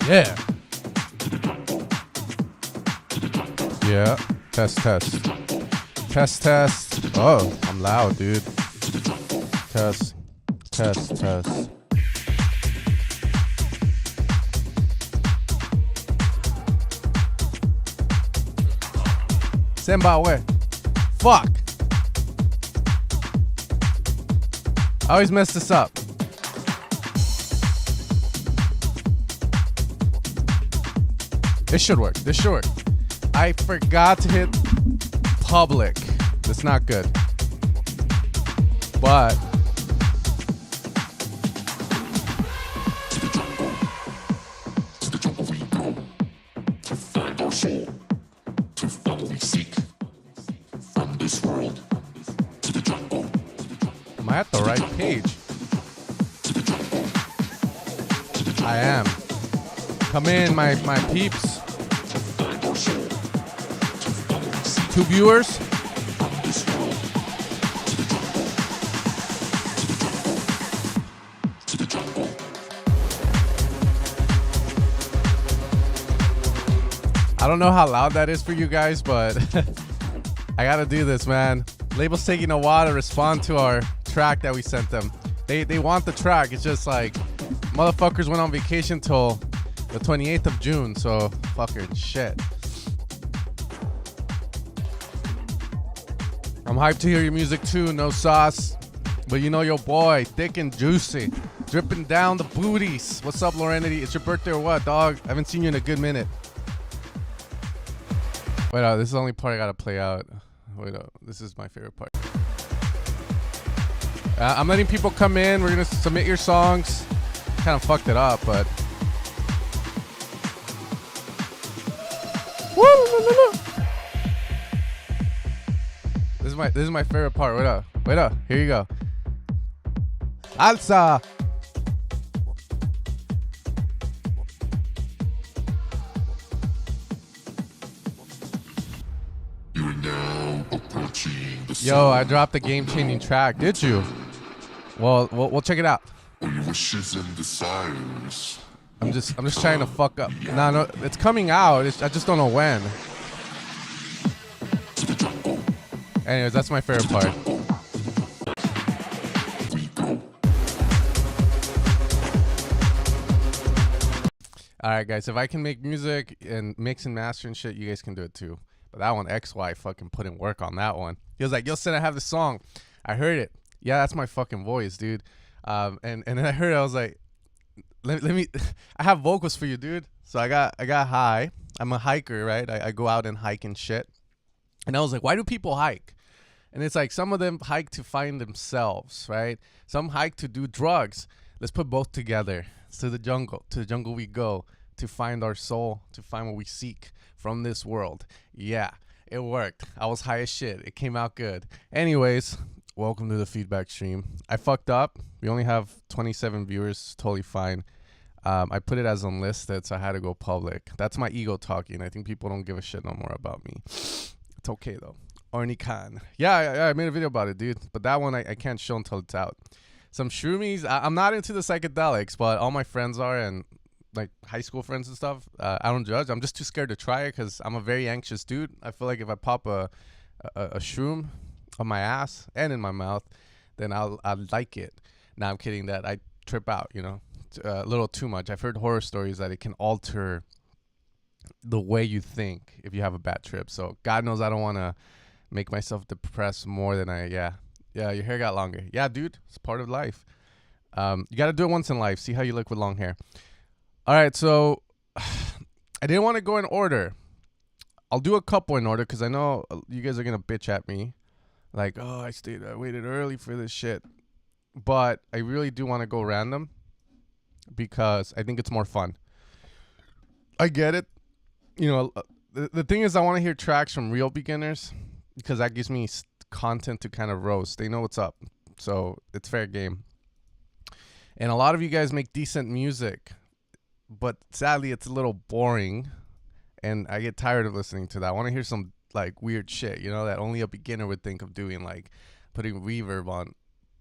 Yeah. Yeah. Test, test. Test, test. Oh, I'm loud, dude. Test, test, test. Zimbabwe. Fuck. I always mess this up. This should work. This should work. I forgot to hit public. That's not good. But am I at the right page? I am. Come in, my peeps. 2 viewers. I don't know how loud that is for you guys, but I gotta do this, man. Label's taking a while to respond to our track that we sent them. They want the track. It's just like motherfuckers went on vacation till the 28th of June, so fucking shit. I'm hyped to hear your music too, no sauce. But you know your boy, thick and juicy, dripping down the booties. What's up, Lorenity? It's your birthday or what, dog? I haven't seen you in a good minute. Wait, this is the only part I gotta play out. Wait, this is my favorite part. I'm letting people come in. We're gonna submit your songs. Kind of fucked it up, but. This is my favorite part. Wait up. Here you go. Alza. You're now approaching the Yo, I dropped a game-changing track. Did you? Well, we'll check it out. Your wishes and desires. I'm just trying to fuck up. No, it's coming out. I just don't know when. Anyways, that's my favorite part. Alright guys, if I can make music and mix and master and shit, you guys can do it too. But that one, XY fucking put in work on that one. He was like, yo, Sin, I have the song. I heard it. Yeah, that's my fucking voice, dude. And then I heard it, I was like, let me I have vocals for you, dude. So I got high. I'm a hiker, right? I go out and hike and shit. And I was like, why do people hike? And it's like some of them hike to find themselves, right? Some hike to do drugs. Let's put both together. It's to the jungle. To the jungle we go to find our soul, to find what we seek from this world. Yeah, it worked. I was high as shit. It came out good. Anyways, welcome to the feedback stream. I fucked up. We only have 27 viewers. Totally fine. I put it as unlisted, so I had to go public. That's my ego talking. I think people don't give a shit no more about me. It's okay, though. Orny Khan. Yeah, I made a video about it, dude. But that one I can't show until it's out. Some shroomies. I'm not into the psychedelics, but all my friends are, and like high school friends and stuff. I don't judge. I'm just too scared to try it because I'm a very anxious dude. I feel like if I pop a shroom on my ass and in my mouth, then I'll like it. Now I'm kidding that I trip out, you know, a little too much. I've heard horror stories that it can alter the way you think if you have a bad trip. So God knows I don't want to make myself depressed more than yeah, your hair got longer. Yeah, dude, it's part of life. You got to do it once in life. See how you look with long hair. All right, so I didn't want to go in order. I'll do a couple in order because I know you guys are going to bitch at me. Like, oh, I waited early for this shit. But I really do want to go random because I think it's more fun. I get it. You know, the thing is I want to hear tracks from real beginners because that gives me content to kind of roast. They know what's up. So it's fair game. And a lot of you guys make decent music, but sadly it's a little boring and I get tired of listening to that. I want to hear some like weird shit, you know, that only a beginner would think of doing, like putting reverb on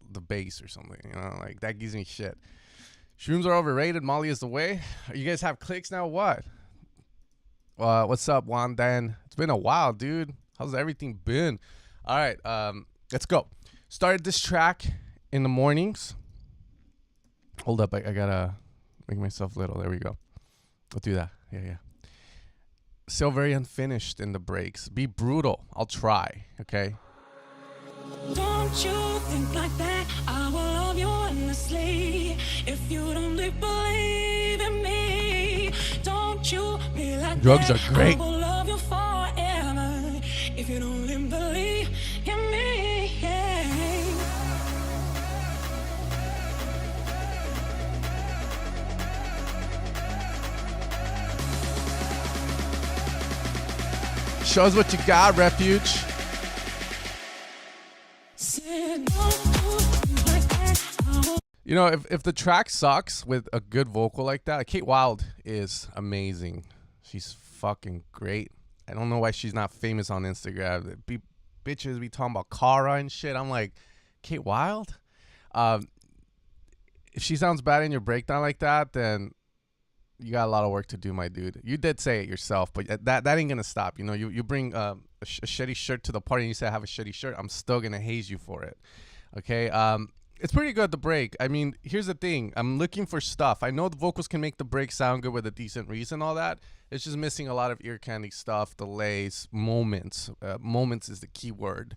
the bass or something, you know, like that gives me shit. Shrooms are overrated. Molly is the way. You guys have clicks now? What? What's up, Juan Dan? It's been a while, dude. How's everything been? All right, let's go. Started this track in the mornings. Hold up, I gotta make myself little. There we go. I'll do that. Yeah. Still very unfinished in the breaks. Be brutal. I'll try. Okay. Don't you think like that? I will love you endlessly. If you don't believe in me, don't you be like Drugs that? are great. I will love you forever. If you don't believe in me, yeah. Show us what you got, Refuge. You know, if the track sucks with a good vocal like that, Kate Wild is amazing. She's fucking great. I don't know why she's not famous on Instagram. Bitches be talking about Cara and shit. I'm like, Kate Wild? If she sounds bad in your breakdown like that, then you got a lot of work to do, my dude. You did say it yourself, but that ain't gonna stop. You know, you bring a shitty shirt to the party and you say I have a shitty shirt, I'm still gonna haze you for it. Okay. It's pretty good, the break. I mean, here's the thing. I'm looking for stuff. I know the vocals can make the break sound good with a decent reason, all that. It's just missing a lot of ear candy stuff, delays, moments. Moments is the key word.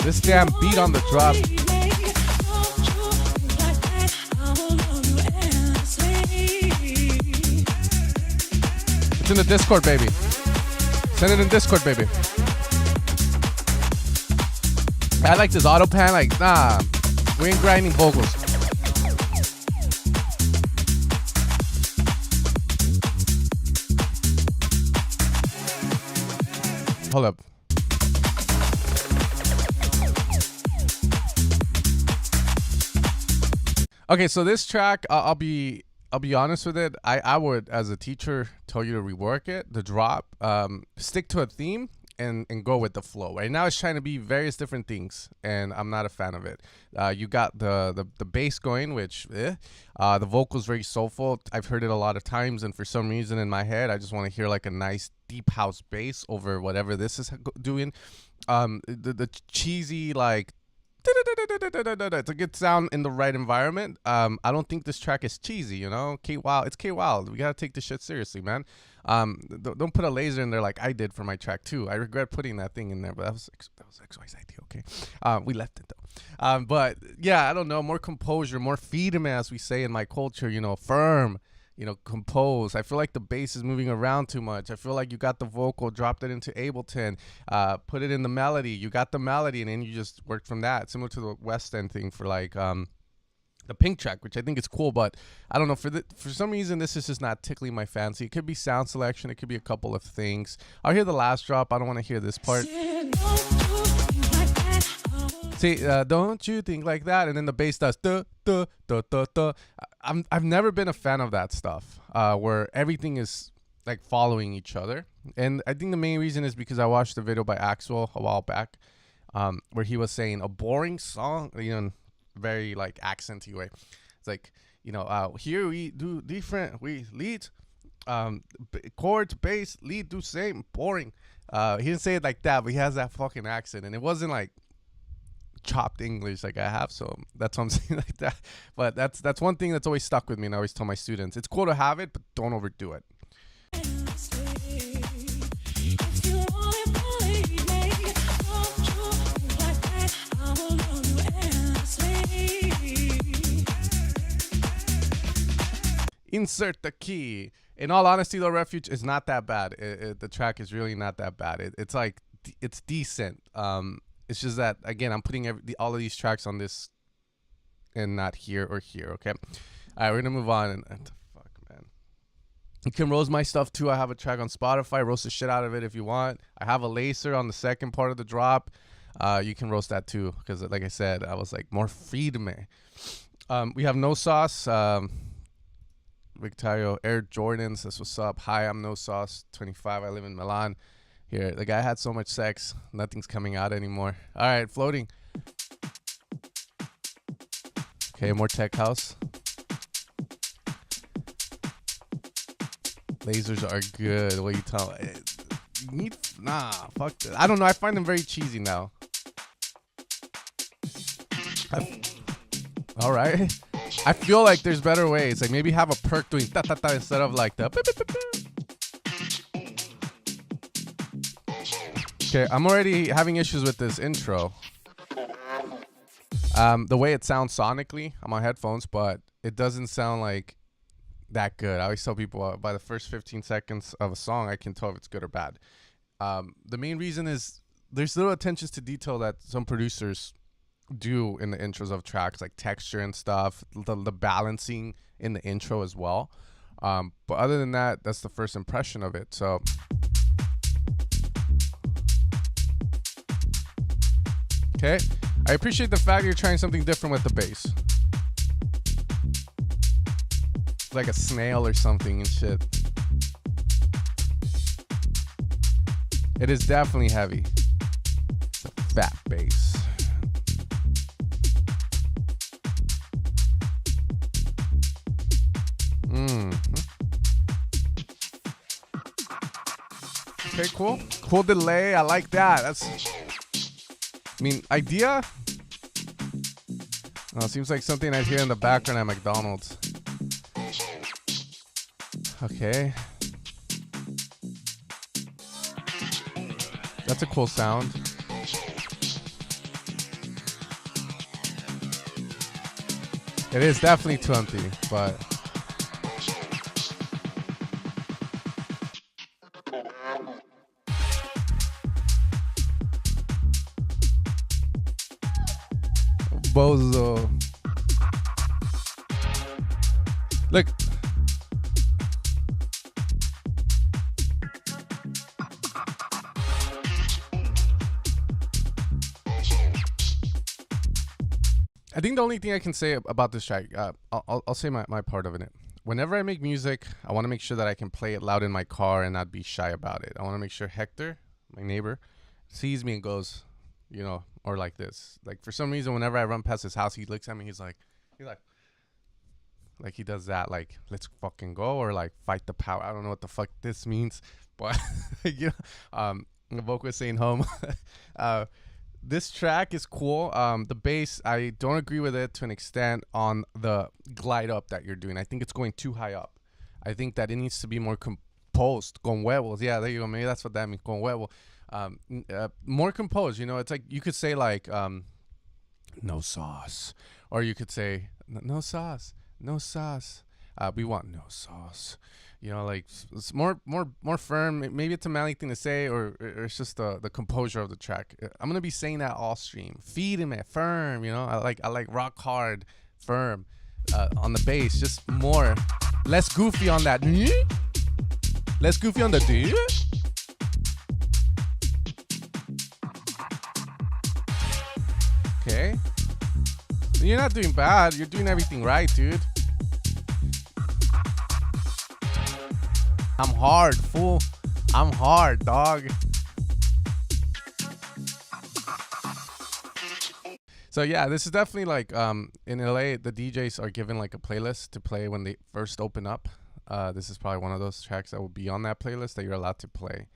This damn beat on the drop. It's in the Discord, baby. Send it in Discord, baby. I like this auto pan. Like, nah, we ain't grinding vocals. Hold up. Okay, so this track, I'll be honest with it. I would, as a teacher, tell you to rework it, the drop, stick to a theme. And go with the flow. Right now it's trying to be various different things, and I'm not a fan of it. You got the bass going, which the vocal's very soulful. I've heard it a lot of times, and for some reason in my head I just want to hear like a nice deep house bass over whatever this is doing. The cheesy, like, it's a good sound in the right environment. I don't think this track is cheesy, you know. Kate Wild, it's Kate Wild. We gotta take this shit seriously, man. Don't put a laser in there like I did for my track 2. I regret putting that thing in there, but that was XY's idea. Okay, we left it though. But yeah, I don't know. More composure, more freedom, as we say in my culture. You know, firm. You know, compose. I feel like the bass is moving around too much. I feel like you got the vocal, dropped it into Ableton, put it in the melody. You got the melody, and then you just worked from that. Similar to the West End thing for like the Pink track, which I think is cool, but I don't know. For some reason, this is just not tickling my fancy. It could be sound selection. It could be a couple of things. I'll hear the last drop. I don't want to hear this part. See, don't you think like that? And then the bass does duh, duh, duh, duh, duh. I've never been a fan of that stuff, where everything is like following each other. And I think the main reason is because I watched a video by Axel a while back, where he was saying a boring song, you know, very like accenty way. It's like, you know, here we do different, we lead, chords, bass, lead, do same, boring. He didn't say it like that, but he has that fucking accent, and it wasn't like chopped English like I have, so that's what I'm saying like that. But that's one thing that's always stuck with me, and I always tell my students, it's cool to have it, but don't overdo it. Insert the key. In all honesty, though, Refuge is not that bad. The track is really not that bad. It's like, it's decent. It's just that, again, I'm putting all of these tracks on this and not here or here, okay? All right, we're going to move on. And fuck, man. You can roast my stuff, too. I have a track on Spotify. Roast the shit out of it if you want. I have a laser on the second part of the drop. You can roast that, too, because, like I said, I was like, more free to me. We have No Sauce. Victorio Air Jordans, that's what's up. Hi, I'm No Sauce, 25. I live in Milan. Here, the guy had so much sex, nothing's coming out anymore. All right, floating. Okay, more tech house. Lasers are good. What you tell? Nah, fuck this. I don't know. I find them very cheesy now. All right. I feel like there's better ways. Like maybe have a perk doing ta ta ta instead of like the. Okay, I'm already having issues with this intro. The way it sounds sonically on my headphones, but it doesn't sound like that good. I always tell people by the first 15 seconds of a song, I can tell if it's good or bad. The main reason is there's little attentions to detail that some producers do in the intros of tracks, like texture and stuff, the balancing in the intro as well. But other than that, that's the first impression of it. So okay, I appreciate the fact you're trying something different with the bass, like a snail or something and shit. It is definitely heavy. It's a fat bass. Okay, cool. Cool delay. I like that. That's, I mean, idea. Oh, seems like something I'd hear in the background at McDonald's. Okay. That's a cool sound. It is definitely 20, but Bozo. Look. I think the only thing I can say about this track, I'll say my part of it. Whenever I make music, I want to make sure that I can play it loud in my car and not be shy about it. I want to make sure Hector, my neighbor, sees me and goes, you know, or like this. Like for some reason, whenever I run past his house, he looks at me. He's like he does that. Like, let's fucking go, or like fight the power. I don't know what the fuck this means, but you know, the vocal is saying home. This track is cool. The bass, I don't agree with it to an extent on the glide up that you're doing. I think it's going too high up. I think that it needs to be more composed. Con huevos. Yeah, there you go. Maybe that's what that means. Con huevo. More composed. You know, it's like you could say like no sauce, or you could say no sauce, no sauce. We want no sauce. You know, like it's more firm. Maybe it's a manly thing to say, or it's just the composure of the track. I'm gonna be saying that all stream. Feeding me firm. You know, I like rock hard, firm on the bass. Just more, less goofy on that. Less goofy on the D. Okay, you're not doing bad. You're doing everything right, dude. I'm hard, fool. I'm hard, dog. So yeah, this is definitely like in LA, the DJs are given like a playlist to play when they first open up. This is probably one of those tracks that will be on that playlist that you're allowed to play.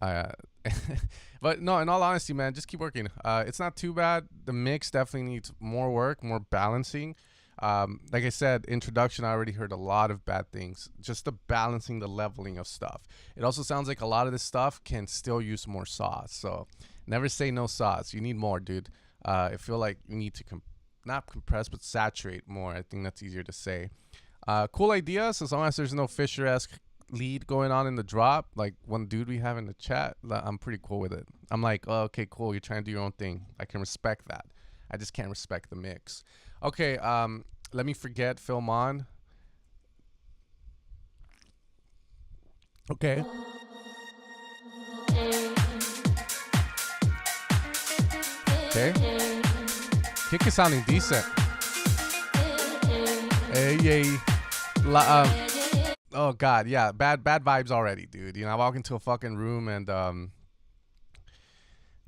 But no, in all honesty, man, just keep working. It's not too bad. The mix definitely needs more work, more balancing. Like I said, introduction, I already heard a lot of bad things. Just the balancing, the leveling of stuff. It also sounds like a lot of this stuff can still use more sauce. So never say no sauce. You need more, dude. I feel like you need to not compress, but saturate more. I think that's easier to say. Cool ideas, as long as there's no Fisher-esque lead going on in the drop. Like one dude we have in the chat, I'm pretty cool with it. I'm like, oh, okay, cool. You're trying to do your own thing. I can respect that. I just can't respect the mix. Okay, let me forget film on. Okay. Okay. Kick is sounding decent. Hey. Oh god, yeah, bad vibes already, dude. You know, I walk into a fucking room and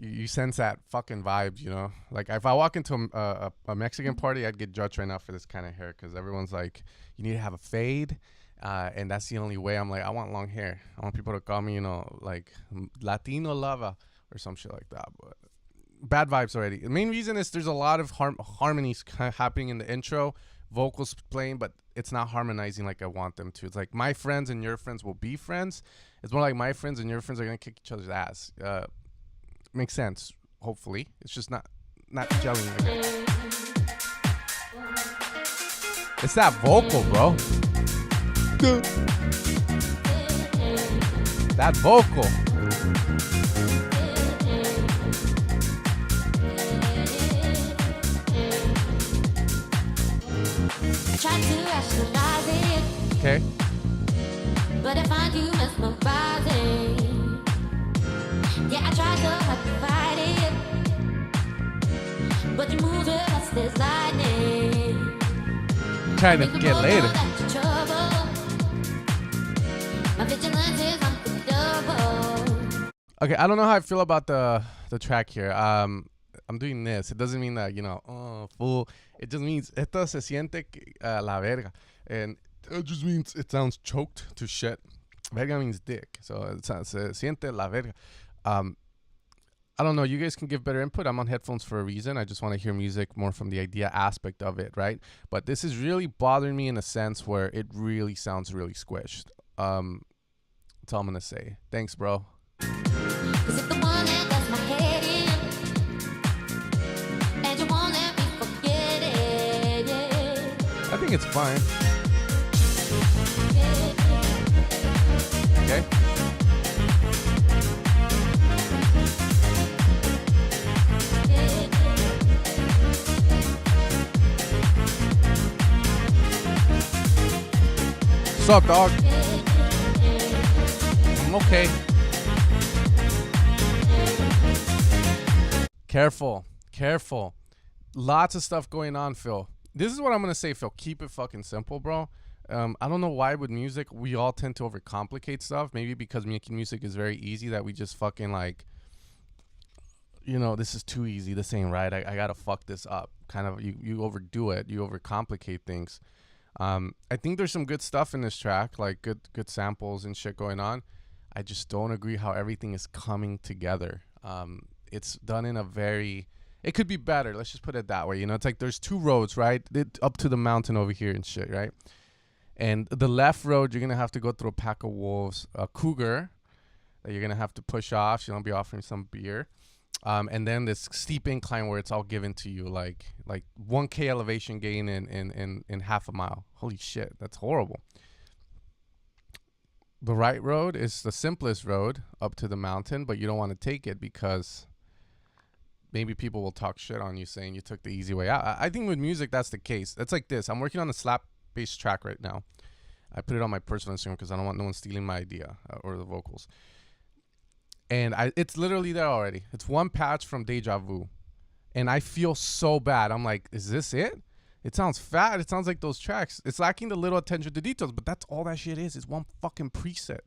you sense that fucking vibes, you know. Like if I walk into a Mexican party, I'd get judged right now for this kind of hair because everyone's like, you need to have a fade, and that's the only way. I'm like, I want long hair. I want people to call me, you know, like Latino lover or some shit like that. But bad vibes already. The main reason is there's a lot of harmonies happening in the intro, vocals playing, but it's not harmonizing like I want them to. It's like my friends and your friends will be friends. It's more like my friends and your friends are gonna kick each other's ass. Makes sense, hopefully. It's just not gelling again. It's that vocal, bro. Good. That vocal. I tried to rationalize it, Okay. but I find you mesmerizing. Yeah, I tried to fight it, but you move it as this lightning. Trying to get later. My vigilance is unpredictable. Okay, I don't know how I feel about the track here. I'm doing this. It doesn't mean that, you know, oh, fool. It just means esto se siente la verga. And it just means it sounds choked to shit. Verga means dick. So it sounds, se siente la verga. I don't know. You guys can give better input. I'm on headphones for a reason. I just want to hear music more from the idea aspect of it, right? But this is really bothering me in a sense where it really sounds really squished. That's all I'm going to say. Thanks, bro. Is it the one that does my head in? And you won't let me forget it, yeah. I think it's fine. Okay. What's up, dog? I'm okay. Careful. Lots of stuff going on, Phil. This is what I'm going to say, Phil. Keep it fucking simple, bro. I don't know why with music we all tend to overcomplicate stuff. Maybe because making music is very easy that we just fucking like, you know, this is too easy. This ain't right. I got to fuck this up. Kind of you overdo it. You overcomplicate things. I think there's some good stuff in this track, like good samples and shit going on. I just don't agree how everything is coming together. It's done in a very, it could be better. Let's just put it that way. You know, it's like there's two roads, right? Up to the mountain over here and shit, right? And the left road, you're going to have to go through a pack of wolves, a cougar that you're going to have to push off. She'll be offering some beer. And then this steep incline where it's all given to you, like 1K elevation gain in half a mile. Holy shit, that's horrible. The right road is the simplest road up to the mountain, but you don't want to take it because maybe people will talk shit on you saying you took the easy way out. I think with music, that's the case. It's like this. I'm working on a slap bass track right now. I put it on my personal Instagram because I don't want no one stealing my idea or the vocals. And it's literally there already. It's one patch from Deja Vu. And I feel so bad. I'm like, is this it? It sounds fat. It sounds like those tracks. It's lacking the little attention to details, but that's all that shit is. It's one fucking preset.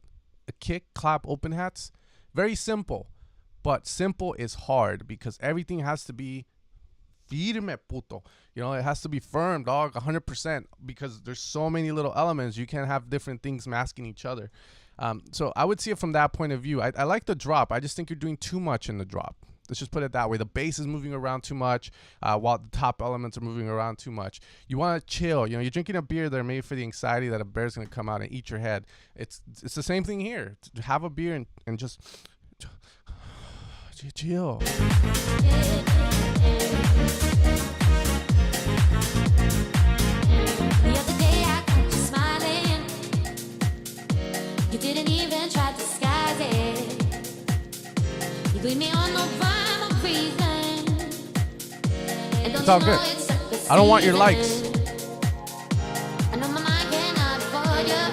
A kick, clap, open hats. Very simple. But simple is hard because everything has to be firme, puto. You know, it has to be firm, dog, 100%, because there's so many little elements. You can't have different things masking each other. So I would see it from that point of view. I like the drop. I just think you're doing too much in the drop. Let's just put it that way. The bass is moving around too much, while the top elements are moving around too much. You want to chill. You know, you're drinking a beer that are made for the anxiety that a bear's going to come out and eat your head. It's the same thing here. Have a beer and just chill. The other day I caught you smiling. You didn't even try to disguise it. You leave me on no rhyme or reason. It's all good. I don't want your likes. I know my mind cannot avoid you,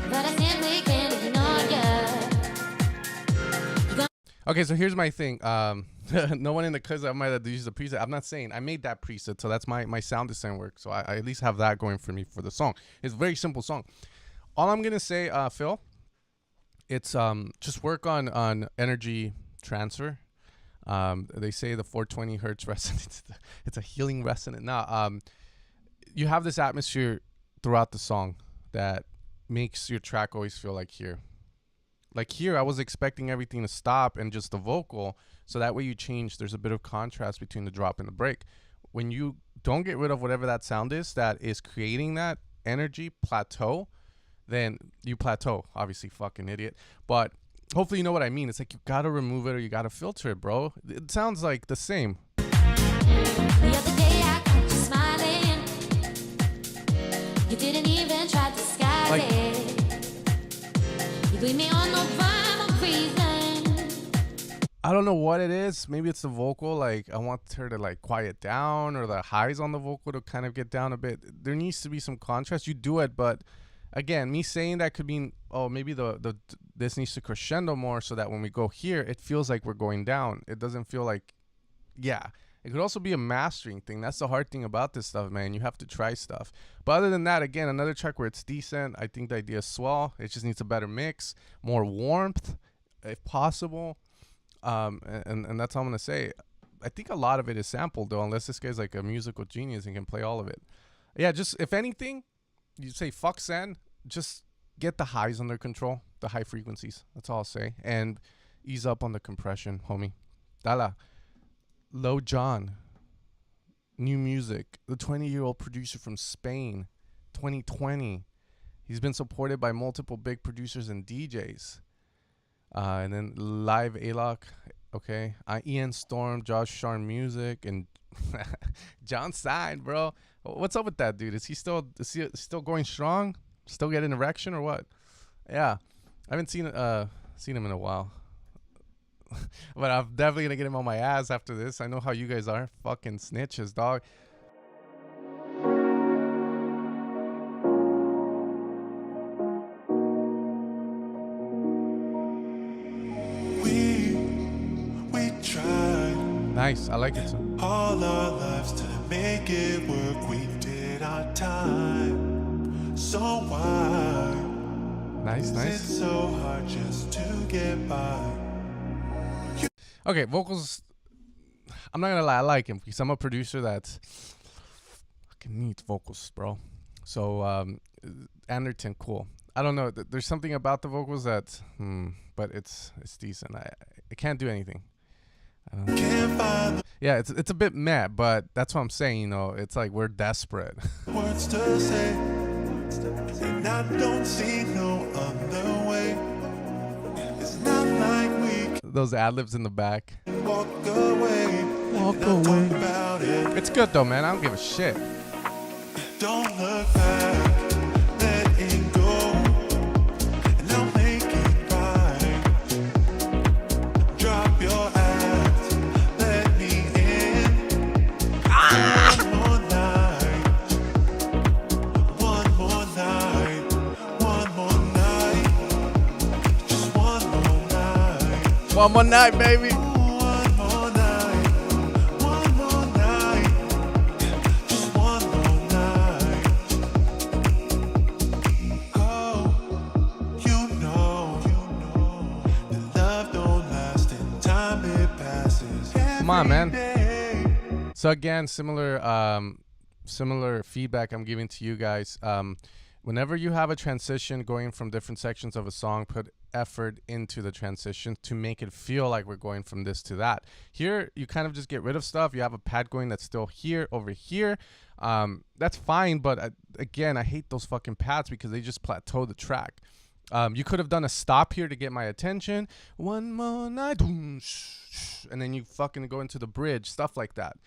but I simply can't ignore you. Okay, so here's my thing. No one in the cuz I might have used the preset. I'm not saying I made that preset, so that's my sound design work. So I at least have that going for me for the song. It's a very simple song. All I'm gonna say, Phil, it's just work on energy transfer. They say the 420 hertz resonance, it's a healing resonance. Now, you have this atmosphere throughout the song that makes your track always feel like here. Like here, I was expecting everything to stop and just the vocal, so that way you change. There's a bit of contrast between the drop and the break. When you don't get rid of whatever that sound is that is creating that energy plateau, then you plateau. Obviously, fucking idiot. But hopefully you know what I mean. It's like you gotta remove it or you gotta filter it, bro. It sounds like the same. The other day I caught you smiling. You didn't even try to disguise Like- it. You blame me on no rhyme or reason. I don't know what it is. Maybe it's the vocal. Like, I want her to like quiet down, or the highs on the vocal to kind of get down a bit. There needs to be some contrast. You do it, but again, me saying that could mean, oh, maybe this needs to crescendo more, so that when we go here, it feels like we're going down. It doesn't feel like, yeah. It could also be a mastering thing. That's the hard thing about this stuff, man. You have to try stuff. But other than that, again, another track where it's decent. I think the idea is swell. It just needs a better mix, more warmth, if possible. And that's all I'm gonna say. I think a lot of it is sampled though, unless this guy's like a musical genius and can play all of it. Yeah, just if anything, you say fuck send, just get the highs under control, the high frequencies. That's all I'll say. And ease up on the compression, homie. Dala. Low John. New music. The 20-year-old producer from Spain. 2020. He's been supported by multiple big producers and DJs. And then Live Alok, okay. Ian Storm, Josh Sharn Music, and John Stein, bro. What's up with that dude? Is he still going strong? Still getting erection or what? Yeah, I haven't seen him in a while. But I'm definitely gonna get him on my ass after this. I know how you guys are, fucking snitches, dog. Nice, I like it too. All our lives to make it work, we did our time. So why Nice, is it nice. so hard just to get by? Okay, vocals. I'm not gonna lie, I like him because I'm a producer that's fucking needs vocals, bro. So Anderton, cool. I don't know. There's something about the vocals that, but it's decent. I can't do anything. Can't find Yeah, it's a bit meh, but that's what I'm saying. You know, it's like we're desperate. the words to say, and I don't see no other way. It's not like we Those ad libs in the back. can walk away. Walk and I'll away. talk about it. It's good though, man. I don't give a shit. Don't look back, let it go, and I'll make it right. Drop your act, let me in. One more night, one more night, one more night, just one more night. One more night, baby. One more night, one more night, just one more night. Oh, you know that love don't last and time it passes. Come on, man. Every day. So again, similar feedback I'm giving to you guys. Whenever you have a transition going from different sections of a song, put effort into the transition to make it feel like we're going from this to that. Here, you kind of just get rid of stuff. You have a pad going that's still here, over here. That's fine, but again, I hate those fucking pads because they just plateau the track. You could have done a stop here to get my attention. One more night, boom, and then you fucking go into the bridge, stuff like that.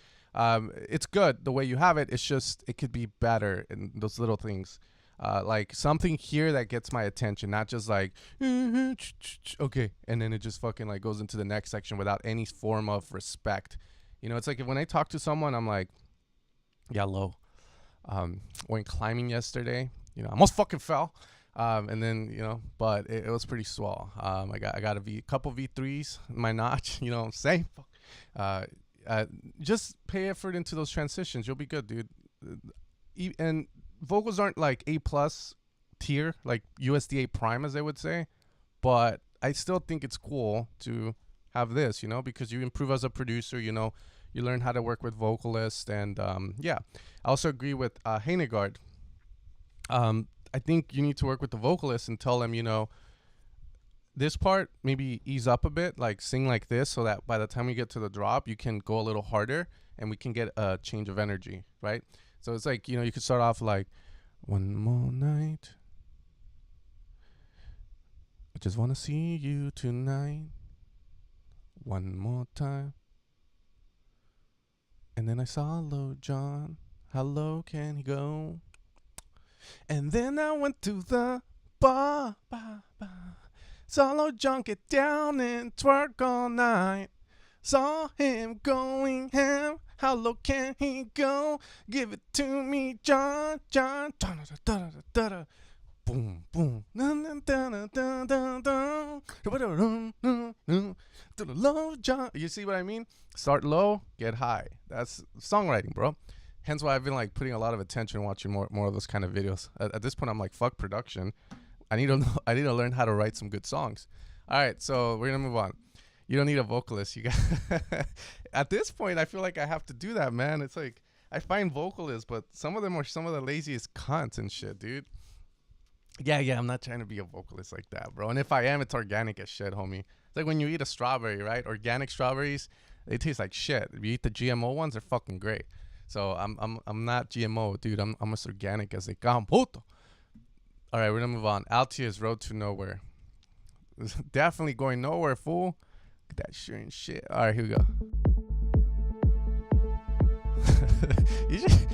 It's good the way you have it. It's just it could be better in those little things. Like something here that gets my attention, not just like okay, and then it just fucking like goes into the next section without any form of respect. You know, it's like when I talk to someone, I'm like, yeah, low. Went climbing yesterday, you know, almost fucking fell. And then, you know, but it was pretty swell. I got a couple V3s in my notch, you know what I'm saying? Just pay effort into those transitions. You'll be good, dude. And vocals aren't like A+ tier, like USDA prime, as they would say, but I still think it's cool to have this, you know, because you improve as a producer, you know, you learn how to work with vocalists. And yeah, I also agree with Heinegard. I think you need to work with the vocalist and tell them, you know, this part maybe ease up a bit, like sing like this, so that by the time we get to the drop, you can go a little harder and we can get a change of energy, right? So it's like, you know, you could start off like, one more night, I just want to see you tonight, one more time. And then I saw Lil Jon, how low can he go? And then I went to the bar, saw Lil Jon get down and twerk all night. Saw him going ham, how low can he go? Give it to me, Jon, Jon. Boom, boom. Low Jon. You see what I mean? Start low, get high. That's songwriting, bro. Hence why I've been like putting a lot of attention watching more of those kind of videos. At this point, I'm like, fuck production. I need to learn how to write some good songs. All right, so we're gonna move on. You don't need a vocalist. You got at this point, I feel like I have to do that, man. It's like I find vocalists, but some of them are some of the laziest cunts and shit, dude. Yeah, I'm not trying to be a vocalist like that, bro. And if I am, it's organic as shit, homie. It's like when you eat a strawberry, right? Organic strawberries, they taste like shit. If you eat the GMO ones, they're fucking great. So I'm not GMO, dude. I'm as organic as they come, puto. All right, we're gonna move on. Altia's Road to Nowhere. It's definitely going nowhere, fool. Look at that shirt and shit. All right, here we go. You just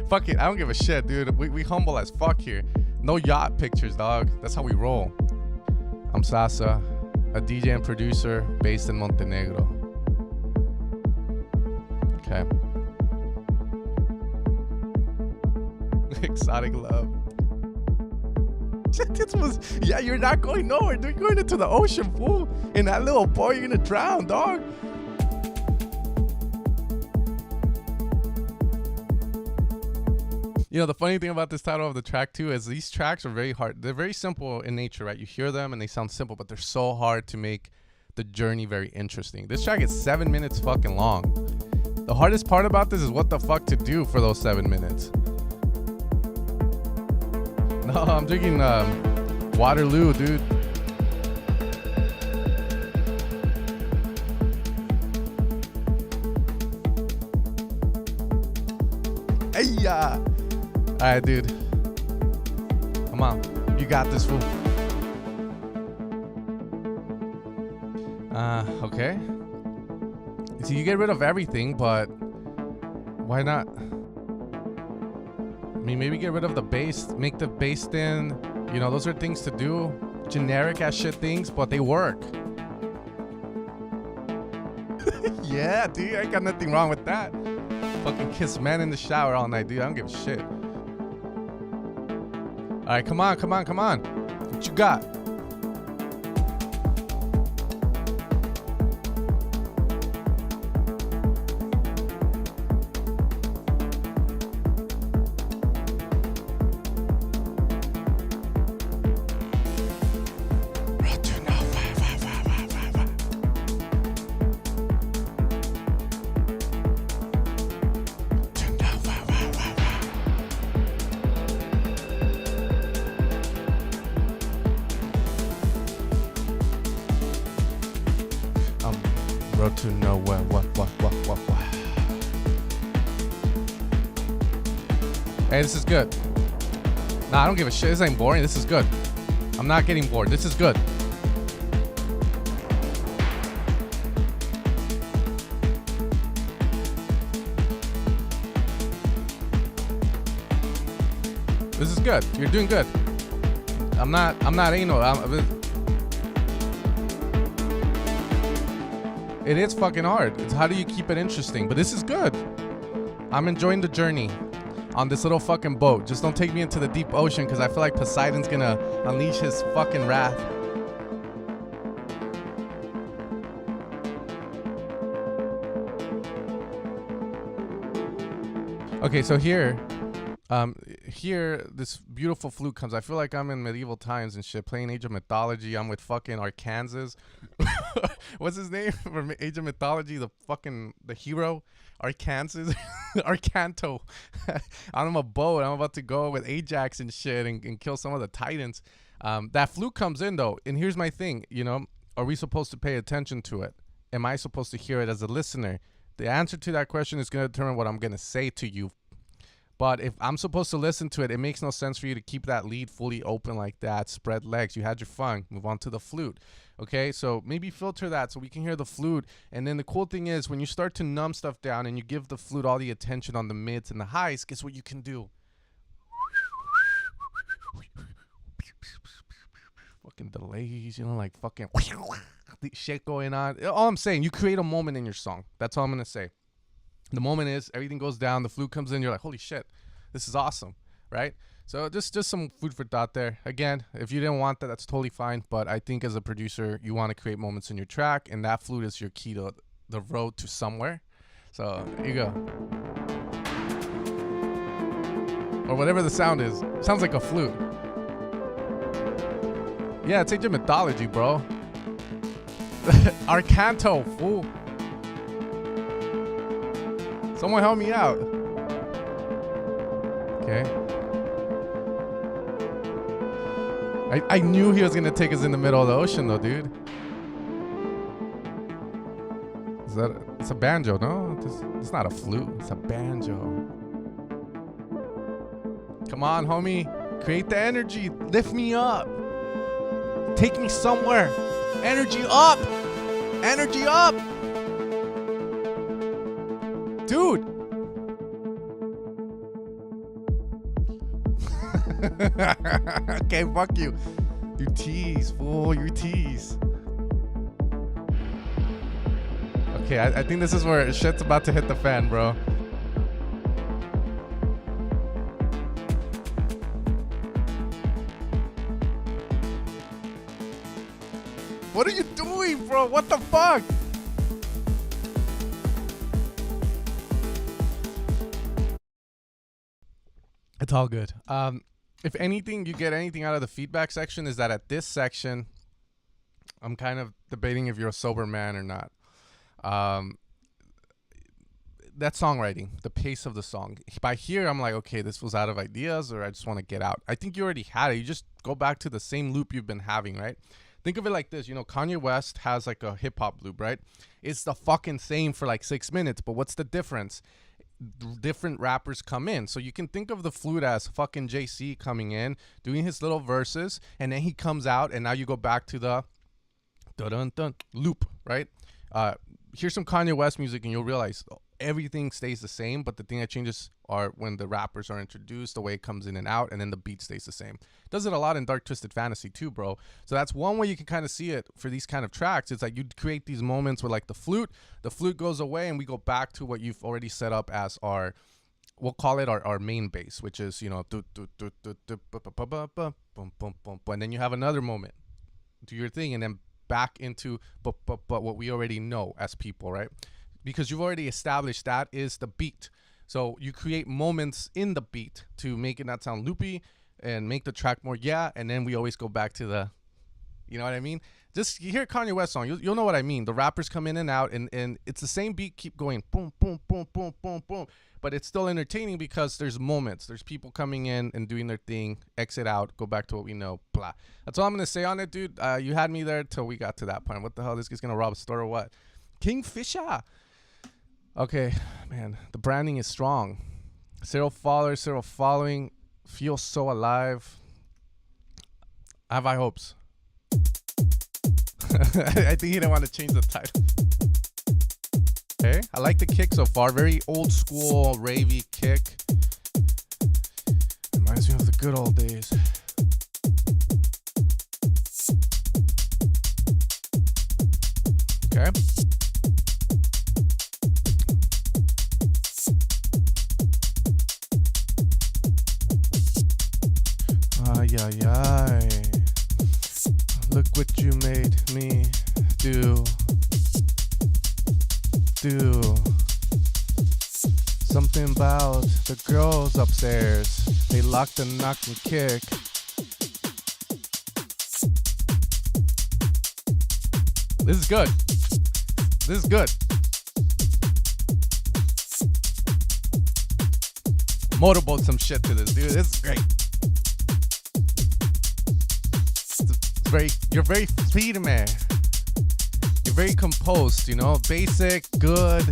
fuck it. I don't give a shit, dude. We humble as fuck here. No yacht pictures, dog. That's how we roll. I'm Sasa, a DJ and producer based in Montenegro. Okay. Exotic love. This was, yeah, you're not going nowhere, dude. You're going into the ocean, fool. In that little boy, you're gonna drown, dog. You know, the funny thing about this title of the track too is these tracks are very hard. They're very simple in nature, right? You hear them and they sound simple, but they're so hard to make the journey very interesting. This track is 7 minutes fucking long. The hardest part about this is what the fuck to do for those 7 minutes. No, I'm drinking Waterloo, dude. Hey, yeah. All right, dude. Come on. You got this, fool. Okay. So you get rid of everything, but why not? I mean, maybe get rid of the bass, make the bass thin. You know, those are things to do. Generic ass shit things, but they work. Yeah, dude, I ain't got nothing wrong with that. Fucking kiss man in the shower all night, dude. I don't give a shit. All right, come on. What you got? Road to nowhere. What? Hey, this is good. Nah, I don't give a shit. This ain't boring. This is good. I'm not getting bored. This is good. This is good. You're doing good. I'm not anal. It is fucking hard. It's how do you keep it interesting? But this is good. I'm enjoying the journey on this little fucking boat. Just don't take me into the deep ocean because I feel like Poseidon's gonna unleash his fucking wrath. Okay, so here, Here this beautiful flute comes. I feel like I'm in medieval times and shit, playing Age of Mythology. I'm with fucking Arkansas. What's his name from Age of Mythology? The hero, Arkansas, Arcanto. I'm on a boat. I'm about to go with Ajax and shit and kill some of the titans. That flute comes in though, and here's my thing. You know, are we supposed to pay attention to it? Am I supposed to hear it as a listener? The answer to that question is going to determine what I'm going to say to you. But if I'm supposed to listen to it, it makes no sense for you to keep that lead fully open like that. Spread legs. You had your fun. Move on to the flute. Okay, so maybe filter that so we can hear the flute. And then the cool thing is when you start to numb stuff down and you give the flute all the attention on the mids and the highs, guess what you can do? Fucking delays, you know, like fucking shit going on. All I'm saying, you create a moment in your song. That's all I'm going to say. The moment is everything goes down, the flute comes in, you're like, holy shit, this is awesome, right? So just some food for thought there. Again, if you didn't want that, that's totally fine. But I think as a producer, you want to create moments in your track, and that flute is your key to the road to somewhere. So here you go. Or whatever the sound is. Sounds like a flute. Yeah, it's Age of Mythology, bro. Arcanto, fool. Someone help me out. Okay. I knew he was gonna take us in the middle of the ocean though, dude. It's a banjo, no? It's not a flute, it's a banjo. Come on, homie. Create the energy. Lift me up. Take me somewhere. Energy up. Energy up. Dude. Okay, fuck you. You tease, fool. You tease. Okay, I think this is where shit's about to hit the fan, bro. What are you doing, bro? What the fuck? It's all good. If anything, you get anything out of the feedback section is that at this section, I'm kind of debating if you're a sober man or not. That's songwriting, the pace of the song. By here, I'm like, okay, this was out of ideas or I just want to get out. I think you already had it. You just go back to the same loop you've been having, right? Think of it like this. You know, Kanye West has like a hip hop loop, right? It's the fucking same for like 6 minutes, but what's the difference? Different rappers come in. So you can think of the flute as fucking JC coming in, doing his little verses, and then he comes out, and now you go back to the dun-dun-dun loop, right? Here's some Kanye West music, and you'll realize everything stays the same, but the thing that changes are when the rappers are introduced, the way it comes in and out, and then the beat stays the same. Does it a lot in Dark Twisted Fantasy too, bro. So that's one way you can kind of see it for these kind of tracks. It's like you create these moments where like the flute goes away and we go back to what you've already set up as our, we'll call it our main bass, which is, you know, and then you have another moment, do your thing, and then back into but what we already know as people, right? Because you've already established that is the beat. So you create moments in the beat to make it not sound loopy and make the track more and then we always go back to the, you know what I mean? Just you hear a Kanye West song, you'll know what I mean. The rappers come in and out, and it's the same beat, keep going boom, boom, boom, boom, boom, boom. But it's still entertaining because there's moments. There's people coming in and doing their thing, exit out, go back to what we know, blah. That's all I'm going to say on it, dude. You had me there till we got to that point. What the hell? This guy's going to rob a store or what? Kingfisher. Okay, man. The branding is strong. 0 followers, 0 following. Feels so alive. I have high hopes. I think he didn't want to change the title. Okay, I like the kick so far. Very old school, ravey kick. Reminds me of the good old days. Okay. Ay, ay, ay. Look what you made me do. Something about the girls upstairs. They lock the knock and kick. This is good. This is good. Motorboat some shit to this, dude. This is great. You're very firme. You're very composed, you know? Basic, good,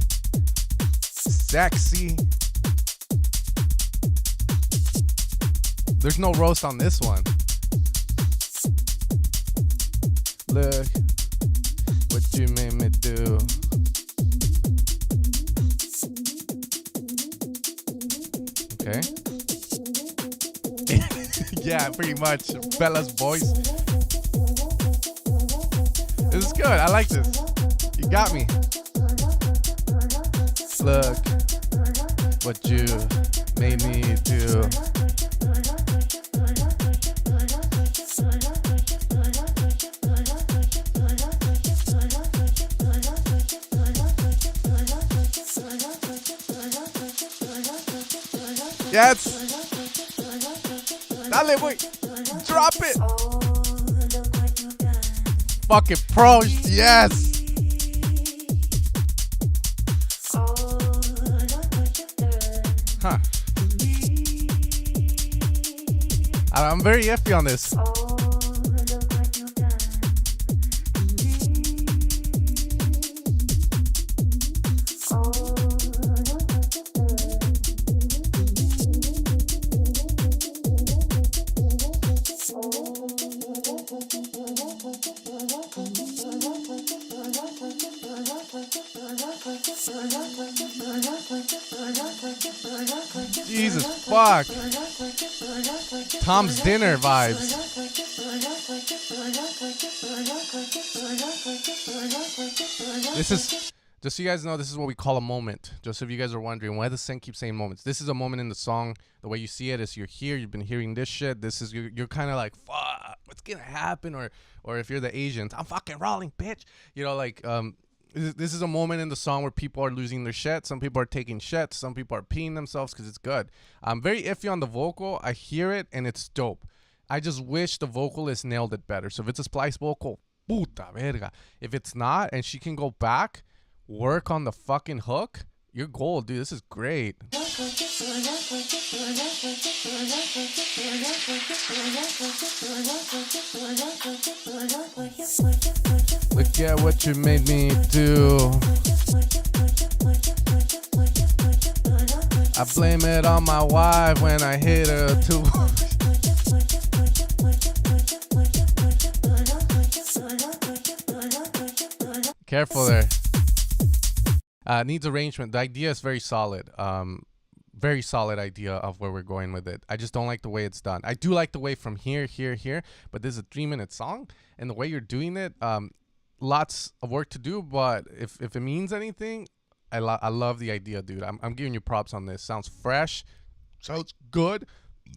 sexy. There's no roast on this one. Look what you made me do. Okay. Yeah, pretty much. Bella's voice. This is good. I like this. You got me. Look what you made me do. Yes. Dale, boy. Drop it. Fucking pro. Yes. Huh. I'm very iffy on this. Jesus fuck. Tom's Dinner vibes. This is, just so you guys know, this is what we call a moment. Just if you guys are wondering why the Sen keeps saying moments. This is a moment in the song. The way you see it is you're here, you've been hearing this shit. This is, you're kind of like, fuck, what's gonna happen? Or if you're the Asians, I'm fucking rolling, bitch. You know, like, this is a moment in the song where people are losing their shit. Some people are taking shit. Some people are peeing themselves because it's good. I'm very iffy on the vocal. I hear it and it's dope. I just wish the vocalist nailed it better. So if it's a splice vocal, puta verga. If it's not and she can go back, work on the fucking hook, you're gold, dude. This is great. Look at what you made me do. I blame it on my wife when I hit her too. Careful there. Needs arrangement. The idea is very solid. Very solid idea of where we're going with it. I just don't like the way it's done. I do like the way from here, but this is a 3-minute song, and the way you're doing it, lots of work to do, but if it means anything, I love the idea, dude. I'm giving you props on this. Sounds fresh. Sounds good.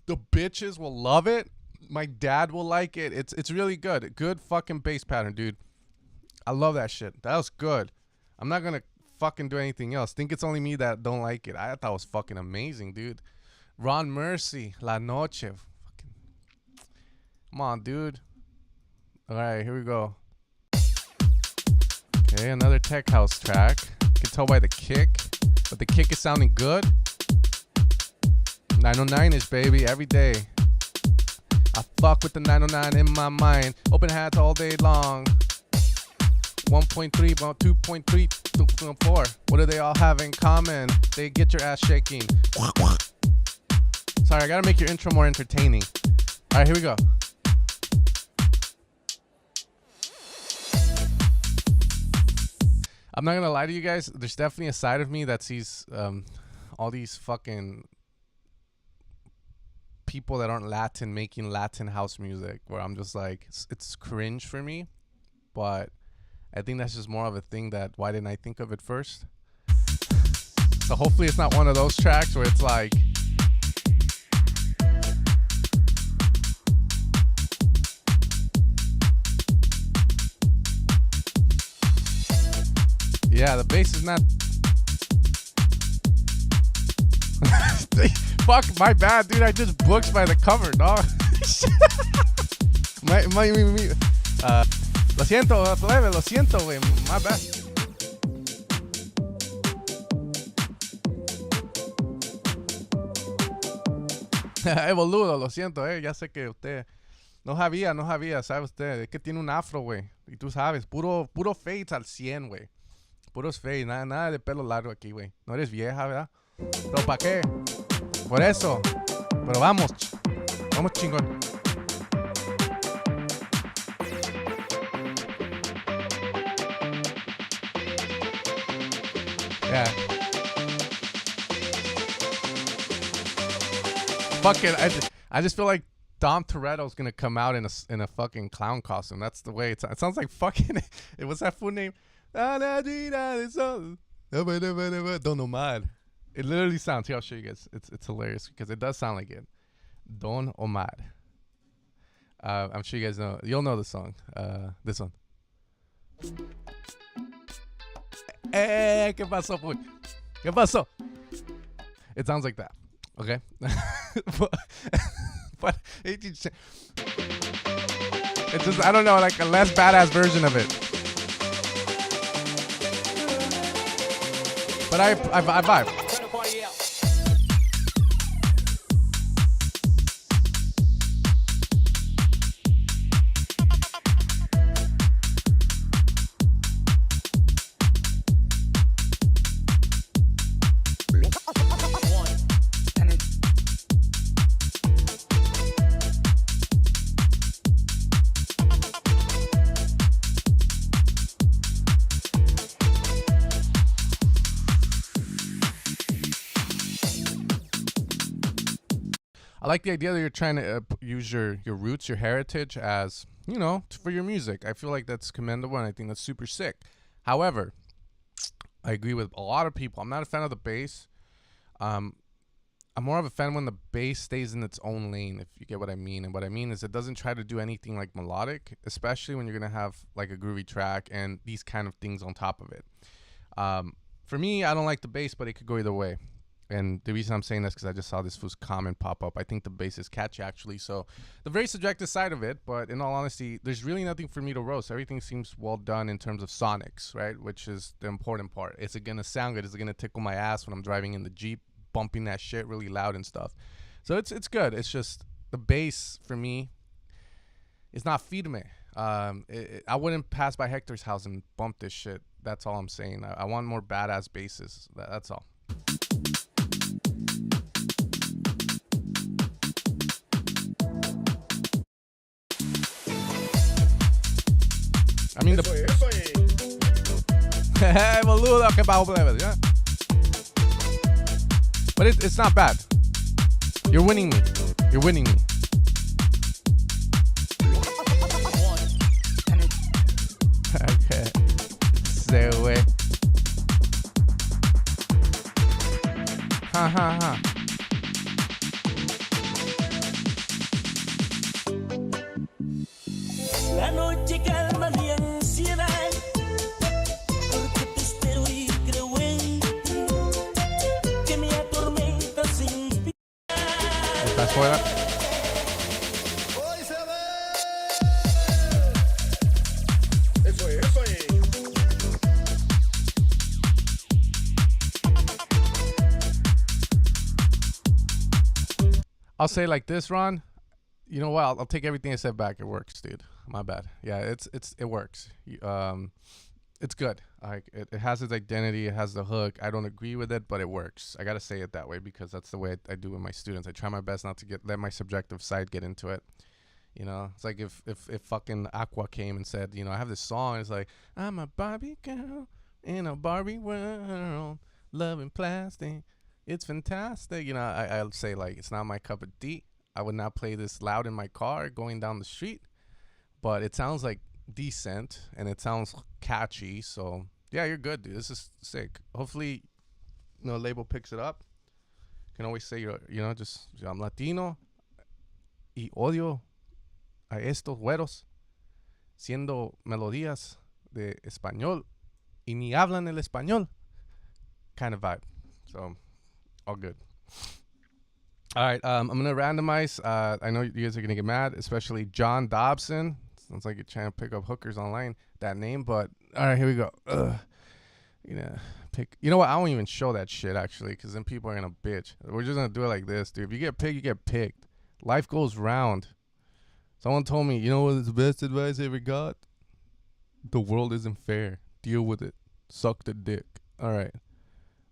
The bitches will love it. My dad will like it. It's really good. Good fucking bass pattern, dude. I love that shit. That was good. I'm not gonna fucking do anything else. Think it's only me that don't like it. I thought it was fucking amazing, dude. Ron Mercy, La Noche. Fucking, come on, dude. All right, here we go. Okay, another tech house track. You can tell by the kick, but the kick is sounding good. 909ish, baby, every day. I fuck with the 909 in my mind. Open hats all day long. 1.3, about 2.3, 2.4. What do they all have in common? They get your ass shaking. Sorry, I gotta make your intro more entertaining. All right, here we go. I'm not gonna lie to you guys. There's definitely a side of me that sees all these fucking people that aren't Latin making Latin house music, where I'm just like, it's cringe for me. But I think that's just more of a thing that, why didn't I think of it first? So hopefully it's not one of those tracks where it's like, yeah, the bass is not. fuck, my bad, dude. I just booked by the cover, dog. Lo siento, plebe, lo siento, güey. My bad. Boludo, lo siento, ya sé que usted no sabía, sabe usted, es que tiene un afro, güey, y tú sabes, puro fades al 100, güey, puros fades, nada de pelo largo aquí, güey, no eres vieja, ¿verdad? Pero ¿para qué? Por eso, pero vamos chingón. Yeah. Fuck it. I just feel like Dom Toretto's gonna come out in a fucking clown costume. That's the way it sounds like fucking. What's that fool name? Don Omar. It literally sounds. Here, I'll show you guys. It's hilarious because it does sound like it. Don Omar. I'm sure you guys know. You'll know the song. This one. ¿Qué pasó, fool? ¿Qué pasó? It sounds like that. Okay. but it's just, I don't know, like a less badass version of it. But I vibe. I like the idea that you're trying to use your roots, your heritage as, you know, for your music. I feel like that's commendable, and I think that's super sick. However, I agree with a lot of people. I'm not a fan of the bass. I'm more of a fan when the bass stays in its own lane, if you get what I mean. And what I mean is it doesn't try to do anything like melodic, especially when you're going to have like a groovy track and these kind of things on top of it. For me, I don't like the bass, but it could go either way. And the reason I'm saying this because I just saw this fool's comment pop up. I think the bass is catchy, actually. So the very subjective side of it, but in all honesty, there's really nothing for me to roast. Everything seems well done in terms of sonics, right? Which is the important part. Is it going to sound good? Is it going to tickle my ass when I'm driving in the Jeep, bumping that shit really loud and stuff? So it's good. It's just the bass, for me, is not firme. I wouldn't pass by Hector's house and bump this shit. That's all I'm saying. I want more badass basses. That's all. I mean, boludo, que bajo plebe, yeah. But it's not bad. You're winning me. You're winning me. Okay. Stay away. Ha. La noche calma mi ansiedad, porque te espero y creo en ti, que me atormenta sin piedad. ¿Estás fuera? Hoy se ve. Eso es. I'll say like this, Ron. You know what? I'll take everything I said back. It works, dude. My bad. Yeah, it works. It's good. Like it has its identity. It has the hook. I don't agree with it, but it works. I gotta say it that way because that's the way I do with my students. I try my best not to let my subjective side get into it. You know, it's like if fucking Aqua came and said, you know, I have this song. It's like, I'm a Barbie girl in a Barbie world, loving plastic. It's fantastic. You know, I'll say like it's not my cup of tea. I would not play this loud in my car going down the street, but it sounds like decent and it sounds catchy. So yeah, you're good, dude. This is sick. Hopefully, you know, label picks it up. You can always say just I'm Latino y odio a estos güeros siendo melodías de español y ni hablan el español kind of vibe. So all good. All right, I'm gonna randomize. I know you guys are gonna get mad, especially John Dobson. Sounds like you're trying to pick up hookers online. That name, but all right, here we go. You know, pick. You know what? I won't even show that shit actually, because then people are gonna bitch. We're just gonna do it like this, dude. If you get picked, you get picked. Life goes round. Someone told me, you know what is the best advice I ever got? The world isn't fair. Deal with it. Suck the dick. All right.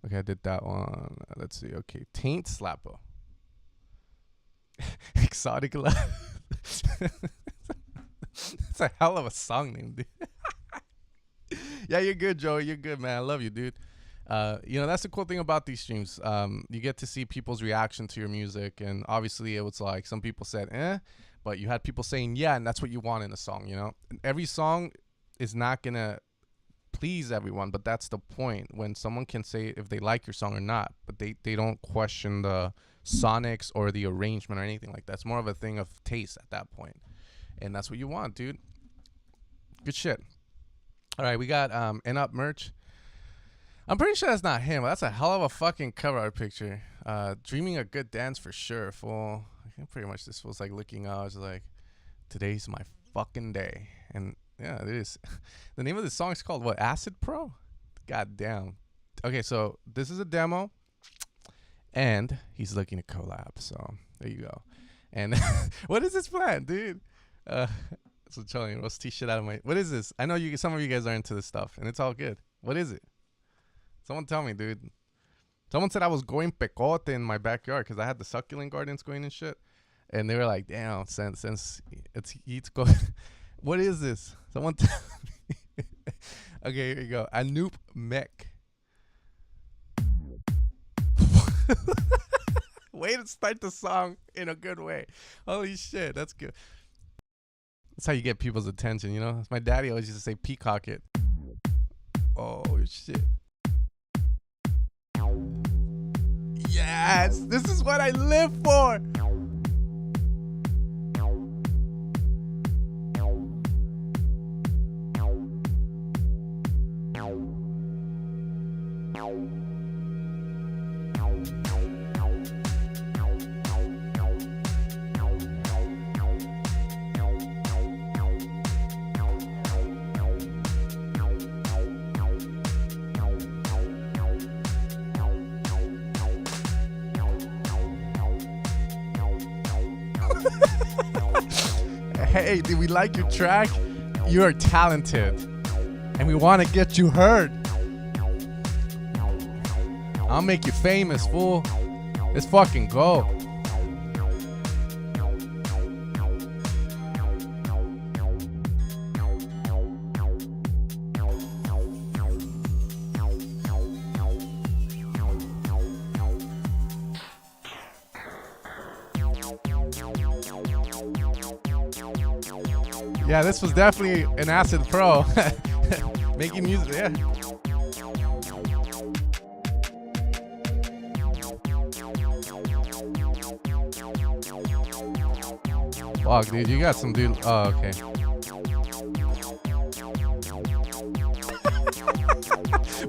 Okay, I did that one. Let's see. Okay, Taint Slapper. Exotic Love. It's a hell of a song name, dude. Yeah, you're good, Joey. You're good, man. I love you, dude. You know, that's the cool thing about these streams. You get to see people's reaction to your music, and obviously it was like some people said, but you had people saying, yeah, and that's what you want in a song, you know? And every song is not gonna please everyone, but that's the point. When someone can say if they like your song or not, but they don't question the sonics or the arrangement or anything like that. It's more of a thing of taste at that point, and that's what you want, dude. Good shit. All right, we got End Up merch. I'm pretty sure that's not him. That's a hell of a fucking cover art picture. Dreaming a good dance for sure, fool. I think pretty much this was like looking out. I was like, today's my fucking day. And yeah, it is. The name of the song is called what? Acid Pro? God damn. Okay, so this is a demo. And he's looking to collab. So there you go. And what is this plan, dude? So telling roasty shit out of my. What is this? I know you. Some of you guys are into this stuff, and it's all good. What is it? Someone tell me, dude. Someone said I was going pecote in my backyard because I had the succulent gardens going and shit. And they were like, damn, since it's going. What is this? Someone tell me. Okay, here you go. Anoop Mech. Way to start the song in a good way. Holy shit, that's good. That's how you get people's attention, you know? My daddy always used to say peacock it. Oh, shit. Yes, this is what I live for. Hey, did we like your track? You are talented, and we want to get you heard. I'll make you famous, fool. Let's fucking go. Yeah, this was definitely an Acid Pro. Making music, yeah. Fuck, dude, you got some dude. Oh, okay.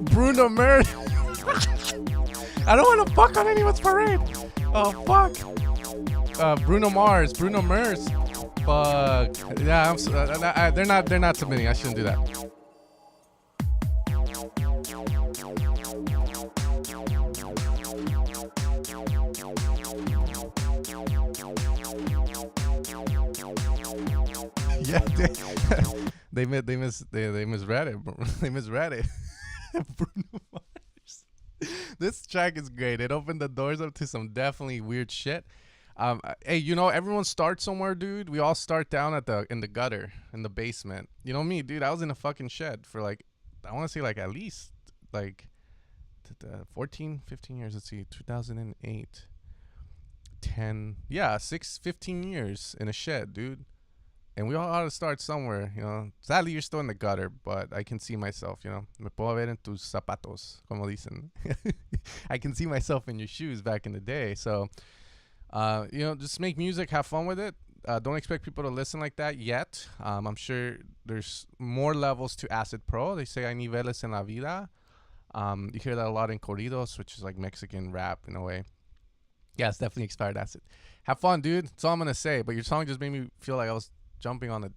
Bruno Mars. I don't want to fuck on anyone's parade. Oh, fuck. Bruno Mars. Bruno Mars. Fuck. Yeah, they're not submitting. I shouldn't do that. Yeah, they misread it. They misread it. Bruno Mars. This track is great. It opened the doors up to some definitely weird shit. Hey, you know, everyone starts somewhere, dude. We all start down in the gutter, in the basement. You know me, dude. I was in a fucking shed for like, I want to say like at least like 14, 15 years. Let's see, 2008, 10, yeah, 15 years in a shed, dude. And we all ought to start somewhere, you know. Sadly, you're still in the gutter, but I can see myself, you know. Me puedo ver en tus zapatos, como dicen. I can see myself in your shoes back in the day. So, you know, just make music, have fun with it. Don't expect people to listen like that yet. I'm sure there's more levels to Acid Pro. They say hay niveles en la vida. You hear that a lot in corridos, which is like Mexican rap in a way. Yeah, it's definitely expired acid. Have fun, dude. That's all I'm gonna say. But your song just made me feel like I was jumping on a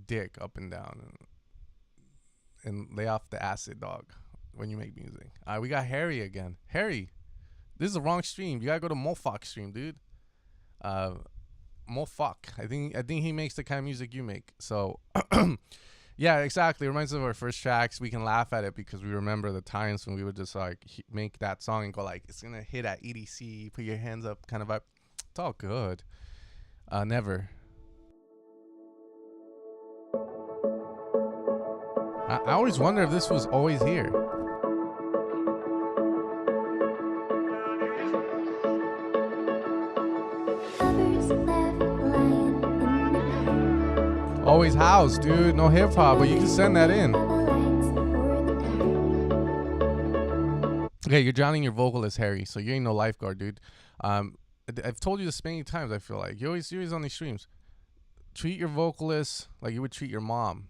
dick up and down and lay off the acid, dog. When you make music. All right, we got Harry again. Harry, this is the wrong stream. You gotta go to Mofok stream, dude. Mofok. I think he makes the kind of music you make. So, yeah, exactly. It reminds us of our first tracks. We can laugh at it because we remember the times when we would just like make that song and go like, it's gonna hit at EDC. Put your hands up, kind of vibe. It's all good. Never. I always wonder if this was always here. Always house, dude. No hip hop, but you can send that in. Okay, you're drowning your vocalist, Harry. So you ain't no lifeguard, dude. I've told you this many times. I feel like you always on these streams. Treat your vocalist like you would treat your mom.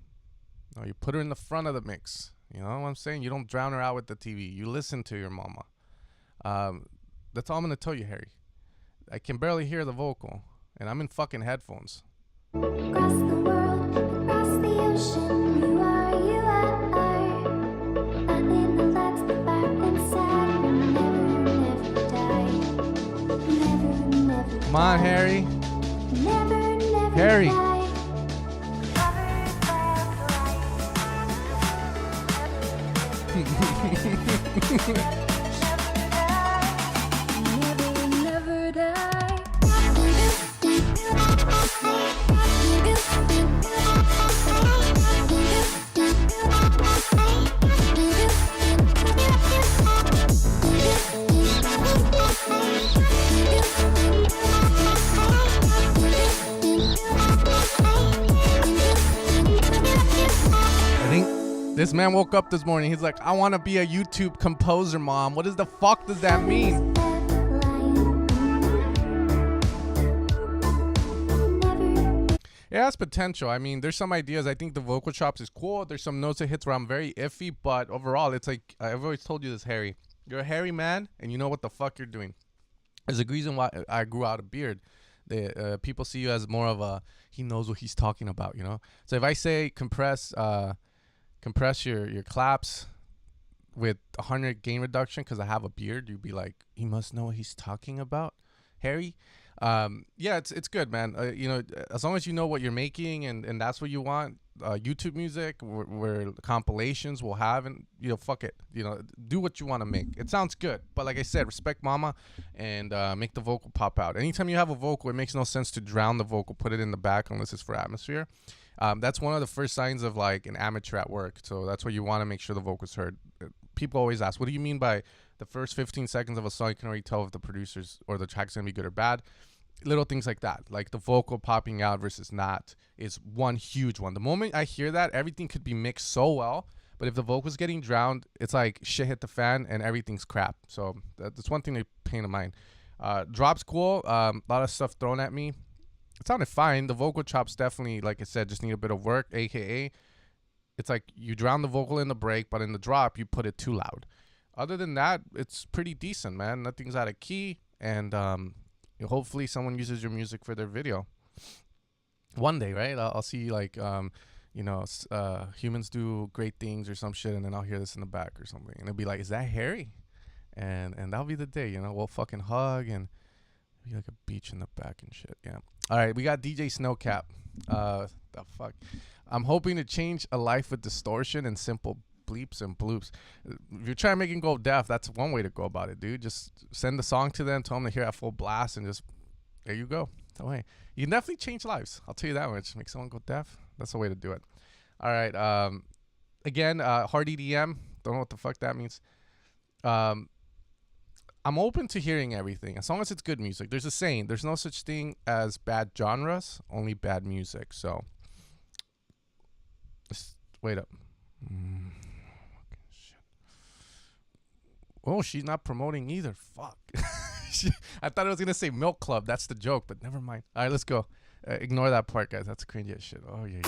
You put her in the front of the mix. You know what I'm saying? You don't drown her out with the TV. You listen to your mama. That's all I'm gonna tell you, Harry. I can barely hear the vocal, and I'm in fucking headphones. Across the world, across the ocean, you are. I'm in the lights, far inside, never die. Never Come on, Harry. never Harry. die. Never die. I think this man woke up this morning. He's like, I want to be a YouTube composer, mom. What the fuck does that mean? It has potential. I mean, there's some ideas. I think the vocal chops is cool. There's some notes it hits where I'm very iffy, but overall, it's like, I've always told you this, Harry. You're a hairy man, and you know what the fuck you're doing. There's a reason why I grew out a beard. People see you as more of a, he knows what he's talking about, you know? So if I say compress your claps with 100 gain reduction because I have a beard, you'd be like, he must know what he's talking about, Harry. Yeah, it's good, man. You know, as long as you know what you're making and that's what you want, YouTube music where compilations will have, and you know, fuck it, you know, do what you want to make. It sounds good, but like I said, respect mama and make the vocal pop out. Anytime you have a vocal, it makes no sense to drown the vocal, put it in the back unless it's for atmosphere. That's one of the first signs of like an amateur at work. So that's why you want to make sure the vocal's heard. People always ask, what do you mean by the first 15 seconds of a song? You can already tell if the producers or the track's gonna be good or bad. Little things like that, like the vocal popping out versus not, is one huge one. The moment I hear that, everything could be mixed so well, but if the vocal's getting drowned, it's like shit hit the fan and everything's crap. So that's one thing to pay in mind. Drop's cool. A lot of stuff thrown at me. It sounded fine. The vocal chops definitely, like I said, just need a bit of work, aka it's like you drown the vocal in the break, but in the drop you put it too loud. Other than that, it's pretty decent, man. Nothing's out of key, and hopefully someone uses your music for their video one day, right? I'll see like you know, humans do great things or some shit, and then I'll hear this in the back or something, and it'll be like, is that Harry? And that'll be the day, you know. We'll fucking hug and be like a beach in the back and shit. Yeah. All right, we got DJ Snowcap. The fuck. I'm hoping to change a life with distortion and simple bleeps and bloops. If you're trying to make it go deaf, that's one way to go about it, dude. Just send the song to them, tell them to hear it at full blast, and just, there you go. That way. You can definitely change lives. I'll tell you that much. Make someone go deaf. That's the way to do it. All right. Again, hard EDM. Don't know what the fuck that means. I'm open to hearing everything as long as it's good music. There's a saying, there's no such thing as bad genres, only bad music. So, just wait up. Shit. Oh, she's not promoting either. Fuck. I thought I was going to say Milk Club. That's the joke, but never mind. All right, let's go. Ignore that part, guys. That's cringy as shit. Oh, yeah,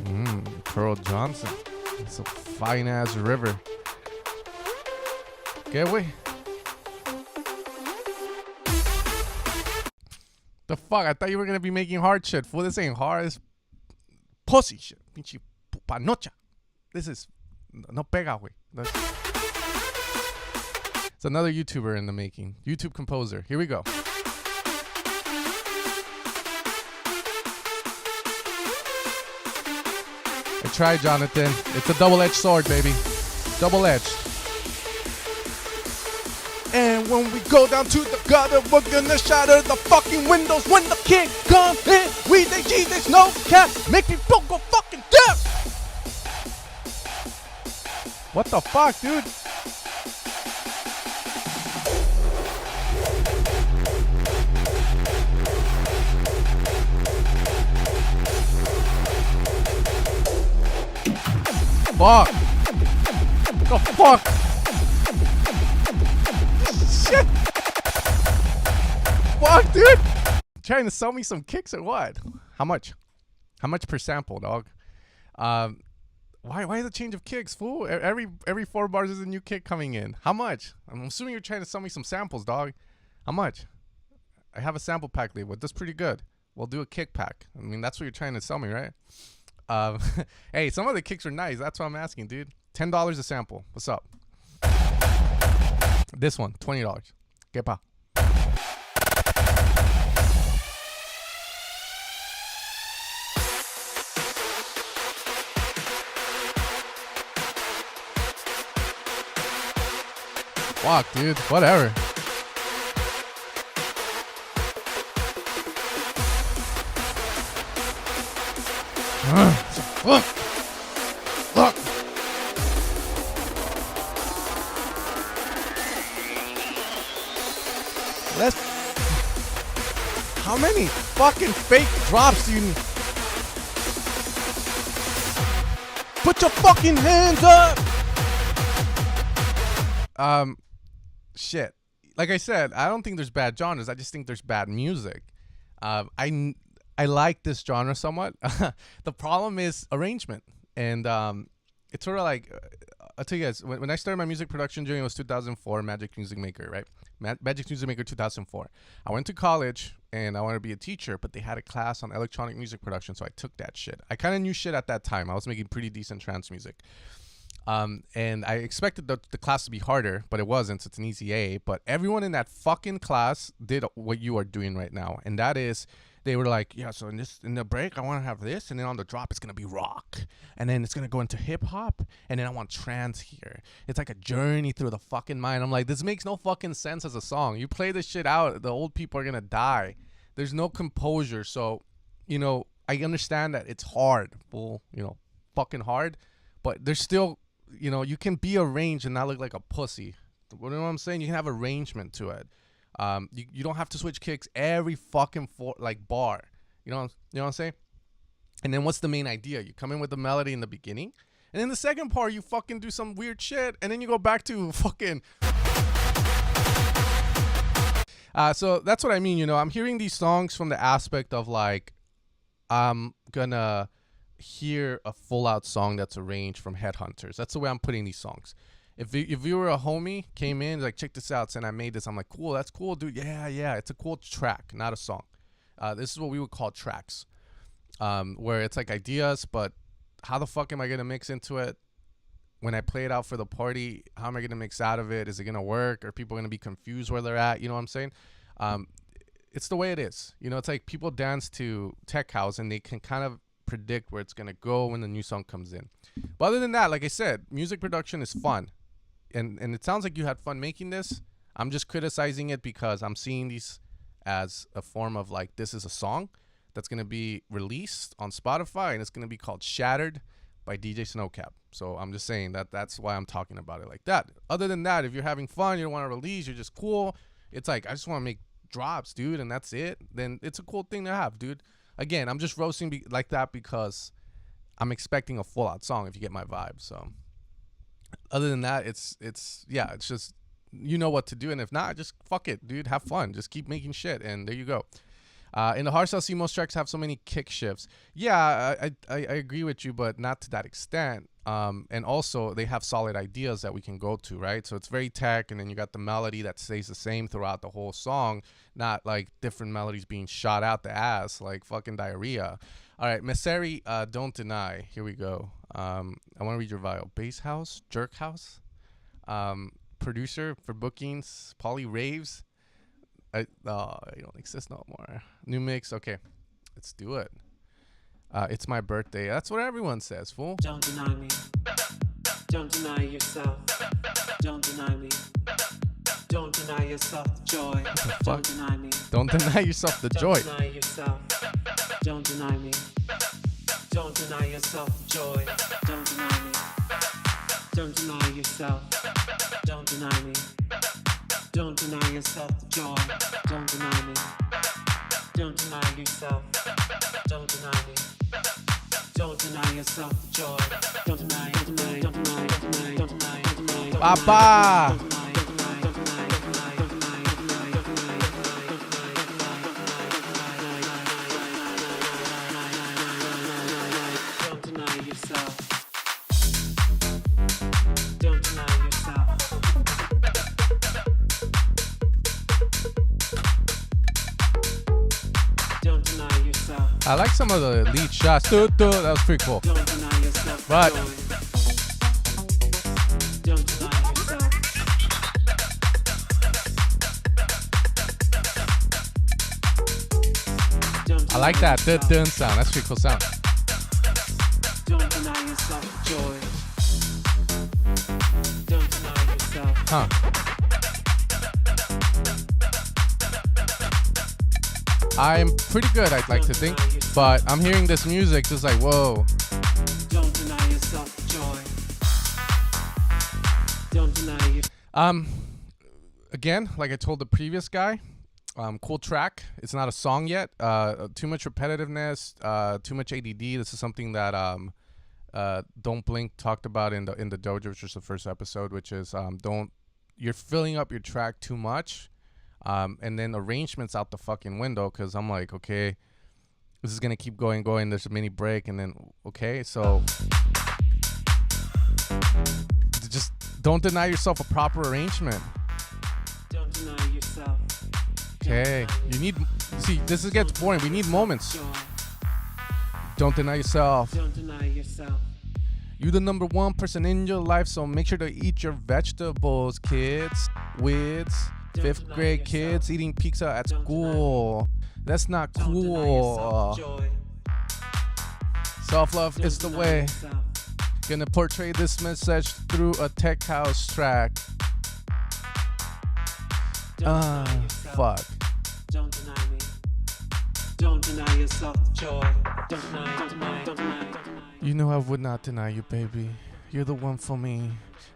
yeah. Pearl Johnson. It's a fine-ass river. Okay, wait. The fuck? I thought you were gonna be making hard shit. Fool, this ain't hard. It's pussy shit. Pinche panocha. This is no pega, güey. It's another YouTuber in the making. YouTube composer. Here we go. I tried, Jonathan. It's a double-edged sword, baby. Double-edged. And when we go down to the gutter, we're gonna shatter the fucking windows. When the king comes in, we the Jesus, no cap, make me go fucking deaf. What the fuck, dude? Fuck. The fuck? Shit. Fuck, dude. Trying to sell me some kicks or what? How much? How much per sample, dog? Why is the change of kicks, fool? Every 4 bars is a new kick coming in. How much? I'm assuming you're trying to sell me some samples, dog. How much? I have a sample pack label. That's pretty good. We'll do a kick pack. I mean, that's what you're trying to sell me, right? Hey, some of the kicks are nice. That's what I'm asking, dude. $10 a sample. What's up? This one, $20. Que pa. Fuck, dude. Whatever. Fuck. Fuck. How many fucking fake drops do you need? Put your fucking hands up. Shit. Like I said, I don't think there's bad genres. I just think there's bad music. I like this genre somewhat. The problem is arrangement. And it's sort of like, I'll tell you guys, when I started my music production journey, it was 2004, Magic Music Maker, right? Magic Music Maker 2004. I went to college and I wanted to be a teacher, but they had a class on electronic music production, so I took that shit. I kind of knew shit at that time. I was making pretty decent trance music. And I expected the class to be harder, but it wasn't, so it's an easy A. But everyone in that fucking class did what you are doing right now, and that is, they were like, yeah, so in the break, I want to have this, and then on the drop, it's going to be rock, and then it's going to go into hip-hop, and then I want trance here. It's like a journey through the fucking mind. I'm like, this makes no fucking sense as a song. You play this shit out, the old people are going to die. There's no composure, so, you know, I understand that it's hard, fucking hard, but there's still, you know, you can be arranged and not look like a pussy. You know what I'm saying? You can have arrangement to it. You don't have to switch kicks every fucking bar. You know what I'm saying? And then what's the main idea? You come in with the melody in the beginning, and then the second part you fucking do some weird shit, and then you go back to fucking. So that's what I mean. You know, I'm hearing these songs from the aspect of like, I'm gonna hear a full out song that's arranged from Headhunters. That's the way I'm putting these songs. If you were a homie, came in, like, check this out, and I made this, I'm like, cool, that's cool, dude. Yeah, it's a cool track, not a song. This is what we would call tracks, where it's like ideas, but how the fuck am I going to mix into it? When I play it out for the party, how am I going to mix out of it? Is it going to work? Are people going to be confused where they're at? You know what I'm saying? It's the way it is. You know, it's like people dance to tech house, and they can kind of predict where it's going to go when the new song comes in. But other than that, like I said, music production is fun. And it sounds like you had fun making this. I'm just criticizing it because I'm seeing these as a form of like, this is a song that's going to be released on Spotify, and it's going to be called Shattered by DJ Snowcap. So I'm just saying that's why I'm talking about it like that. Other than that, if you're having fun, you don't want to release, you're just cool. It's like, I just want to make drops, dude, and that's it. Then it's a cool thing to have, dude. Again, I'm just roasting like that because I'm expecting a full out song, if you get my vibe. So other than that, it's just, you know what to do, and if not, just fuck it, dude. Have fun. Just keep making shit, and there you go. In the hardstyle scene, most tracks have so many kick shifts. Yeah, I agree with you, but not to that extent. And also they have solid ideas that we can go to, right? So it's very tech, and then you got the melody that stays the same throughout the whole song, not like different melodies being shot out the ass like fucking diarrhea. All right, Messeri, Don't Deny. Here we go. I want to read your bio. Bass House, Jerk House, producer for bookings, Polly Raves. You don't exist no more. New mix. Okay, let's do it. It's my birthday. That's what everyone says, fool. Don't deny me. Don't deny yourself. Don't deny me. Don't deny yourself the joy. Don't deny me. Don't deny yourself the joy. Don't deny yourself. Don't deny me. Don't deny yourself the joy. Don't deny me. Don't deny yourself. Don't deny me. Don't deny yourself the joy. Don't deny me. Don't deny yourself. Don't deny me. Don't deny yourself the joy. Don't deny, don't deny, don't deny, don't deny, don't deny, don't deny. Papa. Don't deny yourself. Don't deny yourself. Don't deny yourself. I like some of the lead shots. That was pretty cool. Don't deny yourself. But don't deny yourself. I like that dun sound. That's a pretty cool sound. Don't deny yourself joy. Don't deny yourself. Huh. I'm pretty good, I'd like to think, but I'm hearing this music just like, whoa. Don't deny yourself joy. Don't deny you. Again, like I told the previous guy, cool track. It's not a song yet. Too much repetitiveness, too much ADD. This is something that Don't Blink talked about in the dojo, which was the first episode, which is you're filling up your track too much. And then arrangements out the fucking window, because I'm like, okay, this is gonna keep going. There's a mini break, and then okay, so just don't deny yourself a proper arrangement. Don't deny yourself. Okay, you need. See, this gets boring. We need moments. Don't deny yourself. Don't deny yourself. You're the number one person in your life, so make sure to eat your vegetables, kids. Wids. 5th grade kids eating pizza at school. That's not cool. Self-love is the way. Gonna portray this message through a tech house track. Fuck. Don't deny me. Don't deny yourself joy. Don't deny, don't deny, don't deny, don't deny. You know I would not deny you, baby. You're the one for me.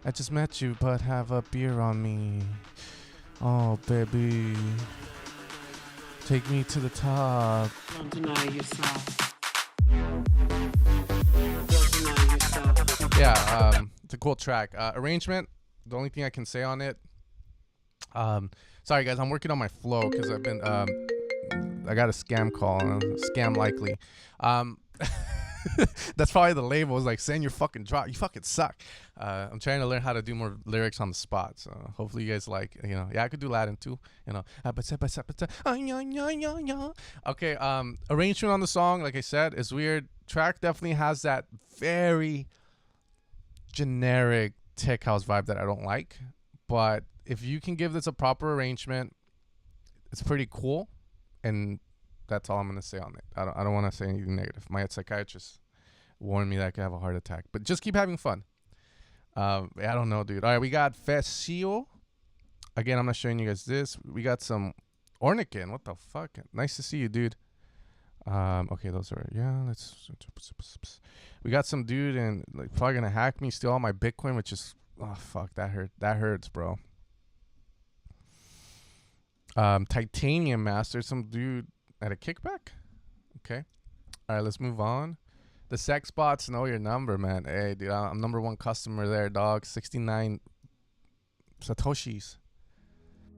I just met you, but have a beer on me. Oh, baby. Take me to the top. Don't deny yourself. Don't deny yourself. Yeah, it's a cool track. Arrangement, the only thing I can say on it. Sorry, guys, I'm working on my flow because I've been, I got a scam call, scam likely. That's probably the label. Is like saying your fucking drop. You fucking suck. I'm trying to learn how to do more lyrics on the spot. So hopefully you guys like, yeah, I could do Latin too. Okay. Arrangement on the song, like I said, is weird. Track definitely has that very generic tech house vibe that I don't like. But if you can give this a proper arrangement, it's pretty cool. And that's all I'm going to say on it. I don't want to say anything negative. My psychiatrist warned me that I could have a heart attack. But just keep having fun. I don't know, dude. All right, we got Fesio. Again, I'm not showing you guys this. We got some Ornikin. What the fuck? Nice to see you, dude. Okay, those are, yeah, let's, we got some dude and like probably going to hack me, steal all my Bitcoin, which is, oh, fuck, that hurts, bro. Titanium Master, some dude at a kickback. Okay. All right, let's move on. The sex bots know your number, man. Hey, dude, I'm number one customer there, dog. 69 Satoshis.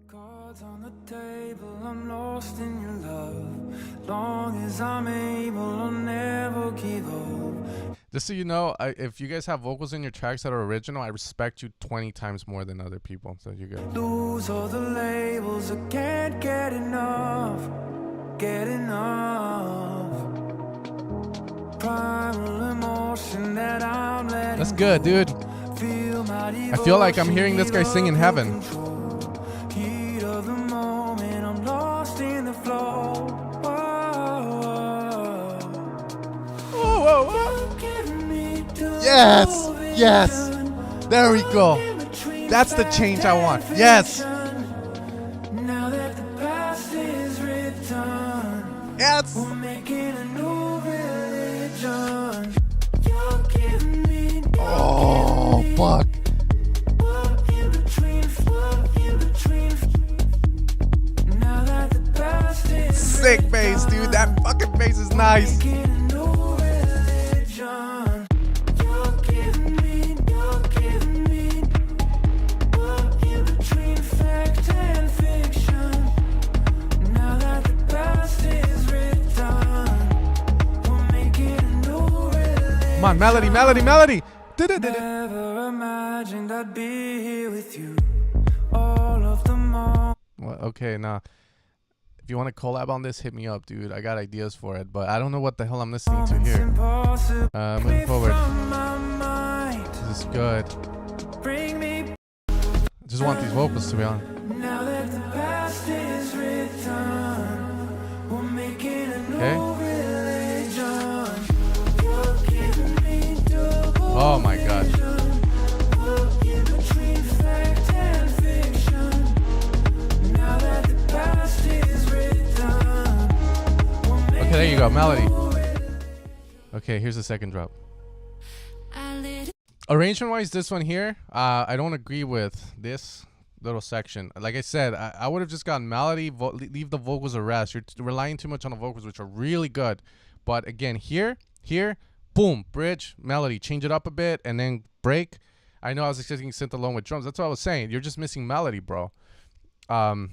Cards on the table, I'm lost in your love. Long as I'm able, I'll never give up. Just so you know, if you guys have vocals in your tracks that are original, I respect you 20 times more than other people. So you good. Lose all the labels, I can't get enough. Get enough. Primal emotion that I'm letting That's good, dude. I feel like I'm hearing this guy sing in heaven. Heat of the moment, I'm lost in the flow. Whoa, whoa, whoa. Yes, yes. There we go. That's the change I want. Yes. Now that the past is written, Yes. we're making a new religion. You're giving me Oh, fuck. in between. Now that the past is Sick bass, dude. That fucking bass is nice. making a new religion. You're giving me in between fact and fiction. Now that the past is written, we're making a new religion. Come on, melody, melody, melody. Never imagined I'd be here with you. All of the moments. Well, okay, nah. If you want to collab on this, hit me up, dude. I got ideas for it, but I don't know what the hell I'm listening to here. Moving forward. This is good. I just want these vocals to be on. Now that the past is written, we're making a new Okay. religion. You're giving me double Oh my god. in between fact and fiction. Now that the past is written, we're Okay, there you go, melody. Okay, here's the second drop. Arrangement wise, this one here, I don't agree with this little section. Like I said, I would have just gotten melody, leave the vocals a rest. You're relying too much on the vocals, which are really good. But again, here, boom, bridge, melody, change it up a bit, and then break. I know I was expecting synth alone with drums. That's what I was saying. You're just missing melody, bro. And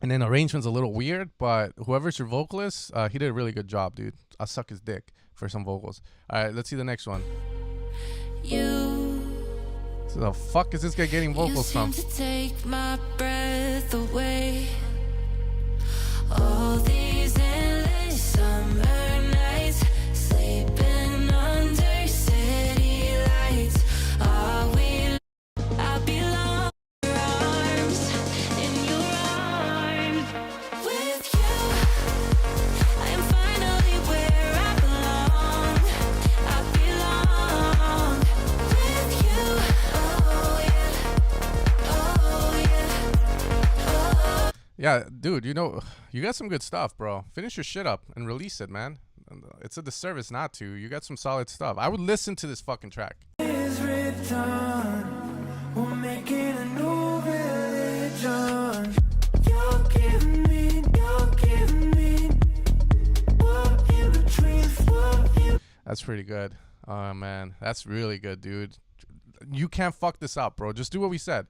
then arrangement's a little weird, but whoever's your vocalist, he did a really good job, dude. I'll suck his dick for some vocals. All right, let's see the next one. So the fuck is this guy getting vocals from? To take my breath away. All these endless summer nights, sleeping under city lights. Are we? I belong in your arms, in your arms. With you, I am finally where I belong. I belong with you. Yeah, dude, you know, you got some good stuff, bro. Finish your shit up and release it, man. It's a disservice not to. You got some solid stuff. I would listen to this fucking track. is written, we're making a new religion. You're giving me in between. That's pretty good. Oh, man. That's really good, dude. You can't fuck this up, bro. Just do what we said.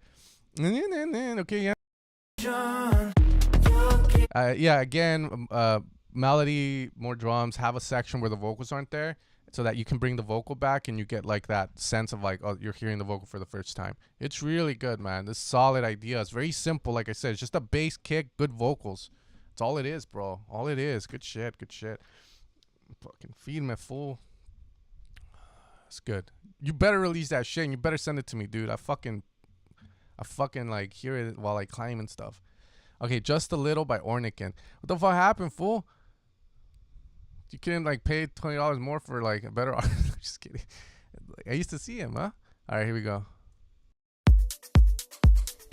Okay, yeah. Yeah, again, melody, more drums, have a section where the vocals aren't there so that you can bring the vocal back and you get like that sense of like, oh, you're hearing the vocal for the first time. It's really good, man. This solid idea. It's very simple. Like I said, it's just a bass kick, good vocals. That's all it is, bro. All it is. Good shit. Good shit. Fucking feed me, fool. It's good. You better release that shit and you better send it to me, dude. I fucking like hear it while I climb and stuff. Okay, Just a Little by Ornikin. What the fuck happened, fool? You couldn't like pay $20 more for like a better artist? Just kidding. I used to see him, huh? All right, here we go.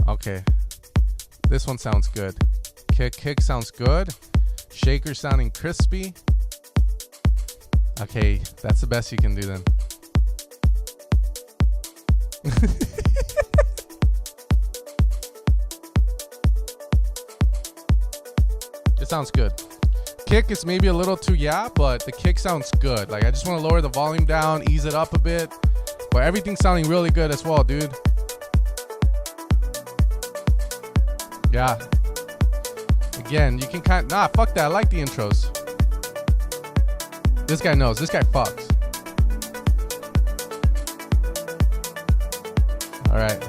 Okay, this one sounds good. Kick sounds good. Shaker sounding crispy. Okay, that's the best you can do then. It sounds good. Kick is maybe a little too but the kick sounds good. Like I just want to lower the volume down, ease it up a bit, but everything's sounding really good as well, dude. Yeah. Again, you can fuck that. I like the intros. This guy knows. This guy fucks. All right.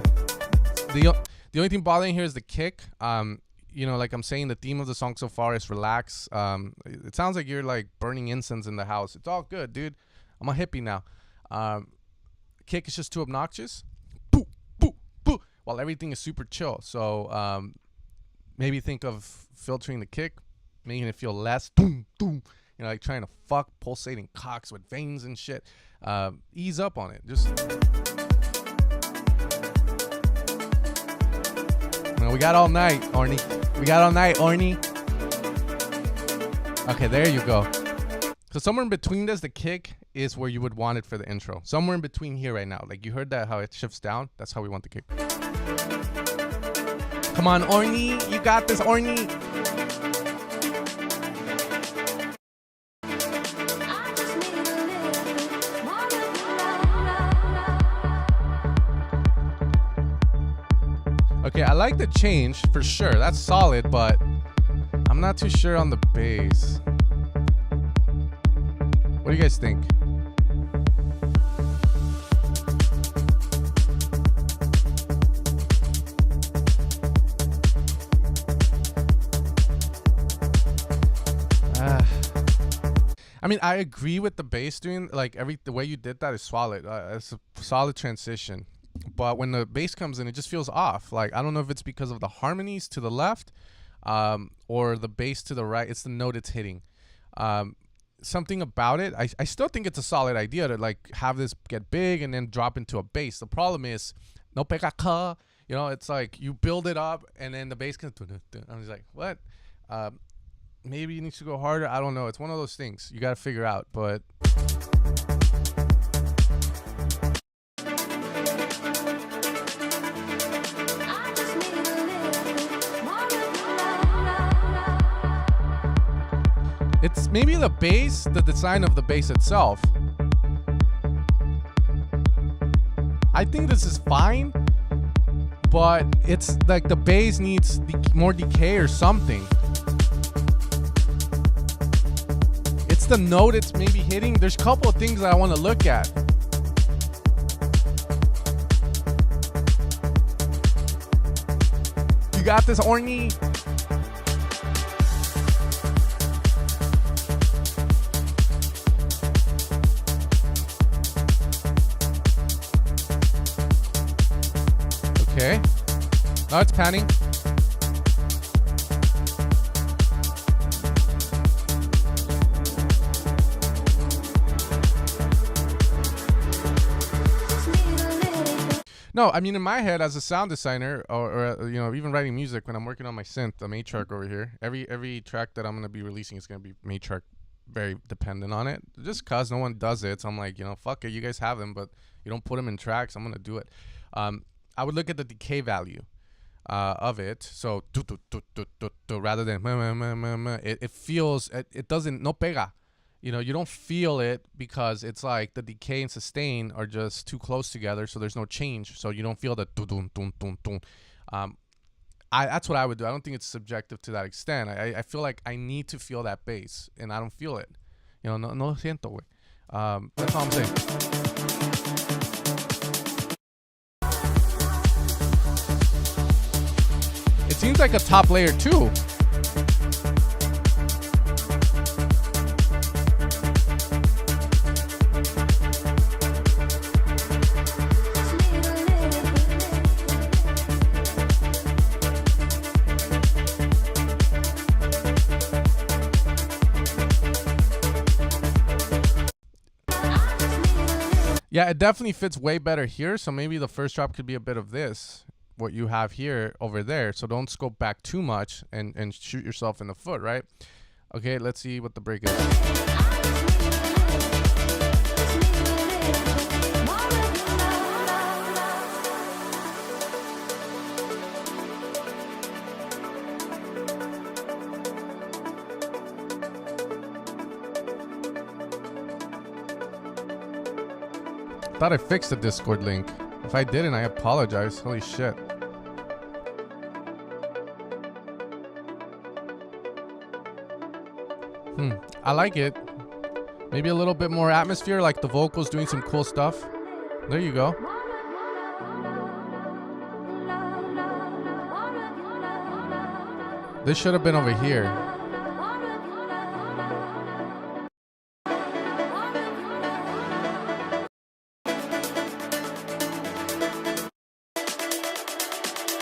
The only thing bothering here is the kick. You know, like I'm saying, the theme of the song so far is relax. It sounds like you're like burning incense in the house. It's all good, dude. I'm a hippie now. Kick is just too obnoxious. Boo, boo, boo. While everything is super chill. So maybe think of filtering the kick, making it feel less doom, doom. You know, like trying to fuck pulsating cocks with veins and shit. Ease up on it. Just. No, we got all night, Orny. We got all night, Orny. Okay, there you go. So somewhere in between this, the kick is where you would want it for the intro. Somewhere in between here right now. Like you heard that, how it shifts down? That's how we want the kick. Come on, Orny. You got this, Orny. Okay, I like the change for sure. That's solid, but I'm not too sure on the bass. What do you guys think? I mean, I agree with the bass doing like the way you did that is solid. It's a solid transition. But when the bass comes in, it just feels off. Like, I don't know if it's because of the harmonies to the left or the bass to the right. It's the note it's hitting. Something about it, I still think it's a solid idea to like have this get big and then drop into a bass. The problem is, no pega ka. You know, it's like you build it up and then the bass can. I'm just like, what? Maybe you need to go harder. I don't know. It's one of those things you got to figure out. But. It's maybe the bass, the design of the bass itself. I think this is fine, but it's like the bass needs more decay or something. It's the note it's maybe hitting. There's a couple of things that I want to look at. You got this, Orny. Okay. Now it's panning. No, I mean, in my head as a sound designer or you know, even writing music when I'm working on my synth, the Matriarch over here, every track that I'm going to be releasing is going to be Matriarch, very dependent on it. Just cause no one does it. So I'm like, you know, fuck it. You guys have them, but you don't put them in tracks. I'm going to do it. I would look at the decay value of it. So rather than it feels, it doesn't, no pega. You know, you don't feel it because it's like the decay and sustain are just too close together. So there's no change. So you don't feel the that's what I would do. I don't think it's subjective to that extent. I feel like I need to feel that bass and I don't feel it. You know, no lo siento, güey. That's all I'm saying. It seems like a top layer too. Yeah, it definitely fits way better here. So maybe the first drop could be a bit of this, what you have here over there. So don't scope back too much and shoot yourself in the foot, right? Okay, let's see what the break is. Thought I fixed the Discord link. If I didn't, I apologize. Holy shit. I like it. Maybe a little bit more atmosphere, like the vocals doing some cool stuff. There you go. This should have been over here.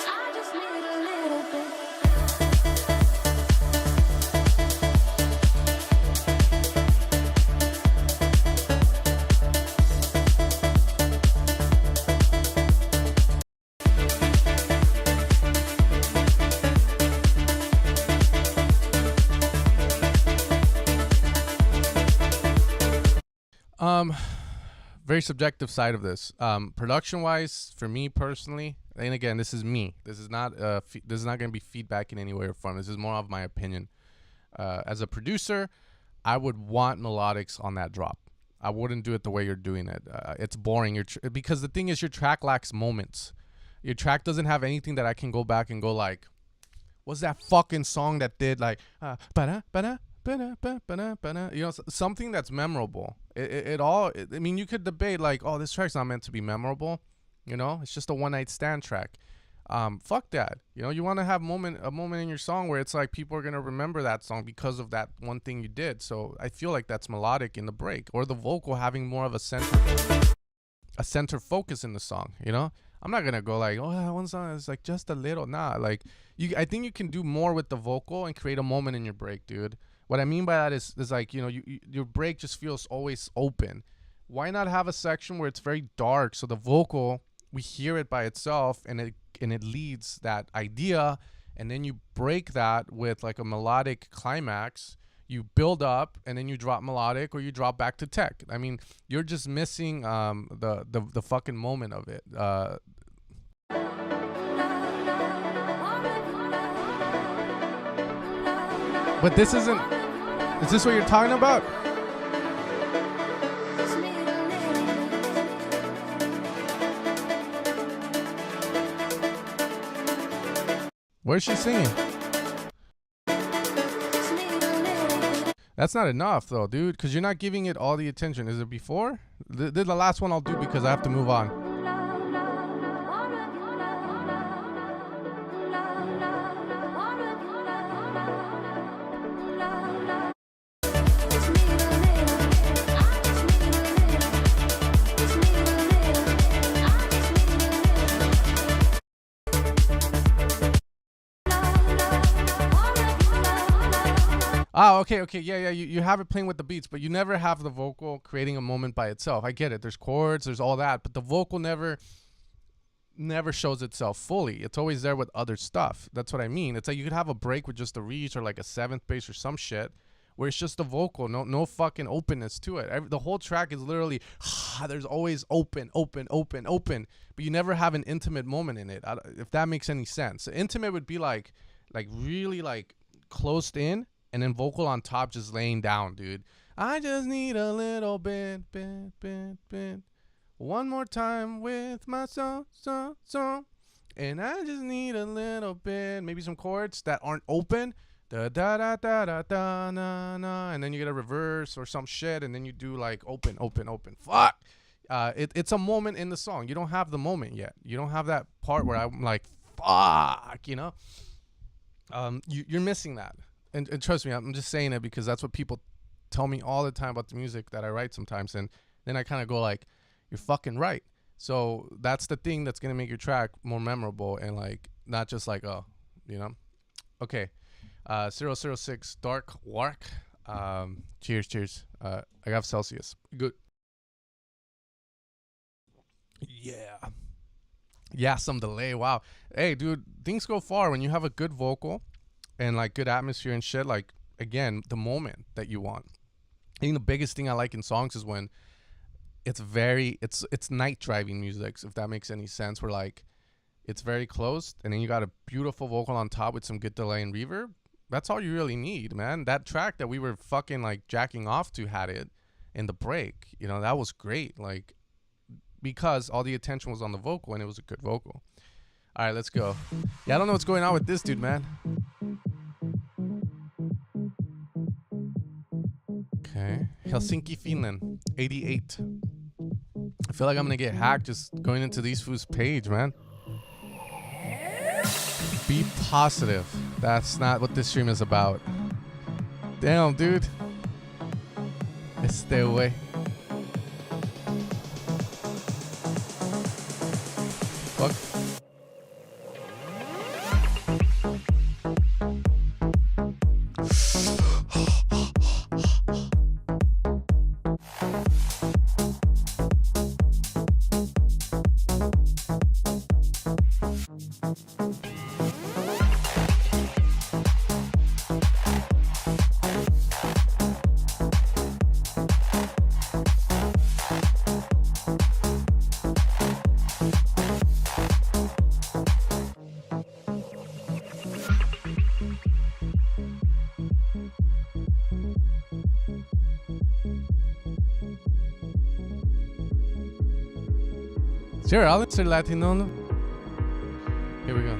I just need a little bit. Very subjective side of this. Production wise, for me personally, and again, this is me. This is not this is not going to be feedback in any way or form. This is more of my opinion. As a producer, I would want melodics on that drop. I wouldn't do it the way you're doing it. It's boring. Because the thing is, your track lacks moments. Your track doesn't have anything that I can go back and go like, what's that fucking song that did like, ba-da, ba-da, ba-da, ba-da, ba-da, you know, something that's memorable. I mean, you could debate like, oh, this track's not meant to be memorable. You know, it's just a one night stand track. Fuck that. You know, you want to have a moment in your song where it's like people are going to remember that song because of that one thing you did. So I feel like that's melodic in the break, or the vocal having more of a center focus in the song. You know, I'm not going to go like, oh, that one song is like just a little. Nah, like I think you can do more with the vocal and create a moment in your break, dude. What I mean by that is like, you know, your break just feels always open. Why not have a section where it's very dark, so the vocal, we hear it by itself, and it leads that idea, and then you break that with like a melodic climax. You build up, and then you drop melodic, or you drop back to tech. I mean, you're just missing the fucking moment of it. But this isn't. Is this what you're talking about? Just need a little bit. Where's she singing? Just need a little bit. That's not enough though, dude, because you're not giving it all the attention. Is it before? The last one I'll do because I have to move on. Just need a little bit. I just need a little. Just need a little. I just need a little. Ah, okay, yeah. You have it playing with the beats, but you never have the vocal creating a moment by itself. I get it. There's chords, there's all that, but the vocal never shows itself fully. It's always there with other stuff. That's what I mean. It's like you could have a break with just a reach or like a seventh bass or some shit, where it's just the vocal, no fucking openness to it. The whole track is literally, there's always open, but you never have an intimate moment in it. If that makes any sense. Intimate would be like really like closed in, and then vocal on top just laying down, dude. I just need a little bit. One more time with my song. And I just need a little bit. Maybe some chords that aren't open. Da da da da da da na na, and then you get a reverse or some shit, and then you do like open. Fuck. It's a moment in the song. You don't have the moment yet. You don't have that part where I'm like, fuck, you know. You're missing that, and trust me, I'm just saying it because that's what people tell me all the time about the music that I write sometimes, and then I kind of go like, you're fucking right. So that's the thing that's gonna make your track more memorable, and like not just like, oh, you know. Okay. 006 Dark Wark. Cheers. I got Celsius. Good. Yeah, some delay. Wow. Hey, dude, things go far when you have a good vocal and like good atmosphere and shit. Like, again, the moment that you want. I think the biggest thing I like in songs is when it's night driving music, if that makes any sense, where like it's very close and then you got a beautiful vocal on top with some good delay and reverb. That's all you really need, man. That track that we were fucking like jacking off to had it in the break. You know, that was great. Like, because all the attention was on the vocal and it was a good vocal. All right, let's go. Yeah, I don't know what's going on with this dude, man. Okay. Helsinki, Finland, 88. I feel like I'm going to get hacked just going into these fools' page, man. Be positive. That's not what this stream is about. Damn, dude. Este way. Fuck. Sure, I'll insert Latino. No? Here we go.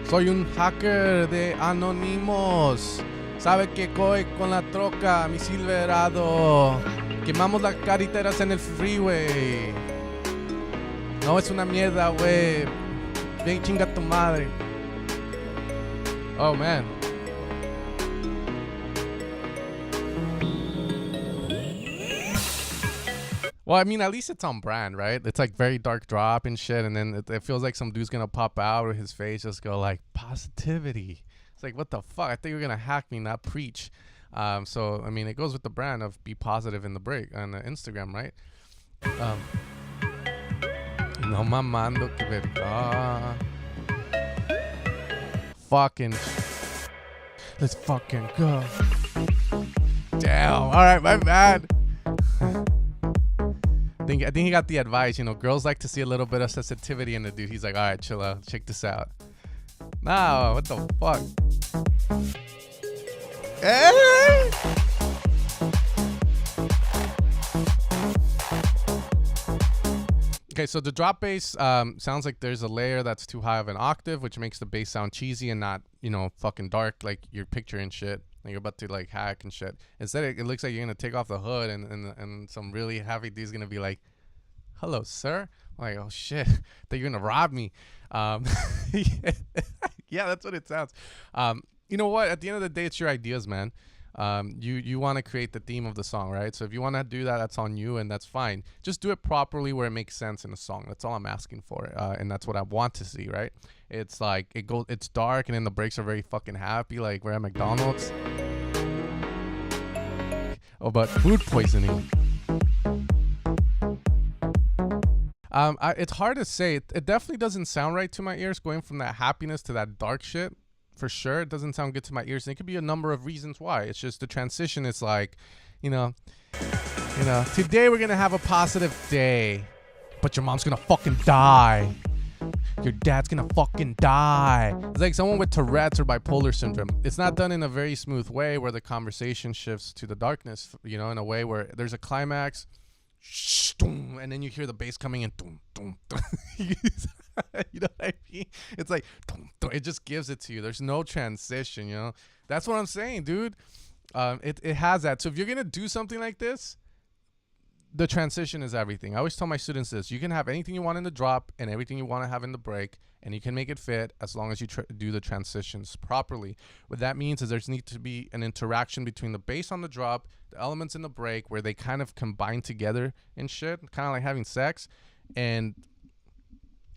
Soy un hacker de Anonymous. Sabe que voy con la troca, mi Silverado. Quemamos las carreteras en el freeway. No es una mierda, güey. Ven, chinga tu madre. Oh, man. Well, I mean, at least it's on brand, right? It's like very dark drop and shit, and then it feels like some dude's gonna pop out or his face just go like positivity. It's like, what the fuck? I think you're gonna hack me, not preach. So I mean, it goes with the brand of be positive in the break on Instagram, right? No mamando que verga. Fucking. Let's fucking go. Damn. All right, my bad. I think he got the advice, you know, girls like to see a little bit of sensitivity in the dude. He's like, all right, chill out, check this out. No, what the fuck? Hey! Okay, so the drop bass sounds like there's a layer that's too high of an octave, which makes the bass sound cheesy and not, you know, fucking dark like you're picturing shit. And you're about to like hack and shit. Instead, it looks like you're gonna take off the hood and some really heavy dude's gonna be like, "Hello, sir." I'm like, oh shit, that you're gonna rob me. Yeah, that's what it sounds. You know what? At the end of the day, it's your ideas, man. You want to create the theme of the song, right? So if you want to do that, that's on you, and that's fine. Just do it properly where it makes sense in the song. That's all I'm asking for, and that's what I want to see, right? It's like it's dark, and then the breaks are very fucking happy, like we're at McDonald's. Oh, but food poisoning. It's hard to say. It definitely doesn't sound right to my ears, going from that happiness to that dark shit. For sure, it doesn't sound good to my ears, and it could be a number of reasons why. It's just the transition is like, you know, today we're gonna have a positive day, but your mom's gonna fucking die. Your dad's gonna fucking die. It's like someone with Tourette's or bipolar syndrome. It's not done in a very smooth way where the conversation shifts to the darkness, you know, in a way where there's a climax, and then you hear the bass coming in. You know what I mean? It's like, it just gives it to you. There's no transition, you know? That's what I'm saying, dude. It has that. So if you're going to do something like this, the transition is everything. I always tell my students this. You can have anything you want in the drop and everything you want to have in the break, and you can make it fit as long as you do the transitions properly. What that means is there's need to be an interaction between the bass on the drop, the elements in the break, where they kind of combine together and shit, kind of like having sex. And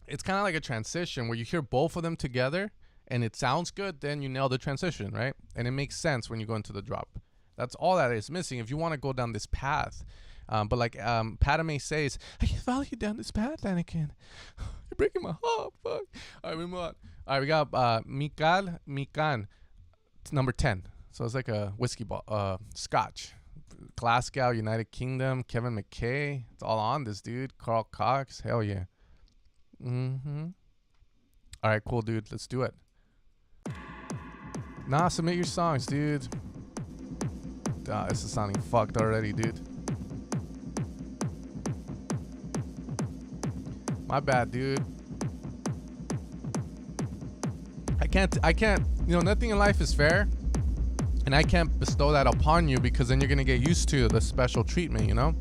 it's kind of like a transition where you hear both of them together and it sounds good, then you nail the transition, right? And it makes sense when you go into the drop. That's all that is missing if you want to go down this path. But like Padme says, I can follow you down this path, Anakin. You're breaking my heart, fuck. All right, we move on. All right, we got Mikan. It's number 10. So it's like a whiskey ball, Scotch. Glasgow, United Kingdom, Kevin McKay. It's all on this, dude. Carl Cox. Hell yeah. Mm-hmm. All right, cool, dude. Let's do it. Nah, submit your songs, dude. This is sounding fucked already, dude. My bad, dude. I can't, you know, nothing in life is fair. And I can't bestow that upon you because then you're going to get used to the special treatment, you know?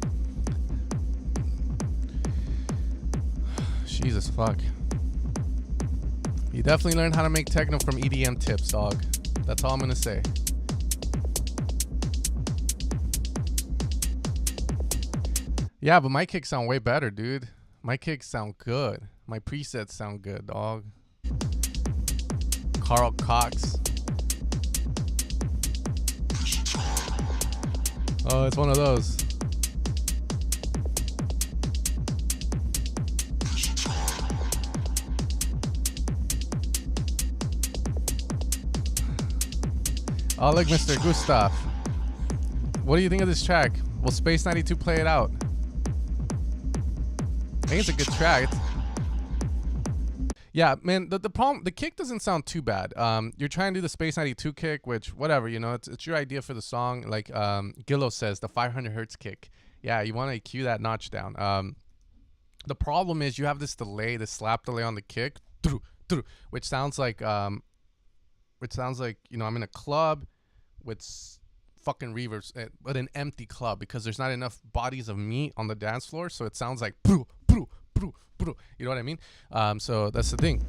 Jesus fuck. You definitely learned how to make techno from EDM tips, dog. That's all I'm gonna say. Yeah, but my kicks sound way better, dude. My kicks sound good. My presets sound good, dog. Carl Cox. Oh, it's one of those. Oh, look, Mr. Gustav. What do you think of this track? Will Space 92 play it out? I think it's a good track. Yeah, man, the problem, the kick doesn't sound too bad. You're trying to do the Space 92 kick, which, whatever, you know, it's your idea for the song. Like Gillo says, the 500 hertz kick. Yeah, you want to EQ that notch down. The problem is you have this delay, this slap delay on the kick, which sounds like, you know, I'm in a club with fucking reverbs, but an empty club because there's not enough bodies of meat on the dance floor, so it sounds like you know what I mean? So that's the thing.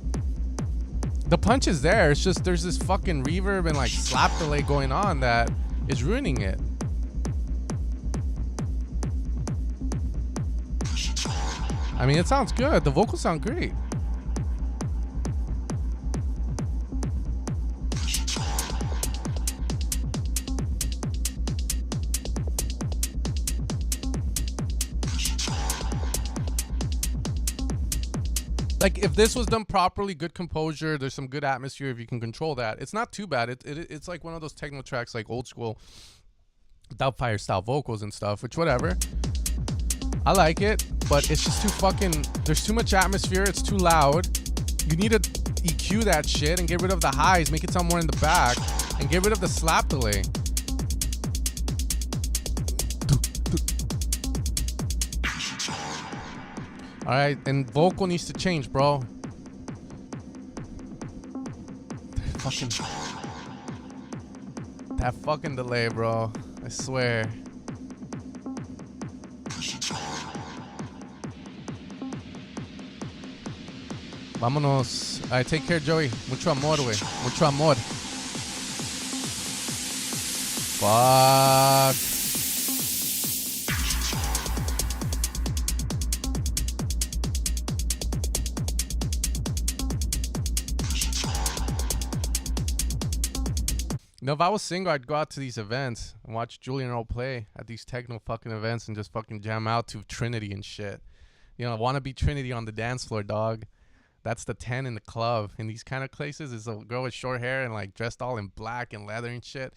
The punch is there. It's just there's this fucking reverb and like slap delay going on that is ruining it. I mean, it sounds good. The vocals sound great. Like, if this was done properly, good composure, there's some good atmosphere if you can control that. It's not too bad. It's like one of those techno tracks, like old school Doubtfire style vocals and stuff, which whatever. I like it, but it's just too fucking, there's too much atmosphere. It's too loud. You need to EQ that shit and get rid of the highs, make it sound more in the back, and get rid of the slap delay. All right, and vocal needs to change, bro. That fucking delay, bro. I swear. Vámonos. All right, take care, Joey. Mucho amor, güey. Mucho amor. Fuck. You know, if I was single, I'd go out to these events and watch Julian Earl play at these techno fucking events and just fucking jam out to Trinity and shit. You know, wanna be Trinity on the dance floor, dog. That's the 10 in the club. In these kind of places, is a girl with short hair and like dressed all in black and leather and shit.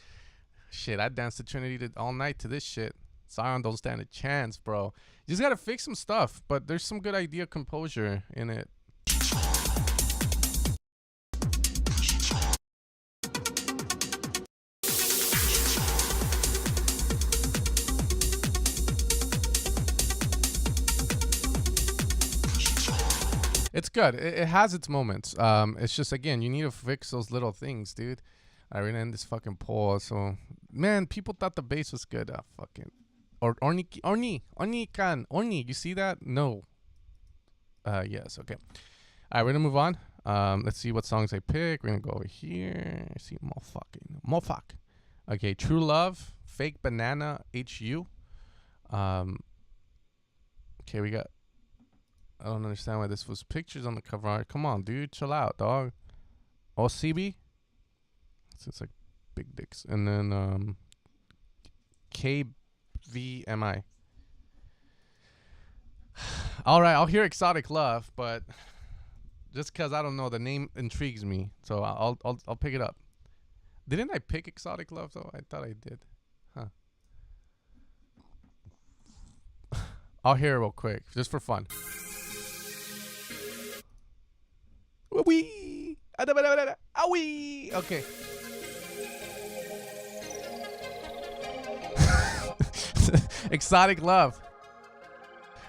Shit, I'd dance to Trinity all night to this shit. Zion don't stand a chance, bro. You just gotta fix some stuff, but there's some good idea composure in it. It's good. It has its moments. It's just, again, you need to fix those little things, dude. I ran in this fucking poll. So, man, people thought the bass was good. Fucking. Orni, you see that? No. Yes, okay. All right, we're going to move on. Let's see what songs I pick. We're going to go over here. See, Mofak. Okay, True Love, Fake Banana, HU. Okay, we got. I don't understand why this was pictures on the cover art. Come on, dude. Chill out, dog. OCB? It's like big dicks. And then KVMI. All right, I'll hear Exotic Love, but just because I don't know, the name intrigues me. So I'll pick it up. Didn't I pick Exotic Love, though? I thought I did. Huh. I'll hear it real quick, just for fun. Wee. Okay. Exotic Love.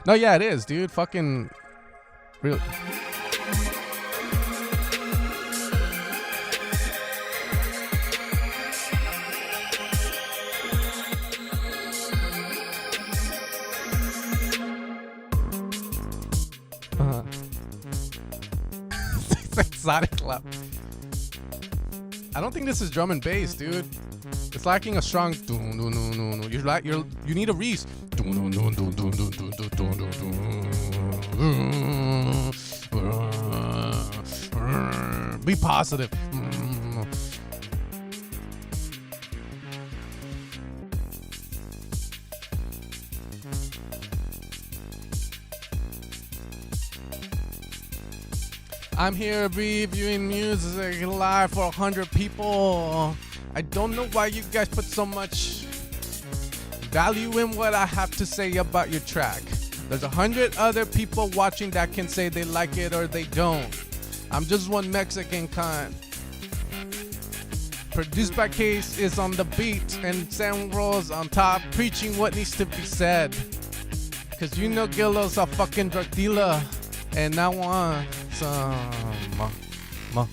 No, yeah, it is, dude. Fucking real. Exotic clap. I don't think this is drum and bass, dude. It's lacking a strong. You need a Reese. Be positive. I'm here reviewing music live for 100 people. I don't know why you guys put so much value in what I have to say about your track. There's 100 other people watching that can say they like it or they don't. I'm just one Mexican cunt. Produced by Case is on the beat and Sam Rolls on top, preaching what needs to be said. Cause you know Gillo's a fucking drug dealer, and I want some. Yeah.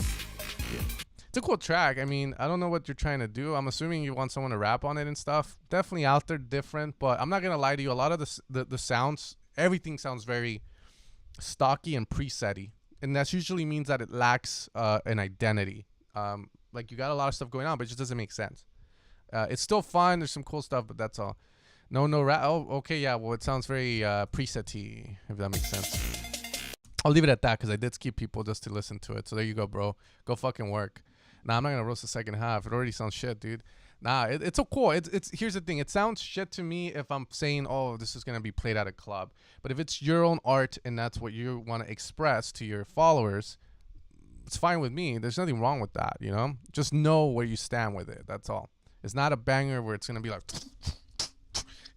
It's a cool track. I mean, I don't know what you're trying to do. I'm assuming you want someone to rap on it and stuff. Definitely out there, different. But I'm not gonna lie to you. A lot of the sounds, everything sounds very stocky and preset-y, and that usually means that it lacks an identity. Like you got a lot of stuff going on, but it just doesn't make sense. It's still fun. There's some cool stuff, but that's all. No rap. Oh, okay, yeah. Well, it sounds very preset-y, if that makes sense. I'll leave it at that because I did skip people just to listen to it. So there you go, bro. Go fucking work. Nah, I'm not gonna roast the second half. It already sounds shit, dude. Nah, it's so cool. It's here's the thing. It sounds shit to me if I'm saying, oh, this is gonna be played at a club. But if it's your own art and that's what you want to express to your followers, it's fine with me. There's nothing wrong with that, you know. Just know where you stand with it. That's all. It's not a banger where it's gonna be like.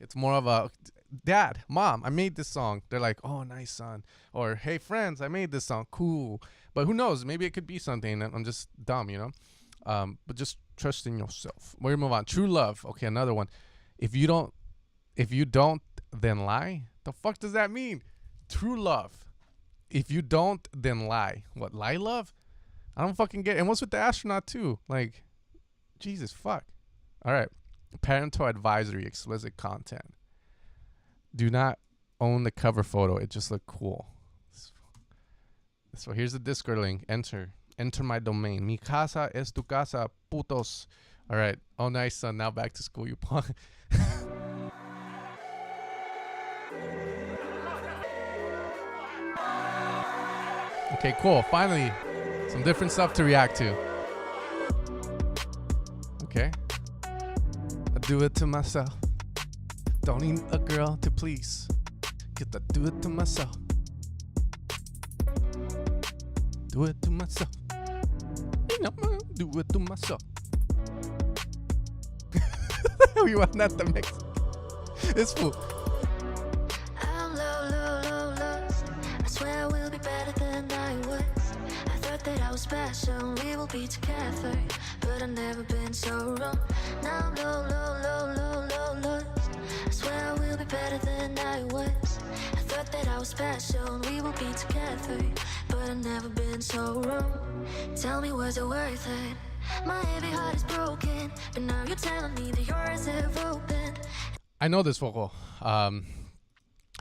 It's more of a, Dad, Mom, I made this song. They're like, oh, nice, son. Or, hey, friends, I made this song. Cool. But who knows? Maybe it could be something. I'm just dumb, you know? But just trust in yourself. We're gonna move on. True Love. Okay, another one. If you don't, then lie. The fuck does that mean? True Love. If you don't, then lie. What, lie love? I don't fucking get it. And what's with the astronaut, too? Like, Jesus, fuck. All right. Parental advisory, explicit content. Do not own the cover photo. It just looked cool. So here's the Discord link. Enter my domain. Mi casa es tu casa, putos. All right. Oh, nice, son. Now back to school, you punk. Okay, cool. Finally, some different stuff to react to. Okay. I do it to myself. Don't need a girl to please. Cause I do it to myself. Do it to myself. You know, do it to myself. We want that to mix. It's cool. I'm lost. I swear I will be better than I was. I thought that I was special, we will be together. But I've never been so wrong. Now I'm lost. I swear I will be better than I was. I thought that I was special, we will be together. But I've never been so wrong. Tell me, was it worth it? My heavy heart is broken, but now you're telling me that yours have opened. I know this vocal. I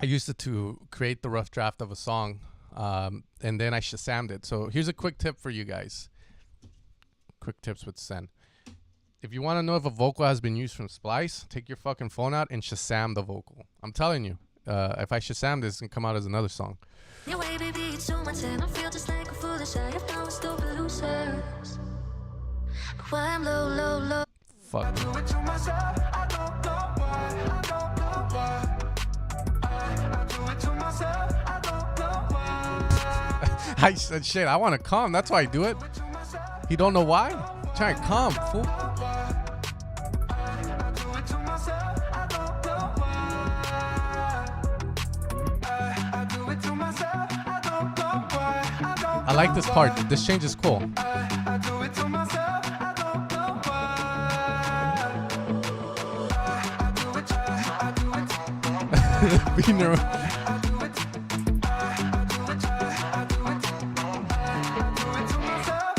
used it to create the rough draft of a song, and then I Shazammed it. So here's a quick tip for you guys. Quick tips with Sen. If you want to know if a vocal has been used from Splice, take your fucking phone out and Shazam the vocal. I'm telling you, if I Shazam this, it can come out as another song. Your way, baby, it's too much, and I feel just like a foolish. I have no stupid losers. But why I'm low. Fuck. I do it to myself. I don't know why. I don't know why. I do it to myself. I don't know why. I said shit. I want to calm. That's why I do it. He don't know why? Try and calm, fool. I do it to myself. I don't know why. I do it to myself. I don't know why. I don't. I like this part. This change is cool. I do it to myself. I don't know why. I do it. I do it. Be neuro- I do it. I do it. I do it. I do it to myself.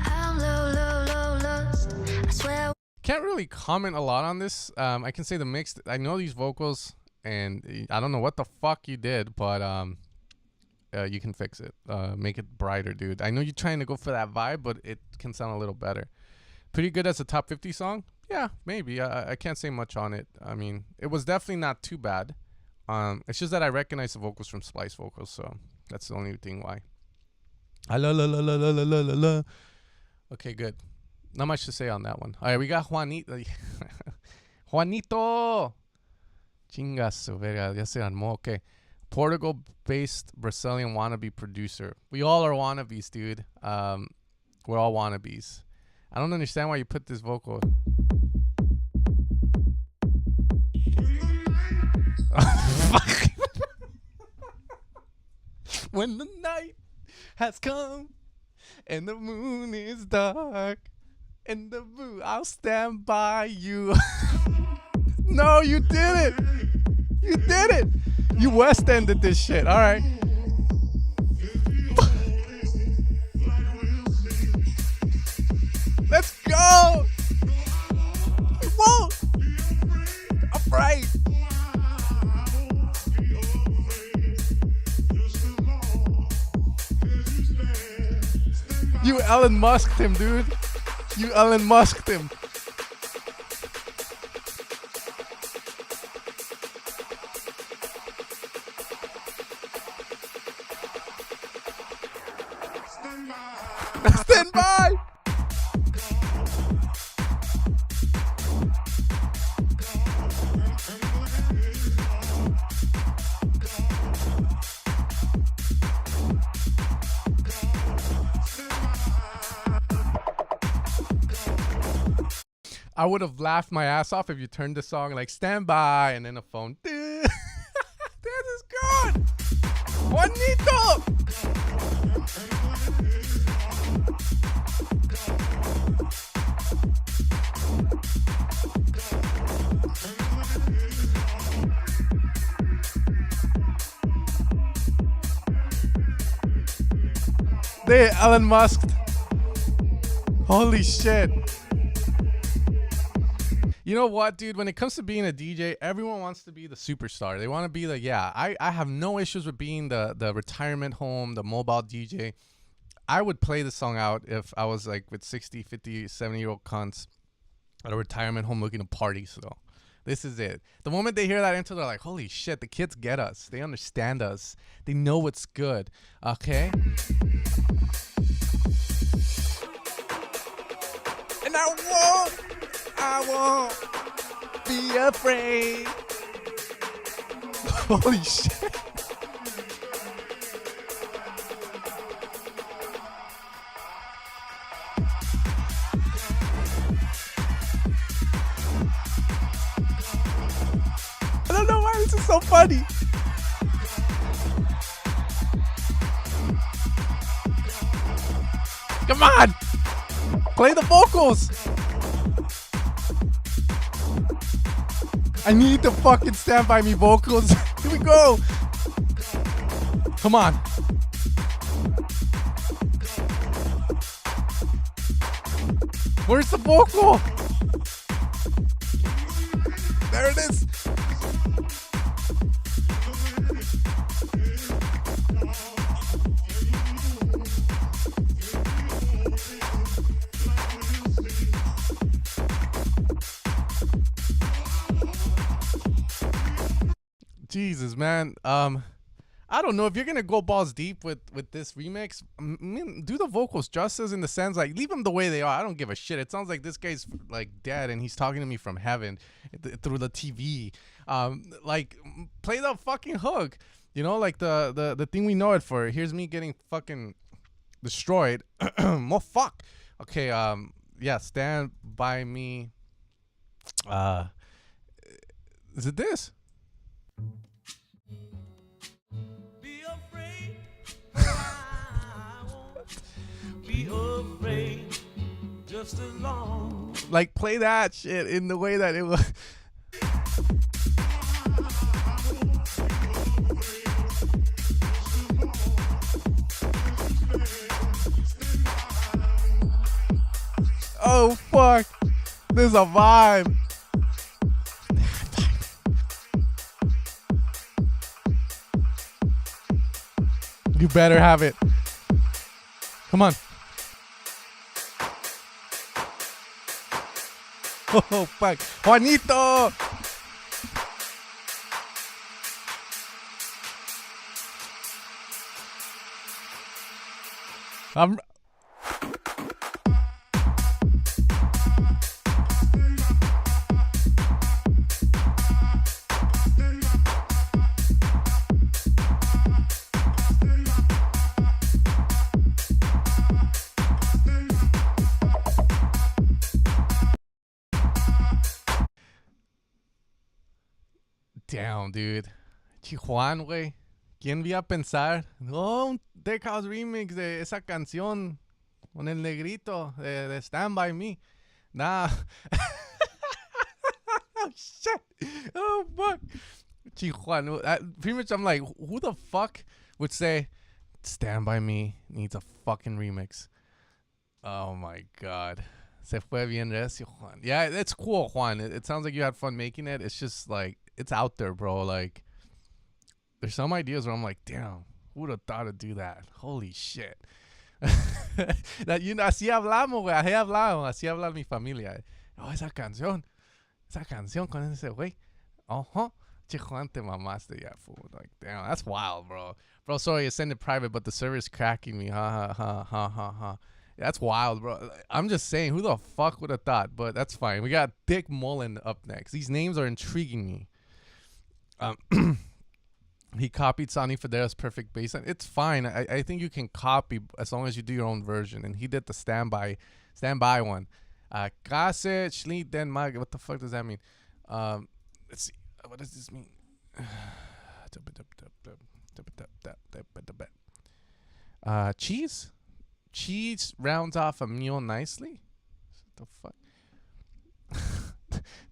I'm lost. I swear. Can't really comment a lot on this. I can say the mix. I know these vocals, and I don't know what the fuck you did, but you can fix it. Make it brighter, dude. I know you're trying to go for that vibe, but it can sound a little better. Pretty good as a top 50 song? Yeah, maybe. I can't say much on it. I mean, it was definitely not too bad. It's just that I recognize the vocals from Splice vocals, so that's the only thing why. La la la la la la la la. Okay, good. Not much to say on that one. All right, we got Juanito. Juanito. Chingazo, verga, ya se armó. Okay. Portugal-based Brazilian wannabe producer. We all are wannabes, dude. We're all wannabes. I don't understand why you put this vocal. When the night has come and the moon is dark and the blue, I'll stand by you. No, you did it. You did it. You West Ended this shit. All right. Let's go. You won't. I'm right. You Elon Musked him, dude. You Elon Musked him. Stand by. I would have laughed my ass off if you turned the song like "Stand By" and then a phone. This is good. Juanito. They Elon Musk. Holy shit. You know what, dude? When it comes to being a DJ, everyone wants to be the superstar. They want to be the, yeah, I have no issues with being the retirement home, the mobile DJ. I would play the song out if I was like with 60, 50, 70-year-old cunts at a retirement home looking to party. So this is it. The moment they hear that intro, they're like, holy shit, the kids get us. They understand us. They know what's good. Okay? And I won't be afraid. Holy shit. I don't know why this is so funny. Come on. Play the vocals. I need the fucking Stand By Me vocals. Here we go. Come on. Where's the vocal? There it is. Jesus, man. I don't know if you're gonna go balls deep with this remix. Do the vocals justice in the sense like leave them the way they are. I don't give a shit. It sounds like this guy's like dead and he's talking to me from heaven through the TV. Like play the fucking hook. You know, like the thing we know it for. Here's me getting fucking destroyed. Well, fuck. Okay. Yeah. Stand By Me. Is it this? Be afraid just as long. Like play that shit in the way that it was. Oh fuck. There's a vibe. You better have it. Come on. Oh, fuck. Juanito! I'm... Damn, dude. Chihuahua, güey. ¿Quién iba a pensar? Oh, un Tech House remix de esa canción con el negrito de Stand By Me. Nah. Oh, shit. Oh, fuck. Chihuahua. Pretty much, I'm like, who the fuck would say Stand By Me needs a fucking remix? Oh, my God. Se fue bien recio, Juan. Yeah, it's cool, Juan. It sounds like you had fun making it. It's just like, it's out there, bro. Like, there's some ideas where I'm like, damn, who would have thought to do that? Holy shit. That, you know, así hablamos, güey. Así habla mi familia. Oh, esa canción con ese güey. Che, Juan, te mamaste, yeah, fool. Like, damn, that's wild, bro. Bro, sorry, I sent it private, but the server's cracking me. Ha, ha, ha, ha, ha, ha. That's wild, bro. I'm just saying, who the fuck would have thought? But that's fine. We got Dick Mullen up next. These names are intriguing me. He copied Sonny Fodera's Perfect Bass. It's fine. I think you can copy as long as you do your own version. And he did the standby one. Kase Schliet Den Mag. What the fuck does that mean? Let's see. What does this mean? Cheese? Cheese rounds off a meal nicely? What the fuck?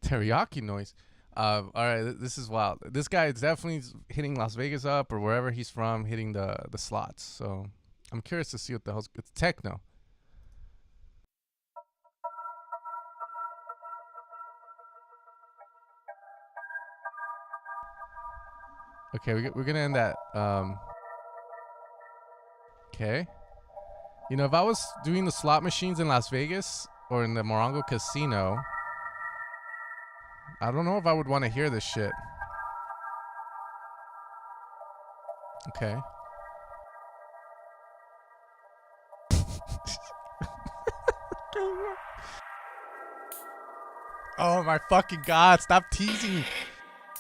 Teriyaki noise. All right, this is wild. This guy is definitely hitting Las Vegas up or wherever he's from, hitting the slots. So I'm curious to see what the hell's... It's techno. Okay, we're gonna end that. Okay. You know, if I was doing the slot machines in Las Vegas or in the Morongo Casino, I don't know if I would want to hear this shit. Okay. Oh my fucking God, stop teasing.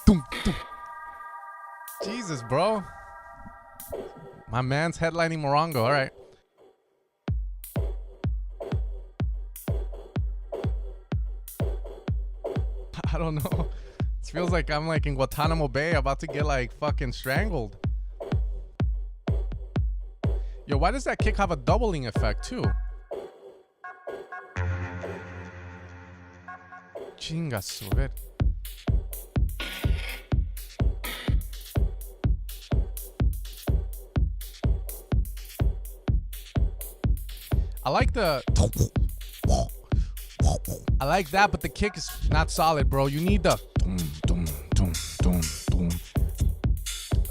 Dum, dum. Jesus, bro. My man's headlining Morongo, all right. I don't know. It feels like I'm like in Guantanamo Bay about to get like fucking strangled. Yo, why does that kick have a doubling effect too? Chinga su ver. I like the... I like that, but the kick is not solid, bro. You need the...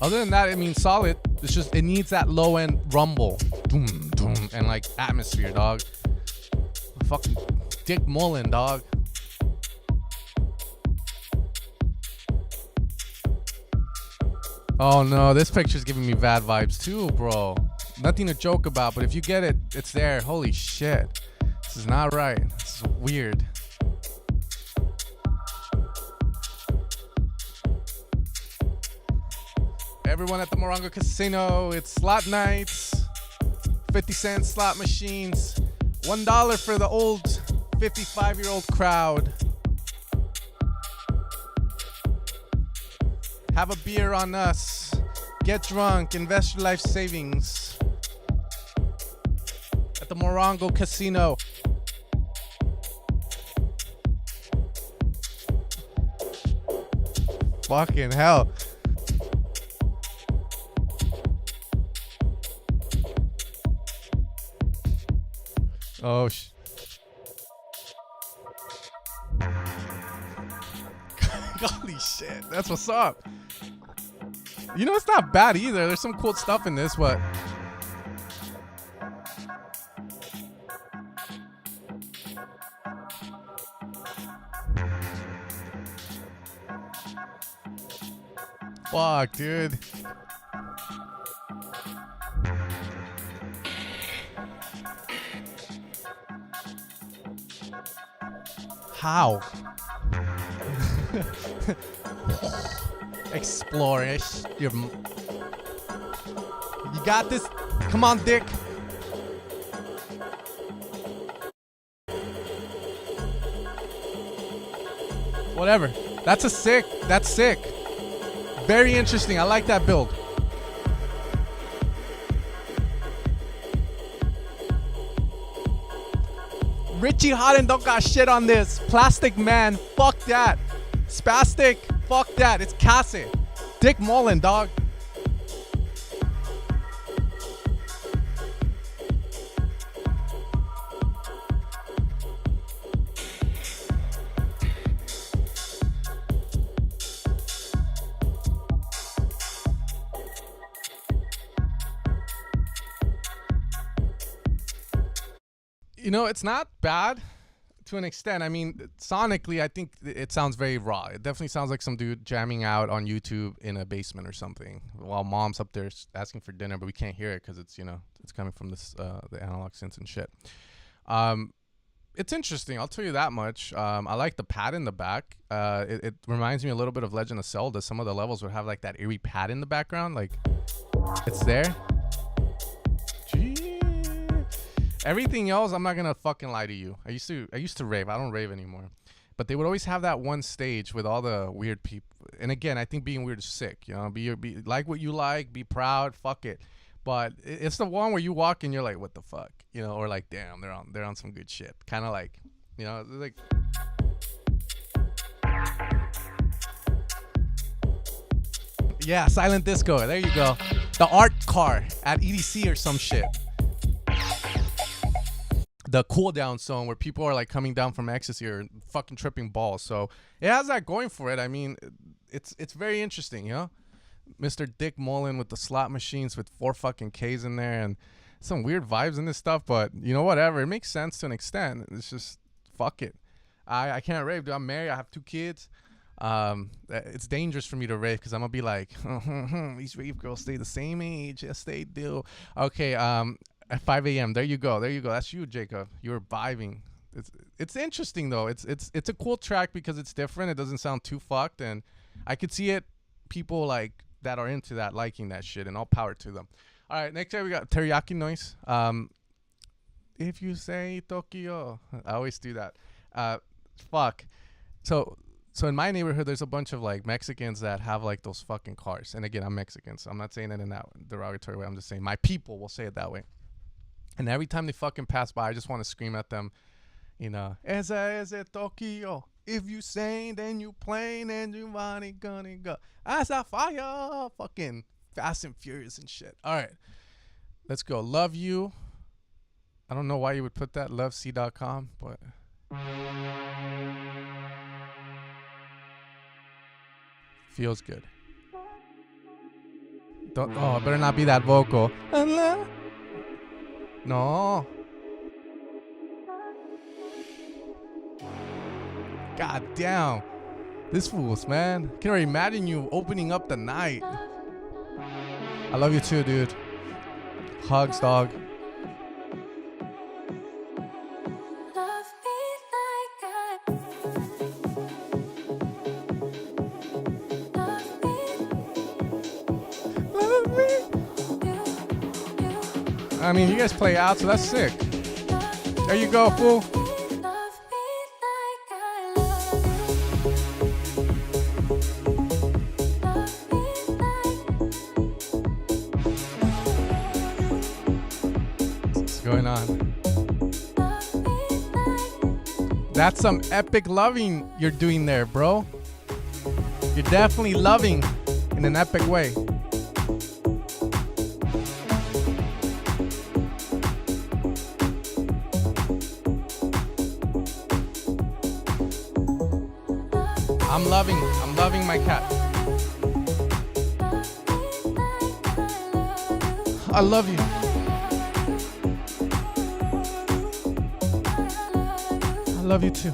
Other than that, it means solid. It's just, it needs that low-end rumble. And like atmosphere, dog. Fucking Dick Mullen, dog. Oh no, this picture's giving me bad vibes too, bro. Nothing to joke about, but if you get it, it's there. Holy shit. This is not right. This is weird. Everyone at the Morongo Casino, it's slot nights. 50-cent slot machines. $1 for the old 55-year-old crowd. Have a beer on us. Get drunk. Invest your life savings. At the Morongo Casino. Fucking hell. Oh, holy shit. That's what's up. You know, it's not bad either. There's some cool stuff in this, but Fuck, dude. How? Explore-ish. You got this? Come on, Dick. Whatever. That's sick. Very interesting. I like that build. Richie Hodden don't got shit on this. Plastic Man, fuck that. Spastic, fuck that. It's Cassie. Dick Mullen, dog. You know, it's not bad to an extent. I mean, sonically, I think it sounds very raw. It definitely sounds like some dude jamming out on YouTube in a basement or something while mom's up there asking for dinner, but we can't hear it because it's, you know, it's coming from this the analog synths and shit. It's interesting. I'll tell you that much. I like the pad in the back. It reminds me a little bit of Legend of Zelda. Some of the levels would have like that eerie pad in the background. Like, it's there. Everything else, I'm not gonna fucking lie to you. I used to rave. I don't rave anymore. But they would always have that one stage with all the weird people. And again, I think being weird is sick. You know, be like what you like, be proud, fuck it. But it's the one where you walk and you're like, what the fuck, you know, or like, damn, they're on some good shit. Kind of like, you know, like. Yeah, silent disco. There you go. The art car at EDC or some shit. The cool down zone where people are like coming down from ecstasy or fucking tripping balls. So it has that going for it. I mean, it's very interesting, you know? Mr. Dick Mullen with the slot machines with 4 fucking Ks in there and some weird vibes in this stuff, but you know, whatever. It makes sense to an extent. It's just fuck it. I can't rave, dude. I'm married. I have 2 kids. It's dangerous for me to rave because I'm gonna be like, these rave girls stay the same age. Yes, they do. Okay, at 5 a.m. There you go. That's you, Jacob. You're vibing. It's interesting though. It's a cool track because it's different. It doesn't sound too fucked, and I could see it. People like that are into that, liking that shit, and all power to them. All right, next time we got Teriyaki Noise. If you say Tokyo, I always do that. Fuck. So in my neighborhood, there's a bunch of like Mexicans that have like those fucking cars. And again, I'm Mexican, so I'm not saying it in that derogatory way. I'm just saying my people will say it that way. And every time they fucking pass by, I just want to scream at them, you know, esa es Tokyo. If you sing, then you playing, and you money gonna go. As a fire. Fucking Fast and Furious and shit. All right. Let's go. Love You. I don't know why you would put that. Lovec.com, but. Feels good. Don't. Oh, it better not be that vocal. No. God damn. This fools, man. Can already imagine you opening up the night. I love you too, dude. Hugs, dog. I mean, you guys play out, so that's sick. There you go, fool. What's going on? That's some epic loving you're doing there, bro. You're definitely loving in an epic way. I'm loving my cat. I love you. I love you too.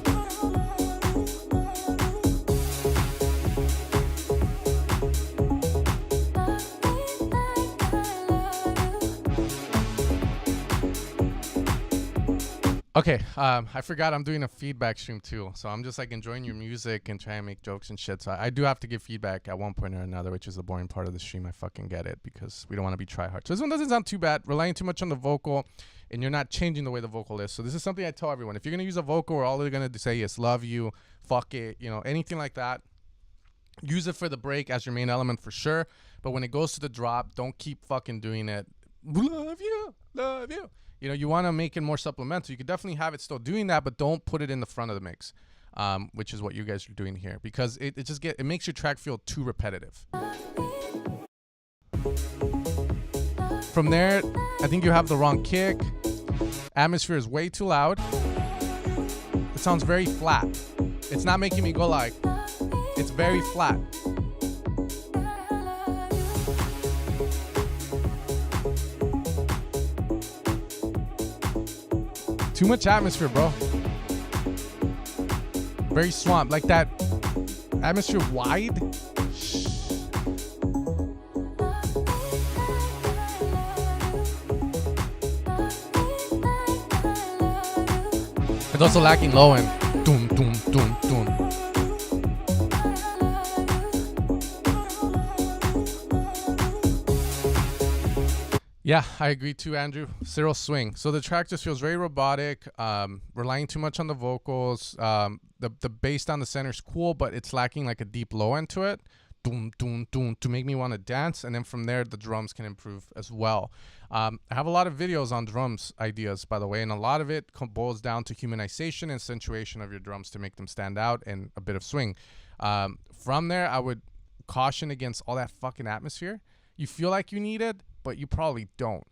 Okay, I forgot I'm doing a feedback stream too, so I'm just like enjoying your music and trying to make jokes and shit. So I do have to give feedback at one point or another, which is the boring part of the stream. I fucking get it because we don't want to be try hard. So this one doesn't sound too bad. Relying too much on the vocal, and you're not changing the way the vocal is. So this is something I tell everyone: if you're gonna use a vocal, where all they're gonna say is "love you," "fuck it," you know, anything like that, use it for the break as your main element for sure. But when it goes to the drop, don't keep fucking doing it. Love you, love you. You know, you want to make it more supplemental. You could definitely have it still doing that, but don't put it in the front of the mix, which is what you guys are doing here, because it makes your track feel too repetitive. From there, I think you have the wrong kick. Atmosphere is way too loud. It sounds very flat. It's not making me go like, it's very flat. Too much atmosphere, bro. Very swamp. Like that atmosphere wide. It's also lacking low end. Doom, doom, doom, doom. Yeah, I agree too, Andrew. Cyril swing. So the track just feels very robotic, relying too much on the vocals. The bass down the center is cool, but it's lacking like a deep low end to it. Doom, doom, doom, to make me want to dance. And then from there, the drums can improve as well. I have a lot of videos on drums ideas, by the way, and a lot of it boils down to humanization and accentuation of your drums to make them stand out and a bit of swing. From there, I would caution against all that fucking atmosphere. You feel like you need it, but you probably don't.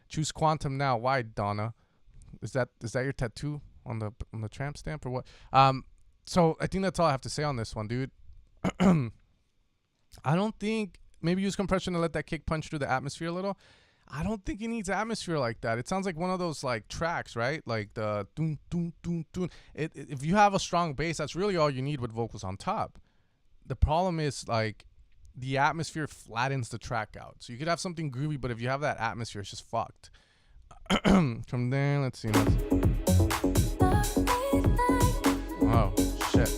Choose Quantum now. Why, Donna? Is that your tattoo on the tramp stamp or what? So I think that's all I have to say on this one, dude. I don't think, maybe use compression to let that kick punch through the atmosphere a little. I don't think it needs atmosphere like that. It sounds like one of those like tracks, right? Like the doom, doom, doom, doom. If you have a strong bass, that's really all you need with vocals on top. The problem is like the atmosphere flattens the track out. So you could have something groovy, but if you have that atmosphere, it's just fucked. From there, let's see. Oh, shit.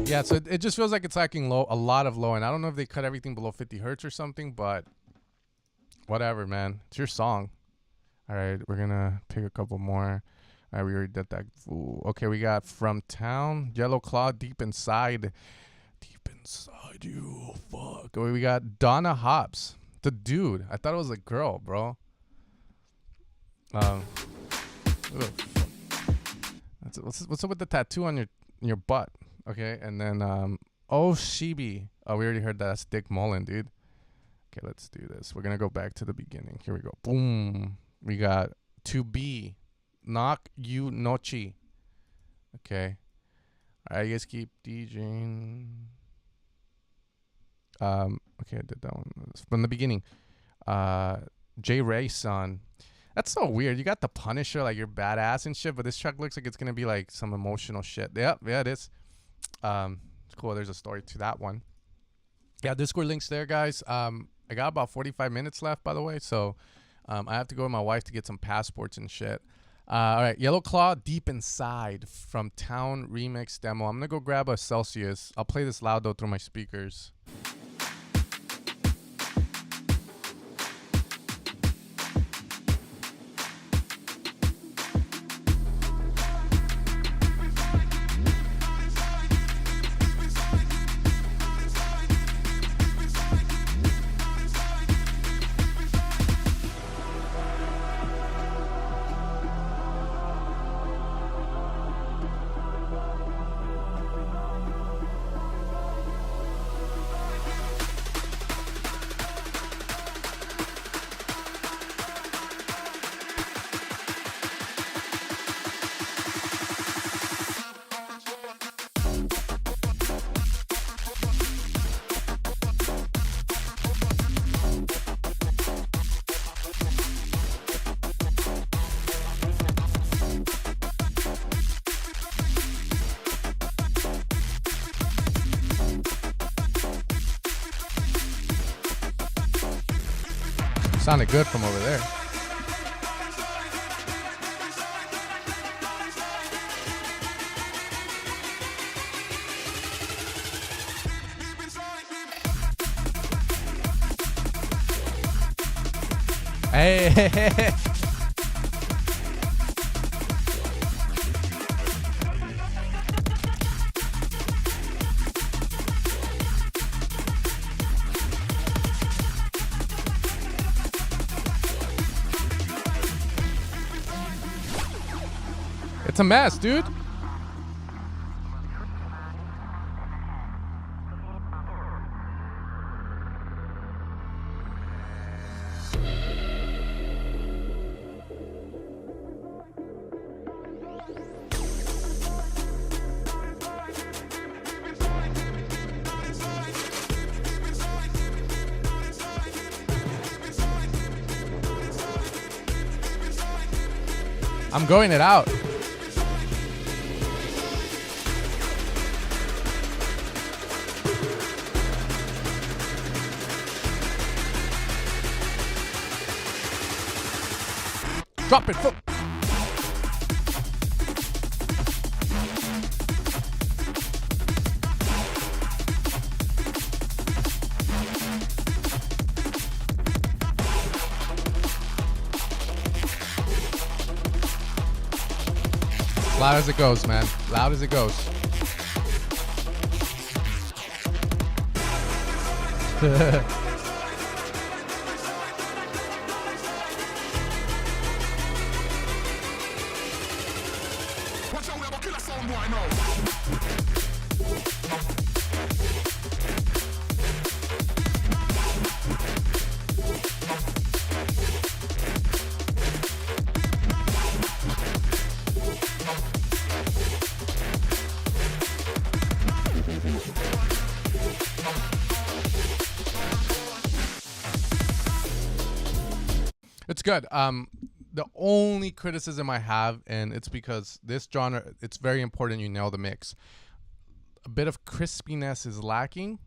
Yeah, so it just feels like it's lacking a lot of low end. I don't know if they cut everything below 50 hertz or something, but whatever, man. It's your song. All right, we're going to pick a couple more. All right, we already did that. Ooh, okay, we got From Town, Yellow Claw, Deep Inside. Deep Inside you, fuck. Okay, we got Donna Hobbs, the dude. I thought it was a girl, bro. What's up with the tattoo on your butt? Okay, and then Oh Shibi. Oh, we already heard that. That's Dick Mullen, dude. Okay, let's do this. We're gonna go back to the beginning. Here we go. Boom. We got To Be. Knock You Nochi. Okay. I guess keep DJing. Okay, I did that one from the beginning. J Ray son. That's so weird. You got the Punisher, like you're badass and shit, but this track looks like it's gonna be like some emotional shit. Yep, yeah, it is. It's cool. There's a story to that one. Yeah, Discord links there, guys. I got about 45 minutes left, by the way, so I have to go with my wife to get some passports and shit. All right, Yellow Claw, Deep Inside from Town Remix Demo. I'm gonna go grab a Celsius. I'll play this loud though through my speakers. Sounded good from over there. Hey. It's a mess, dude. I'm going it out. Drop it. Loud as it goes, man. Loud as it goes. It's good. The only criticism I have, and it's because this genre, it's very important you nail the mix. A bit of crispiness is lacking,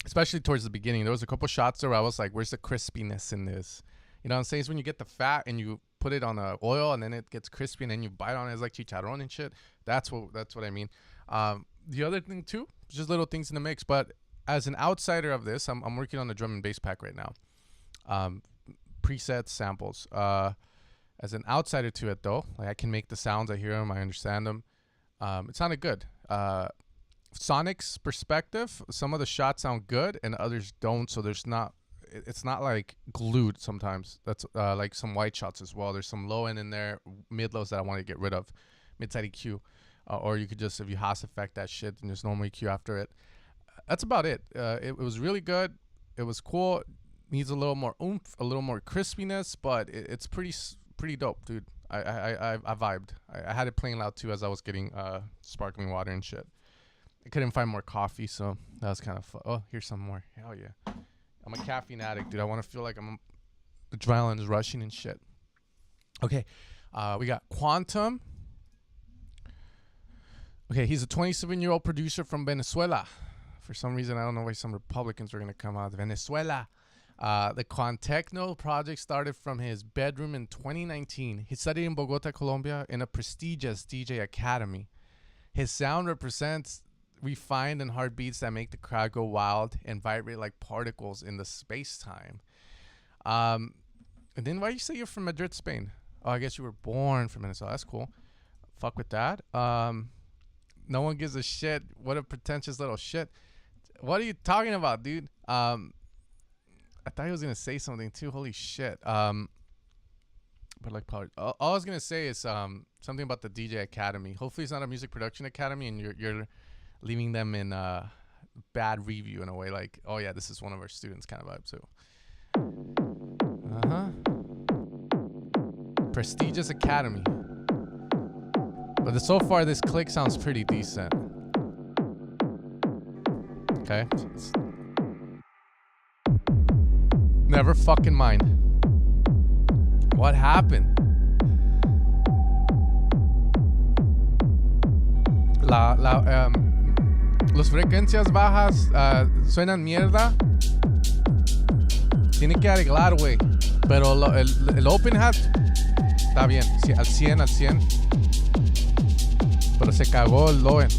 especially towards the beginning. There was a couple shots there where I was like, where's the crispiness in this? You know what I'm saying? It's when you get the fat and you put it on the oil and then it gets crispy and then you bite on it. It's like chicharron and shit. That's what I mean. The other thing too, just little things in the mix. But as an outsider of this, I'm working on the drum and bass pack right now. Presets, samples. As an outsider to it though, like I can make the sounds, I hear them, I understand them. It sounded good. Sonic's perspective, some of the shots sound good and others don't, so it's not like glued sometimes. That's like some white shots as well. There's some low end in there, mid lows that I want to get rid of, mid-side EQ, or you could just, if you Haas effect that shit, then just normal EQ after it. That's about it. It was really good. It was cool. Needs a little more oomph, a little more crispiness, but it's pretty dope, dude. I vibed. I had it playing loud too as I was getting sparkling water and shit. I couldn't find more coffee, so that was kind of fun. Oh, here's some more. Hell yeah. I'm a caffeine addict, dude. I want to feel like the adrenaline is rushing and shit. Okay, we got Quantum. Okay, he's a 27-year-old producer from Venezuela. For some reason, I don't know why some Republicans were going to come out of Venezuela. The Techno project started from his bedroom in 2019. He studied in Bogota, Colombia, in a prestigious DJ academy. His sound represents refined and hard beats that make the crowd go wild and vibrate like particles in the space-time. And then why you say you're from Madrid, Spain? Oh, I guess you were born from Venezuela. That's cool. Fuck with that. No one gives a shit. What a pretentious little shit. What are you talking about, dude? I thought he was gonna say something too. Holy shit. But like, probably all I was gonna say is something about the DJ Academy. Hopefully, it's not a music production academy, and you're leaving them in bad review in a way. Like, oh yeah, this is one of our students, kind of vibe. So, prestigious academy. But so far, this click sounds pretty decent. Okay. Never fucking mind. What happened? Los frecuencias bajas suenan mierda. Tiene que arreglar, güey. Pero el open hat está bien. Al 100, al 100. Pero se cagó el low end.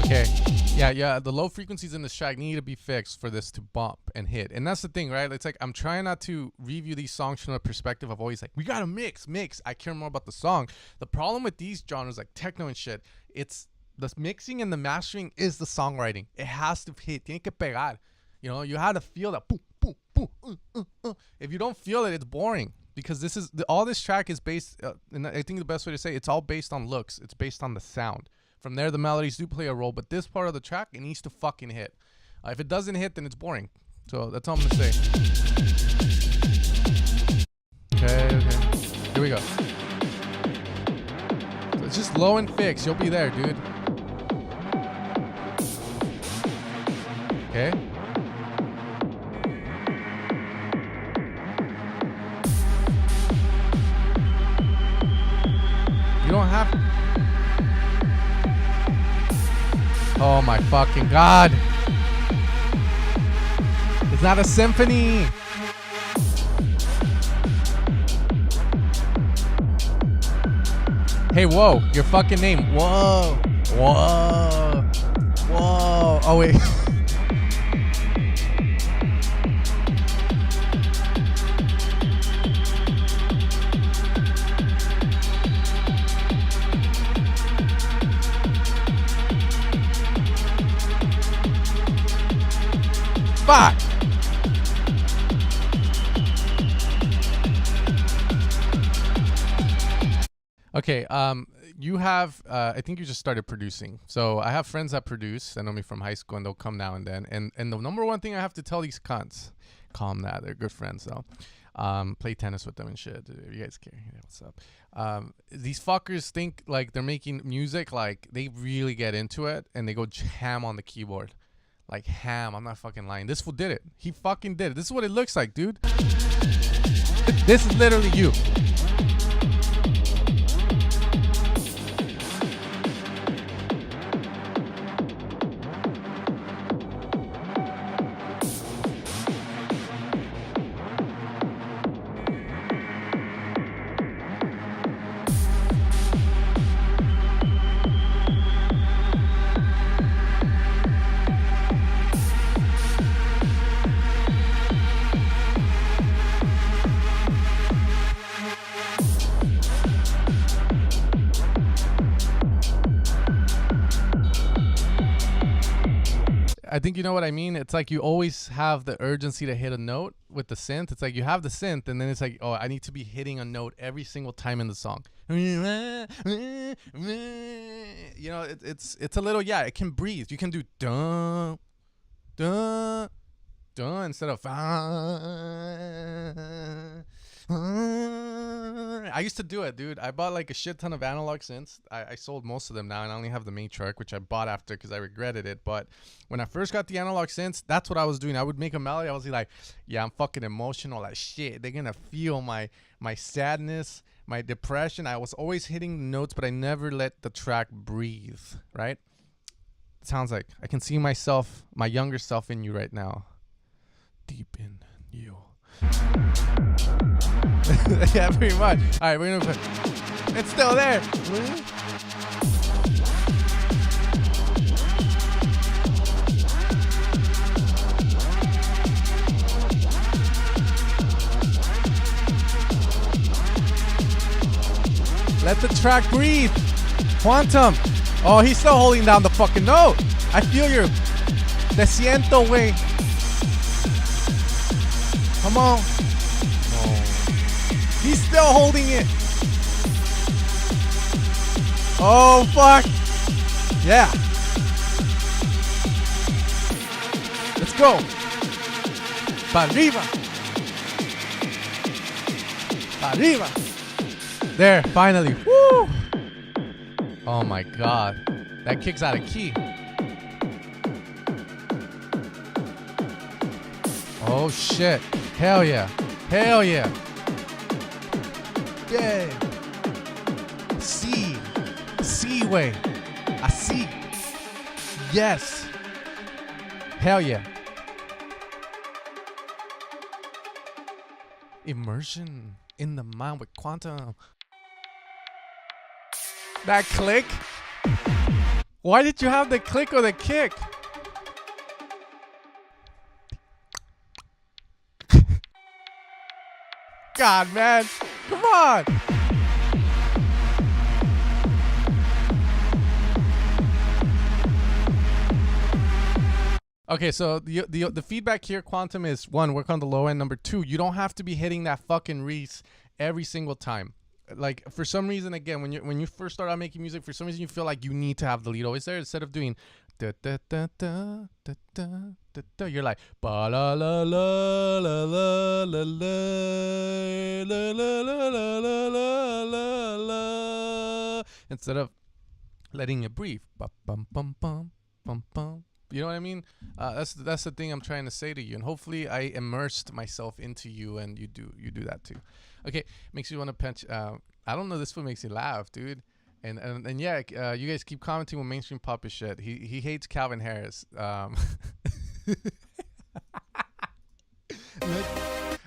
Okay. Yeah, the low frequencies in this track need to be fixed for this to bump and hit. And that's the thing, right? It's like I'm trying not to review these songs from the perspective of always like, we gotta mix. I care more about the song. The problem with these genres like techno and shit, it's the mixing and the mastering is the songwriting. It has to hit. Tiene que pegar. You know, you have to feel that. Boom, boom, boom. If you don't feel it, it's boring. Because this is all this track is based, and I think the best way to say it's all based on looks. It's based on the sound. From there, the melodies do play a role, but this part of the track, it needs to fucking hit. If it doesn't hit, then it's boring. So that's all I'm gonna say. Okay. Here we go. So it's just low and fix. You'll be there, dude. Okay. You don't have to. Oh my fucking God. It's not a symphony. Hey, whoa, your fucking name. Whoa. Oh, wait. Fuck. Okay, you have, I think you just started producing. So I have friends that produce, that know me from high school, and they'll come now and then. And the number one thing I have to tell these cunts, call them that, they're good friends though. Play tennis with them and shit. If you guys care, yeah, what's up? These fuckers think like they're making music, like they really get into it, and they go ham on the keyboard. Like ham, I'm not fucking lying. This fool did it. He fucking did it. This is what it looks like, dude. This is literally you. I think you know what I mean. It's like you always have the urgency to hit a note with the synth. It's like you have the synth, and then it's like, oh, I need to be hitting a note every single time in the song. You know, it's a little, yeah, it can breathe. You can do dun dun dun instead of I used to do it, dude. I bought like a shit ton of analog synths. I sold most of them now, and I only have the Matriarch, which I bought after because I regretted it. But when I first got the analog synths, that's what I was doing. I would make a melody. I was like, yeah, I'm fucking emotional. Like shit, they're gonna feel my sadness, my depression. I was always hitting the notes, but I never let the track breathe. Right? It sounds like I can see myself, my younger self, in you right now. Deep in you. Yeah, pretty much. All right, we're gonna put. It's still there. Let the track breathe. Quantum. Oh, he's still holding down the fucking note. I feel your. Te siento, güey. Come on. He's still holding it. Oh, fuck. Yeah. Let's go. Pa' arriba. Pa' arriba. There, finally. Woo. Oh, my God. That kick's out of key. Oh shit. Hell yeah. Hell yeah. Yeah. C. C way. I see. Yes. Hell yeah. Immersion in the mind with quantum. That click? Why did you have the click or the kick? God, man. Come on. Okay, so the feedback here, Quantum, is 1, work on the low end. Number 2, you don't have to be hitting that fucking Reese every single time. Like, for some reason, again, when you first start out making music, for some reason you feel like you need to have the lead always there instead of doing da da da da da da da da. You're like ba la la la la la la la la la la la la la, instead of letting it breathe. Ba bum bum bum bum bum. You know what I mean? That's the thing I'm trying to say to you, and hopefully I immersed myself into you, and you do that too. Okay, makes you want to punch. I don't know. This one makes you laugh, dude. And yeah, you guys keep commenting with mainstream pop is shit. He hates Calvin Harris. All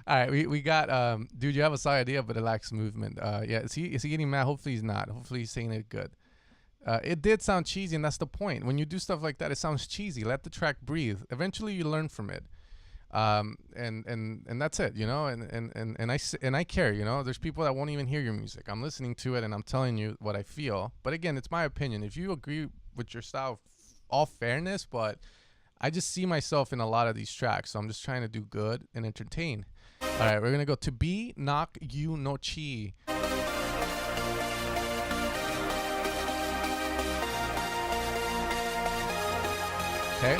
right, we got dude. You have a solid idea, but it lacks movement. Yeah, is he getting mad? Hopefully he's not. Hopefully he's saying it good. It did sound cheesy, and that's the point. When you do stuff like that, it sounds cheesy. Let the track breathe. Eventually, you learn from it, and that's it, you know. And I care, you know. There's people that won't even hear your music. I'm listening to it, and I'm telling you what I feel. But again, it's my opinion. If you agree with your style, all fairness, but I just see myself in a lot of these tracks, so I'm just trying to do good and entertain. All right, we're gonna go to B Knock You No Chi. Okay.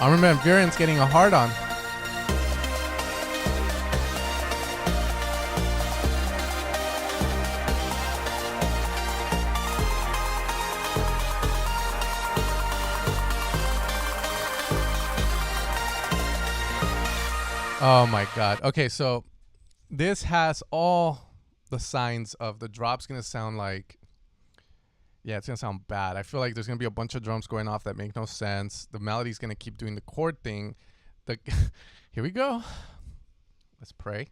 I remember Viren's getting a hard on. Oh my God. Okay, so this has all the signs of the drop's gonna sound like, yeah, it's gonna sound bad. I feel like there's gonna be a bunch of drums going off that make no sense. The melody's gonna keep doing the chord thing. Here we go. Let's pray.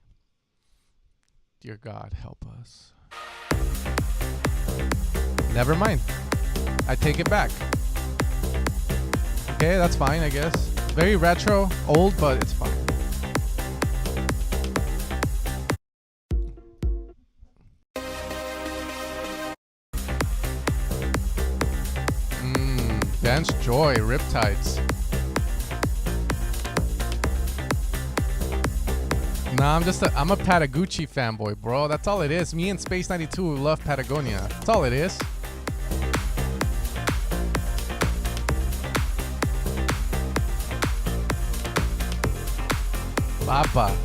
Dear God, help us. Never mind. I take it back. Okay, that's fine, I guess. Very retro, old, but it's fine. Dance Joy, Riptides. Nah, I'm a Patagucci fanboy, bro. That's all it is. Me and Space 92 love Patagonia. That's all it is. Papa.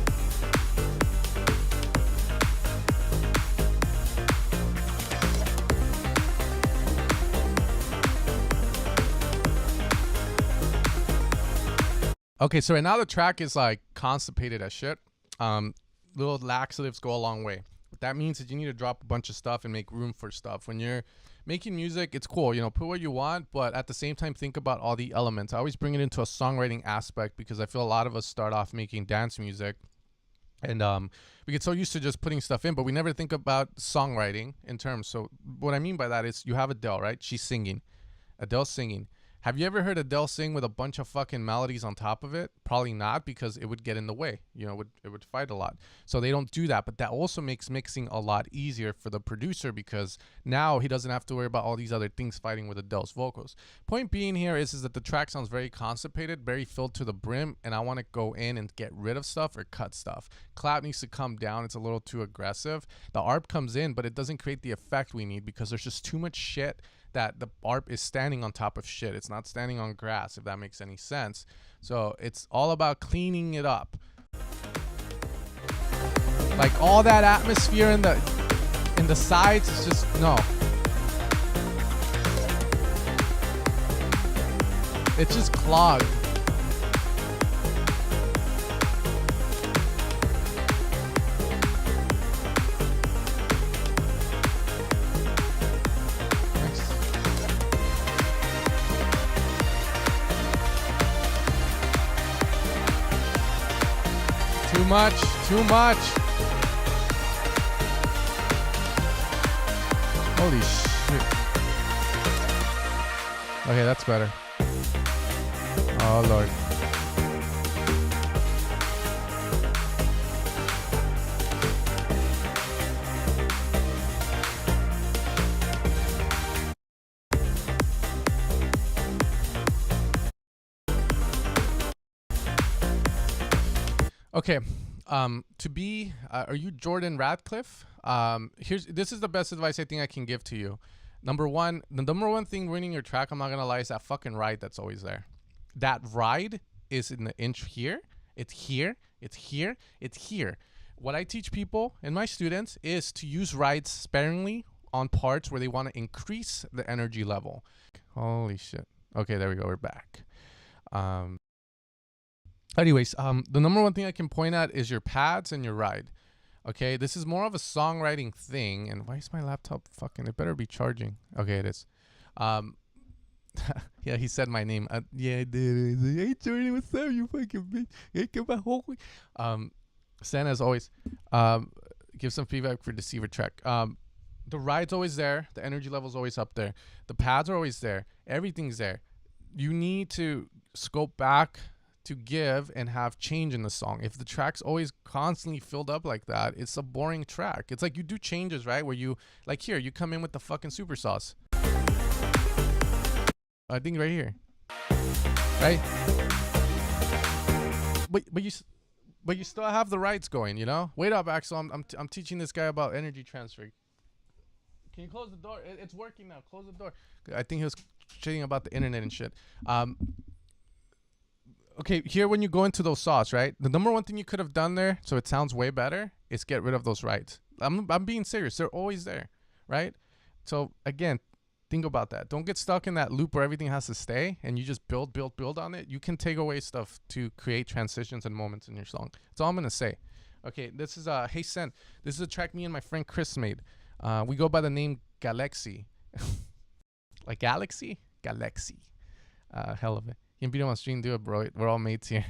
Okay, so right now the track is like constipated as shit. Little laxatives go a long way. What that means is you need to drop a bunch of stuff and make room for stuff. When you're making music, it's cool, you know, put what you want, but at the same time, think about all the elements. I always bring it into a songwriting aspect because I feel a lot of us start off making dance music, and we get so used to just putting stuff in, but we never think about songwriting in terms. So what I mean by that is you have Adele, right? She's singing. Adele's singing. Have you ever heard Adele sing with a bunch of fucking melodies on top of it? Probably not, because it would get in the way. You know, it would fight a lot. So they don't do that. But that also makes mixing a lot easier for the producer, because now he doesn't have to worry about all these other things fighting with Adele's vocals. Point being here is that the track sounds very constipated, very filled to the brim, and I want to go in and get rid of stuff or cut stuff. Clap needs to come down. It's a little too aggressive. The ARP comes in, but it doesn't create the effect we need because there's just too much shit that the ARP is standing on top of shit. It's not standing on grass, if that makes any sense. So it's all about cleaning it up. Like all that atmosphere in the... in the sides, it's just no. It's just clogged. Too much, too much. Holy shit. Okay, that's better. Oh, Lord. Okay, to be, are you Jordan Radcliffe? This is the best advice I think I can give to you. Number one, the number one thing ruining your track, I'm not gonna lie, is that fucking ride that's always there. That ride is in the inch here. It's here. It's here. It's here. What I teach people and my students is to use rides sparingly on parts where they want to increase the energy level. Holy shit. Okay, there we go. We're back. Anyways, the number one thing I can point at is your pads and your ride. Okay, this is more of a songwriting thing. And why is my laptop fucking? It better be charging. Okay, it is. Yeah, he said my name. Yeah, I did. He's like, hey, Jordan, what's up, you fucking bitch? Hey, come back home. Sen, as always, give some feedback for Deceiver track. The ride's always there. The energy level's always up there. The pads are always there. Everything's there. You need to scope back to give and have change in the song. If the track's always constantly filled up like that, it's a boring track. It's like you do changes, right? Where you, like here, you come in with the fucking super sauce. I think right here, right? But you still have the rights going, you know? Wait up, Axel. I'm teaching this guy about energy transfer. Can you close the door? It's working now. Close the door. I think he was shitting about the internet and shit. Okay, here when you go into those saws, right? The number one thing you could have done there, so it sounds way better, is get rid of those rights. I'm being serious. They're always there, right? So again, think about that. Don't get stuck in that loop where everything has to stay and you just build on it. You can take away stuff to create transitions and moments in your song. That's all I'm going to say. Okay, this is Hey Sen. This is a track me and my friend Chris made. We go by the name Galaxy. Like Galaxy? Galaxy. Hell of it. You can beat him on stream, do it, bro. We're all mates here.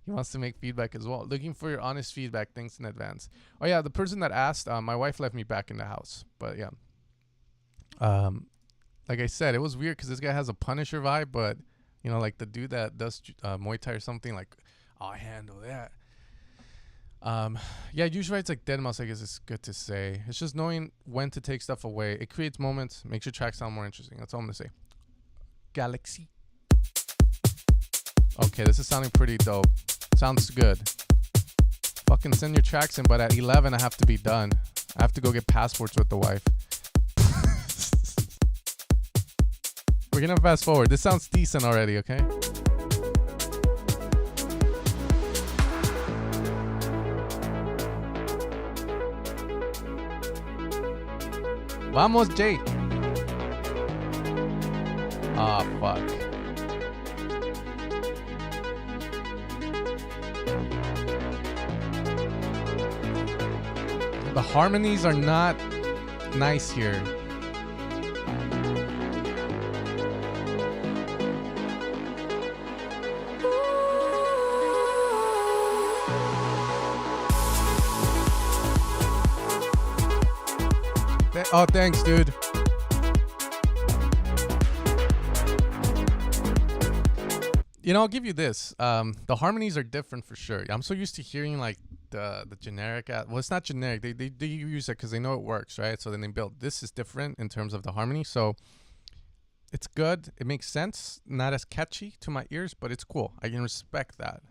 He wants to make feedback as well. Looking for your honest feedback. Thanks in advance. Oh, yeah, the person that asked, my wife left me back in the house. But, yeah. Like I said, it was weird because this guy has a Punisher vibe, but, you know, like the dude that does Muay Thai or something, like, I'll handle that. Yeah, usually it's like dead mouse, I guess it's good to say. It's just knowing when to take stuff away. It creates moments, makes your track sound more interesting. That's all I'm going to say. Galaxy. Okay, this is sounding pretty dope. Sounds good. Fucking send your tracks in, but at 11 I have to be done. I have to go get passports with the wife. We're gonna fast forward. This sounds decent already, okay? Vamos, Jay. Ah, fuck. The harmonies are not nice here. Oh, thanks, dude. You know, I'll give you this. The harmonies are different for sure. I'm so used to hearing like the generic. Well, it's not generic. They use it because they know it works, right? So then they build. This is different in terms of the harmony. So it's good. It makes sense. Not as catchy to my ears, but it's cool. I can respect that.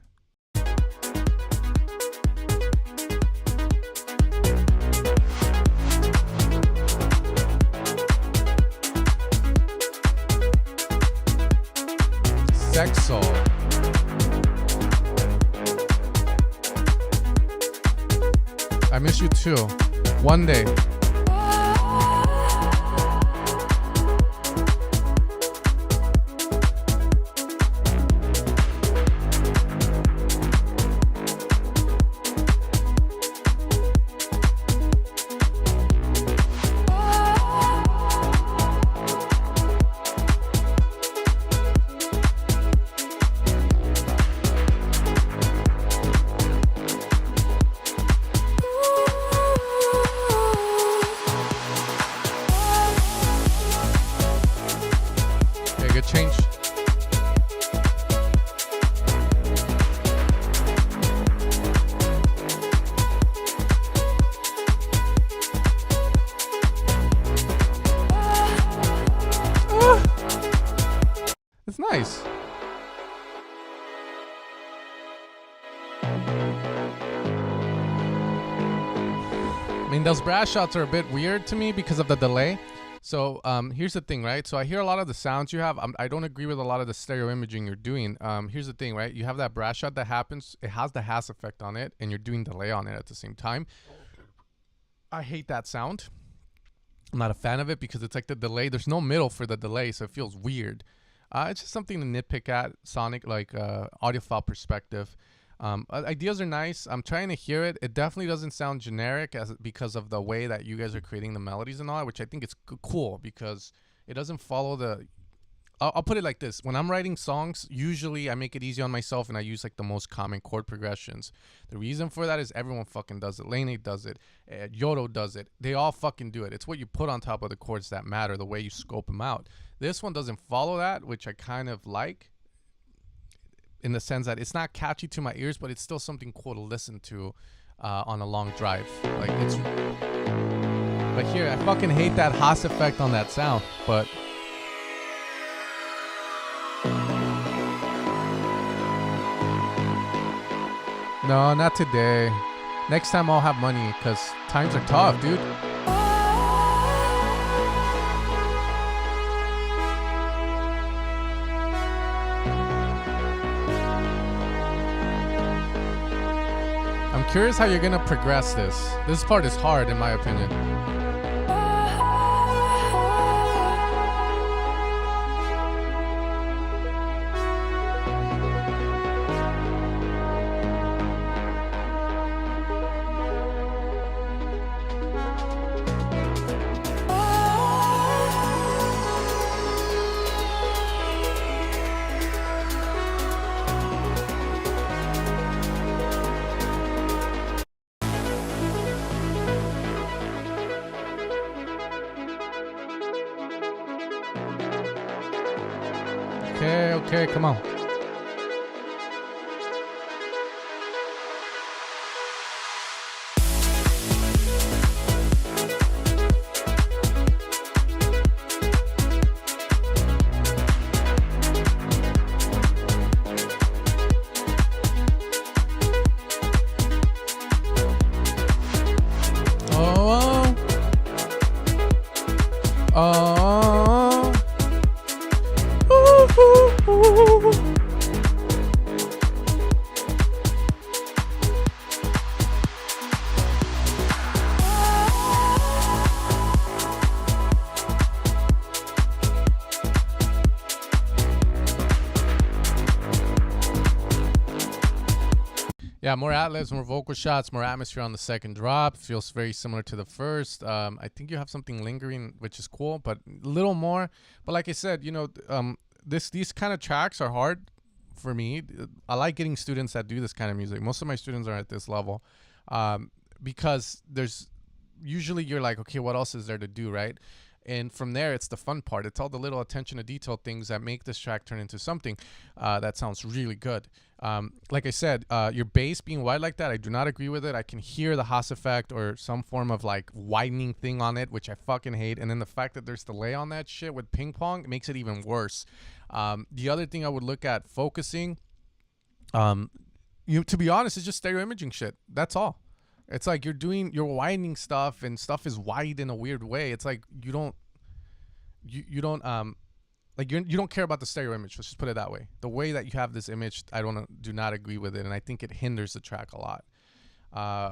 Sexo. I miss you too. One day. nice. I mean, those brass shots are a bit weird to me because of the delay. So here's the thing, right? So I hear a lot of the sounds you have. I don't agree with a lot of the stereo imaging you're doing. Here's the thing, right? You have that brass shot that happens. It has the Haas effect on it, and you're doing delay on it at the same time. I hate that sound. I'm not a fan of it because it's like the delay. There's no middle for the delay, so it feels weird. It's just something to nitpick at sonic, like audiophile perspective. Ideas are nice. I'm trying to hear it. It definitely doesn't sound generic because of the way that you guys are creating the melodies and all that, which I think is cool because it doesn't follow the... I'll put it like this. When I'm writing songs, usually I make it easy on myself and I use like the most common chord progressions. The reason for that is everyone fucking does it. Lane does it. Yodo does it. They all fucking do it. It's what you put on top of the chords that matter, the way you scope them out. This one doesn't follow that, which I kind of like, in the sense that it's not catchy to my ears, but it's still something cool to listen to on a long drive. Like it's... But here, I fucking hate that Haas effect on that sound, but... No, not today. Next time I'll have money, because times are tough, dude. I'm curious how you're going to progress this. This part is hard, in my opinion. Okay, come on. Yeah, more ad-libs, more vocal shots, more atmosphere on the second drop. Feels very similar to the first. I think you have something lingering, which is cool, but a little more. But like I said, you know, these kind of tracks are hard for me. I like getting students that do this kind of music. Most of my students are at this level because there's usually you're like, okay, what else is there to do, right? And from there, it's the fun part. It's all the little attention to detail things that make this track turn into something that sounds really good. Like I said, your bass being wide like that, I do not agree with it. I can hear the Haas effect or some form of like widening thing on it, which I fucking hate. And then the fact that there's delay on that shit with ping pong makes it even worse. The other thing I would look at focusing, to be honest, is just stereo imaging shit. That's all. It's like you're widening stuff and stuff is wide in a weird way. It's like you don't care about the stereo image. Let's just put it that way. The way that you have this image, I do not agree with it, and I think it hinders the track a lot.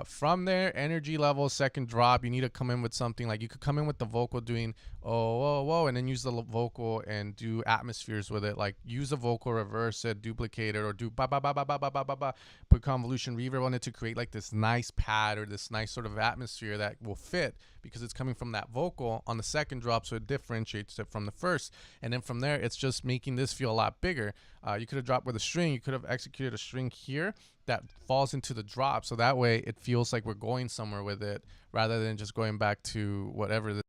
From there, energy level, second drop, you need to come in with something like you could come in with the vocal doing oh, whoa, whoa, and then use the vocal and do atmospheres with it. Like use the vocal, reverse it, duplicate it, or do ba ba ba ba ba ba ba ba ba, put convolution reverb on it to create like this nice pad or this nice sort of atmosphere that will fit because it's coming from that vocal on the second drop, so it differentiates it from the first. And then from there, it's just making this feel a lot bigger. You could have dropped with a string. You could have executed a string here that falls into the drop, so that way it feels like we're going somewhere with it rather than just going back to whatever.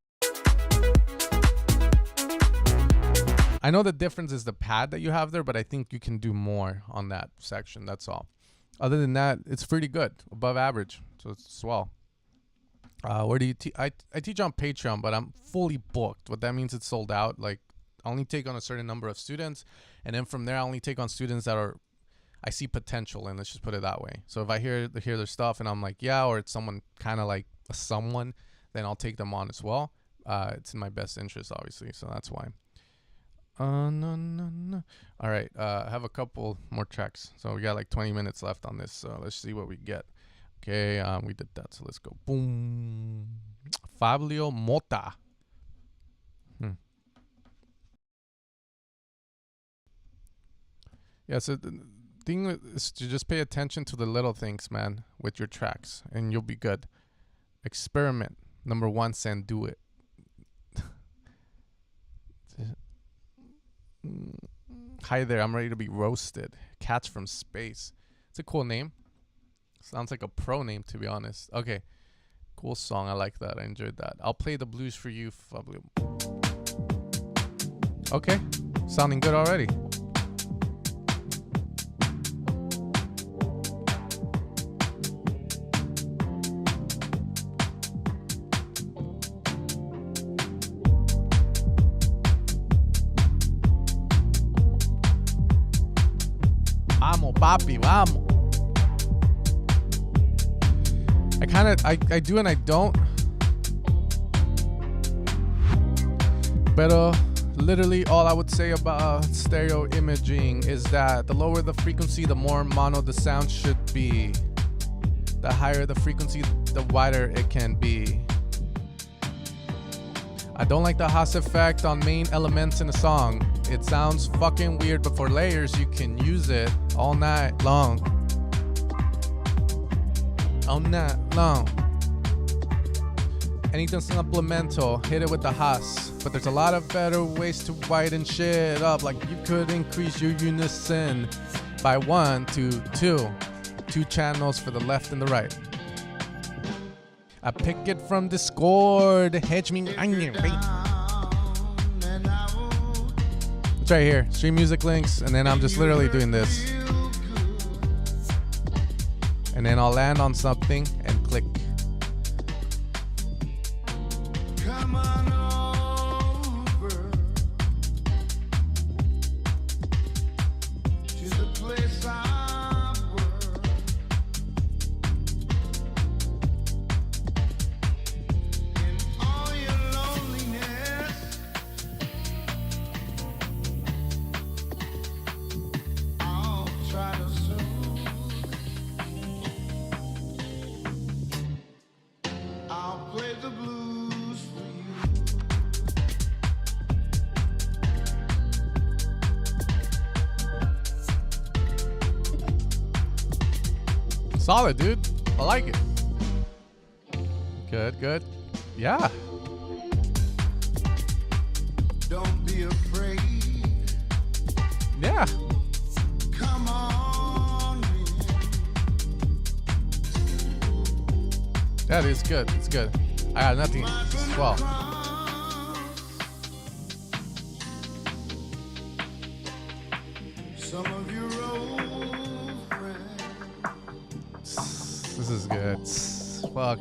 I know the difference is the pad that you have there, but I think you can do more on that section. That's all. Other than that, it's pretty good, above average, so it's swell. Where do you I teach on Patreon, but I'm fully booked. What that means, it's sold out. Like only take on a certain number of students, and then from there I only take on students that are I see potential in. Let's just put it that way. So if I hear their stuff and I'm like, yeah, or it's someone kind of like a someone, then I'll take them on as well. It's in my best interest, obviously, so that's why. No. All right, I have a couple more tracks, so we got like 20 minutes left on this, so let's see what we get. Okay, we did that, so let's go. Boom. Fabio Mota. Yeah, so the thing is to just pay attention to the little things, man, with your tracks, and you'll be good. Experiment. Number 1, and do it. Hi there, I'm ready to be roasted. Cats from Space. It's a cool name. Sounds like a pro name, to be honest. Okay, cool song. I like that. I enjoyed that. I'll play the blues for you, Fabio. Okay, sounding good already. Vamos, papi, vamos. I do and I don't. But literally all I would say about stereo imaging is that the lower the frequency, the more mono the sound should be. The higher the frequency, the wider it can be. I don't like the Haas effect on main elements in a song. It sounds fucking weird, but for layers, you can use it all night long. All night long. Anything supplemental, hit it with the Haas. But there's a lot of better ways to widen shit up. Like you could increase your unison by 1 to 2. 2 channels for the left and the right. I pick it from Discord. Hedge me on your feet. It's right here. Stream music links, and then I'm just literally doing this. And then I'll land on something and click. Come on over to the place I work. In all your loneliness, I'll try to soothe. I'll play the blues for you. Solid, dude. I like it. Good. Yeah. Don't be afraid. Yeah. Come on in. That is good. It's good. I got nothing. Well, Some of your old friends. this is good. Fuck.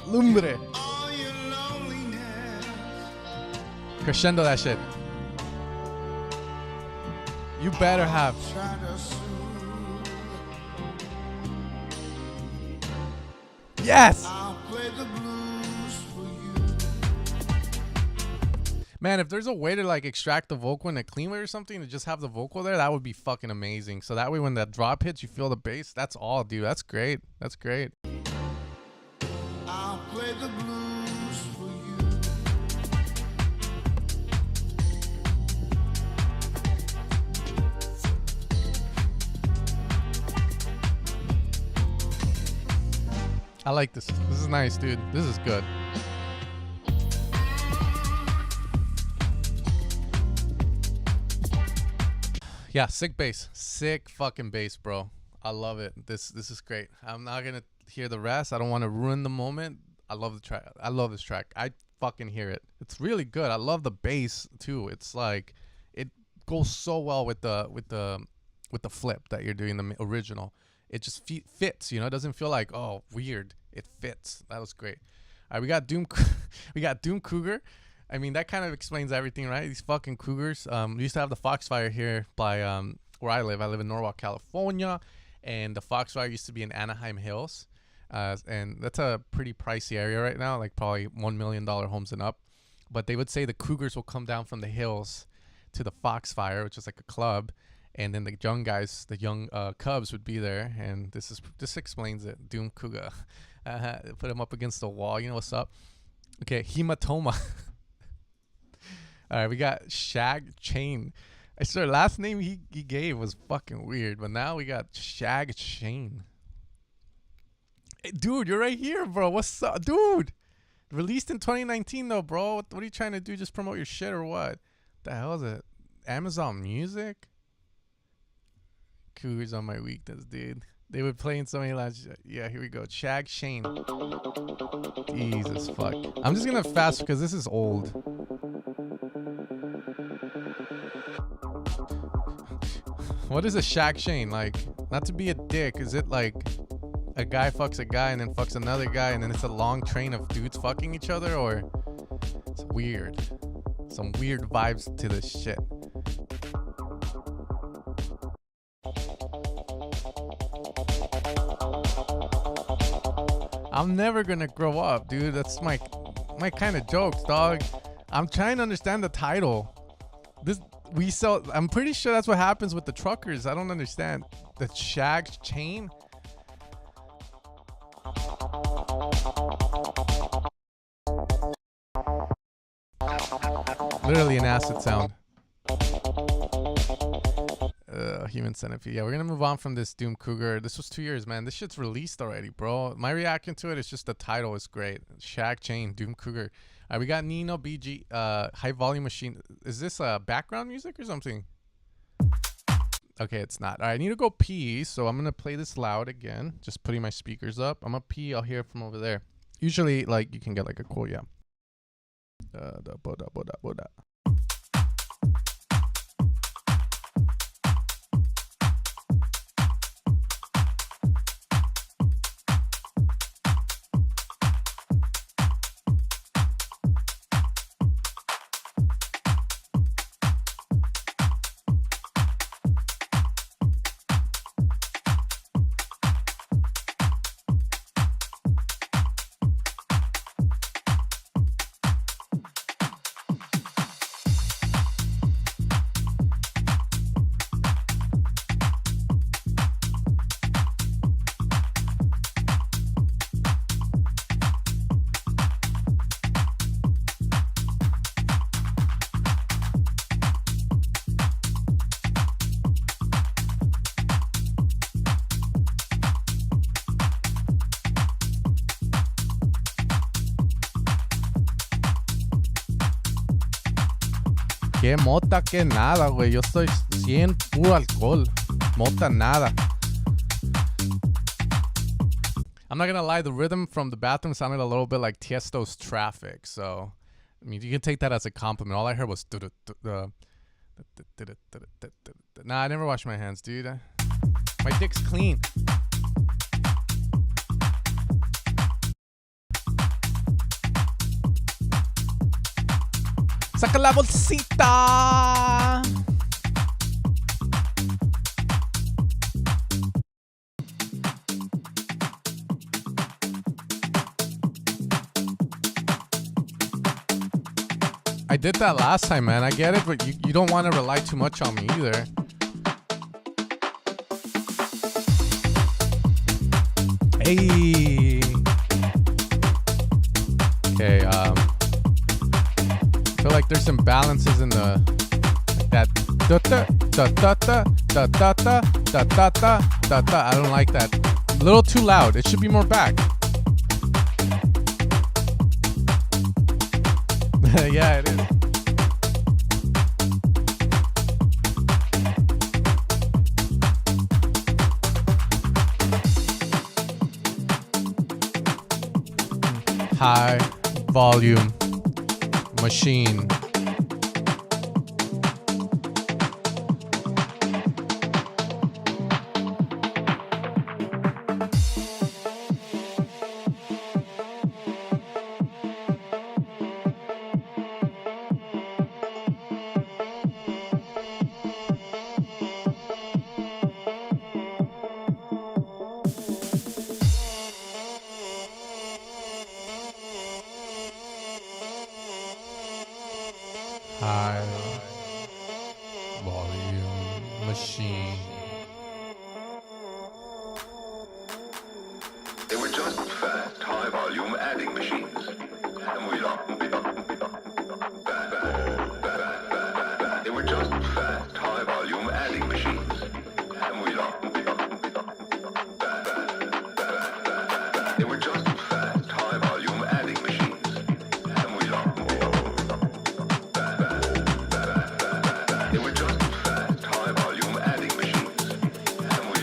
Lumbre. All your loneliness. Crescendo that shit. You better have. Try to soothe. Yes! I'll play the blues for you. Man, if there's a way to like extract the vocal in a clean way or something to just have the vocal there, that would be fucking amazing. So that way when that drop hits, you feel the bass. That's all, dude. That's great. That's great. I'll play the blues for you. I like this. This is nice, dude. This is good. Yeah, sick bass. Sick fucking bass, bro. I love it. This is great. I'm not gonna hear the rest. I don't want to ruin the moment. I love the track. I love this track. I fucking hear it. It's really good. I love the bass too. It's like it goes so well with the flip that you're doing, the original. It just fits, you know. It doesn't feel like, oh, weird. It fits. That was great. All right, we got Doom. We got Doom Cougar. I mean, that kind of explains everything, right? These fucking cougars. We used to have the Foxfire here by where I live. I live in Norwalk, California, and the Foxfire used to be in Anaheim Hills, and that's a pretty pricey area right now, like probably $1 million homes and up. But they would say the cougars will come down from the hills to the Foxfire, which is like a club, and then the young guys, the young cubs, would be there, and this explains it. Doom cougar, put him up against the wall. You know what's up? Okay, hematoma. All right, we got Shag Chain. I swear, last name he gave was fucking weird, but now we got Shag Chain. Hey, dude, you're right here, bro. What's up, dude? Released in 2019, though, bro. What are you trying to do? Just promote your shit or what? The hell is it? Amazon Music? Cougars on my weakness, dude. They would play in so many lines. Yeah, here we go. Shag Shane. Jesus fuck. I'm just gonna fast because this is old. What is a Shag Shane? Like, not to be a dick, is it like a guy fucks a guy and then fucks another guy and then it's a long train of dudes fucking each other, or it's weird? Some weird vibes to this shit. I'm never gonna grow up, dude. That's my kind of jokes, dog. I'm trying to understand the title. I'm pretty sure that's what happens with the truckers. I don't understand. The Shag Chain? Literally an acid sound. Human Centipede. Yeah, we're gonna move on from this Doom Cougar. This was 2 years, man. This shit's released already, bro. My reaction to it is just the title is great. Shag Chain, Doom Cougar. We got Nino BG, High Volume Machine. Is this background music or something? Okay, it's not. All right, I need to go pee, so I'm gonna play this loud again. Just putting my speakers up. I'm gonna pee. I'll hear it from over there. Usually, like, you can get like a quote, yeah. Que mota, que nada, güey. Yo estoy 100 puro alcohol. Mota, nada. I'm not gonna lie, the rhythm from the bathroom sounded a little bit like Tiesto's Traffic. So, I mean, you can take that as a compliment. All I heard was... Nah, I never wash my hands, dude. My dick's clean. Saca la bolsita. I did that last time, man. I get it, but you don't want to rely too much on me either. Hey. Okay, I feel like there's some balances in the like that. I don't like that. A little too loud. It should be more back. Yeah, it is. High volume machine. high volume machine. They were just fast, high-volume adding machines. And we They were just fast, high-volume adding machines. And we They were just fast, high-volume adding machines. And we They were just fast, high-volume adding machines. And we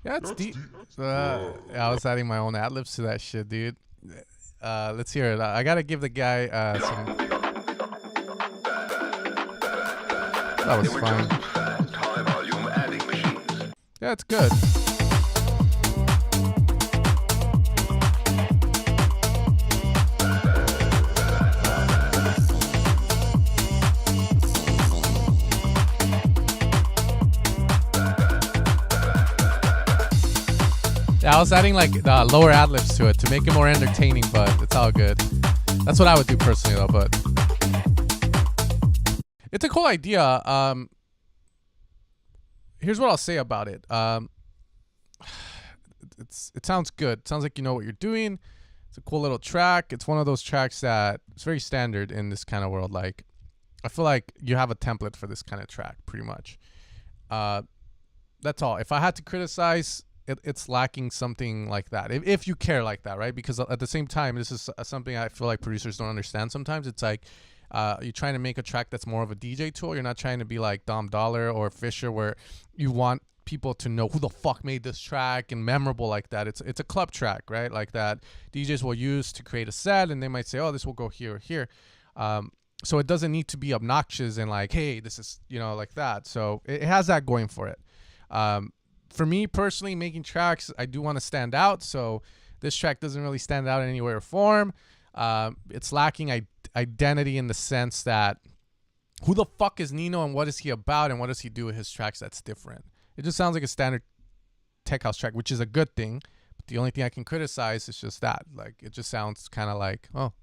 Yeah, it's deep. I was adding my own ad-libs to that shit, dude. Let's hear it. I gotta give the guy some. That was fine. Yeah, it's good. Yeah, I was adding like lower ad-libs to it to make it more entertaining, but it's all good. That's what I would do personally though, but it's a cool idea. Here's what I'll say about it. It sounds good. It sounds like you know what you're doing. It's a cool little track. It's one of those tracks that it's very standard in this kind of world. Like, I feel like you have a template for this kind of track, pretty much. That's all. If I had to criticize, it's lacking something like that. If you care like that, right? Because at the same time, this is something I feel like producers don't understand sometimes. It's like you're trying to make a track that's more of a DJ tool. You're not trying to be like Dom Dollar or Fisher, where you want people to know who the fuck made this track and memorable like that. It's a club track, right? Like that DJs will use to create a set, and they might say, oh, this will go here or here. So it doesn't need to be obnoxious and like, hey, this is, you know, like that. So it has that going for it. For me personally, making tracks, I do want to stand out. So this track doesn't really stand out in any way or form. It's lacking identity in the sense that who the fuck is Nino and what is he about and what does he do with his tracks that's different? It just sounds like a standard tech house track, which is a good thing. But the only thing I can criticize is just that. Like, it just sounds kind of like, oh,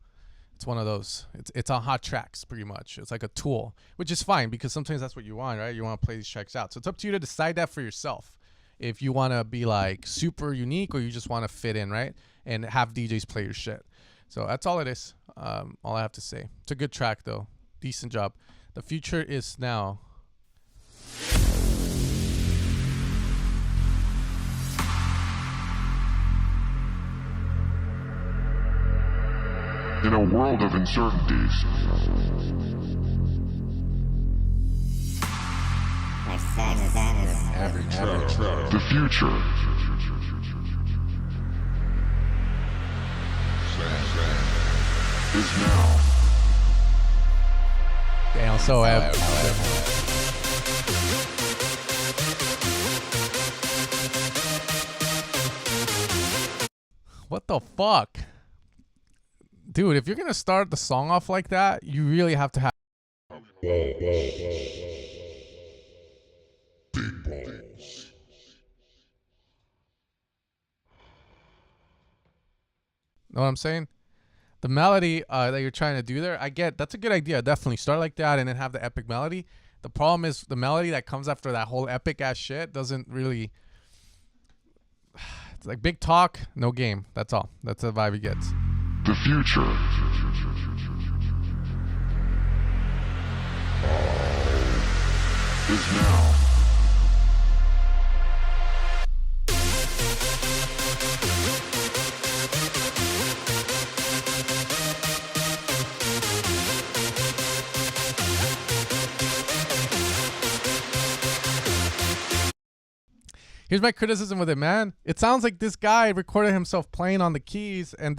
it's one of those. It's on hot tracks, pretty much. It's like a tool, which is fine because sometimes that's what you want, right? You want to play these tracks out. So it's up to you to decide that for yourself. If you want to be like super unique or you just want to fit in, right? And have DJs play your shit. So that's all it is. All I have to say. It's a good track, though. Decent job. The future is now. In a world of uncertainties, the future is now. Damn, so epic. What the fuck? Dude, if you're going to start the song off like that, you really have to have... Big balls. Know what I'm saying? The melody that you're trying to do there, I get, that's a good idea. Definitely start like that and then have the epic melody. The problem is the melody that comes after that whole epic ass shit doesn't really... It's like big talk, no game. That's all. That's the vibe he gets. The future is now. Here's my criticism with it, man. It sounds like this guy recorded himself playing on the keys and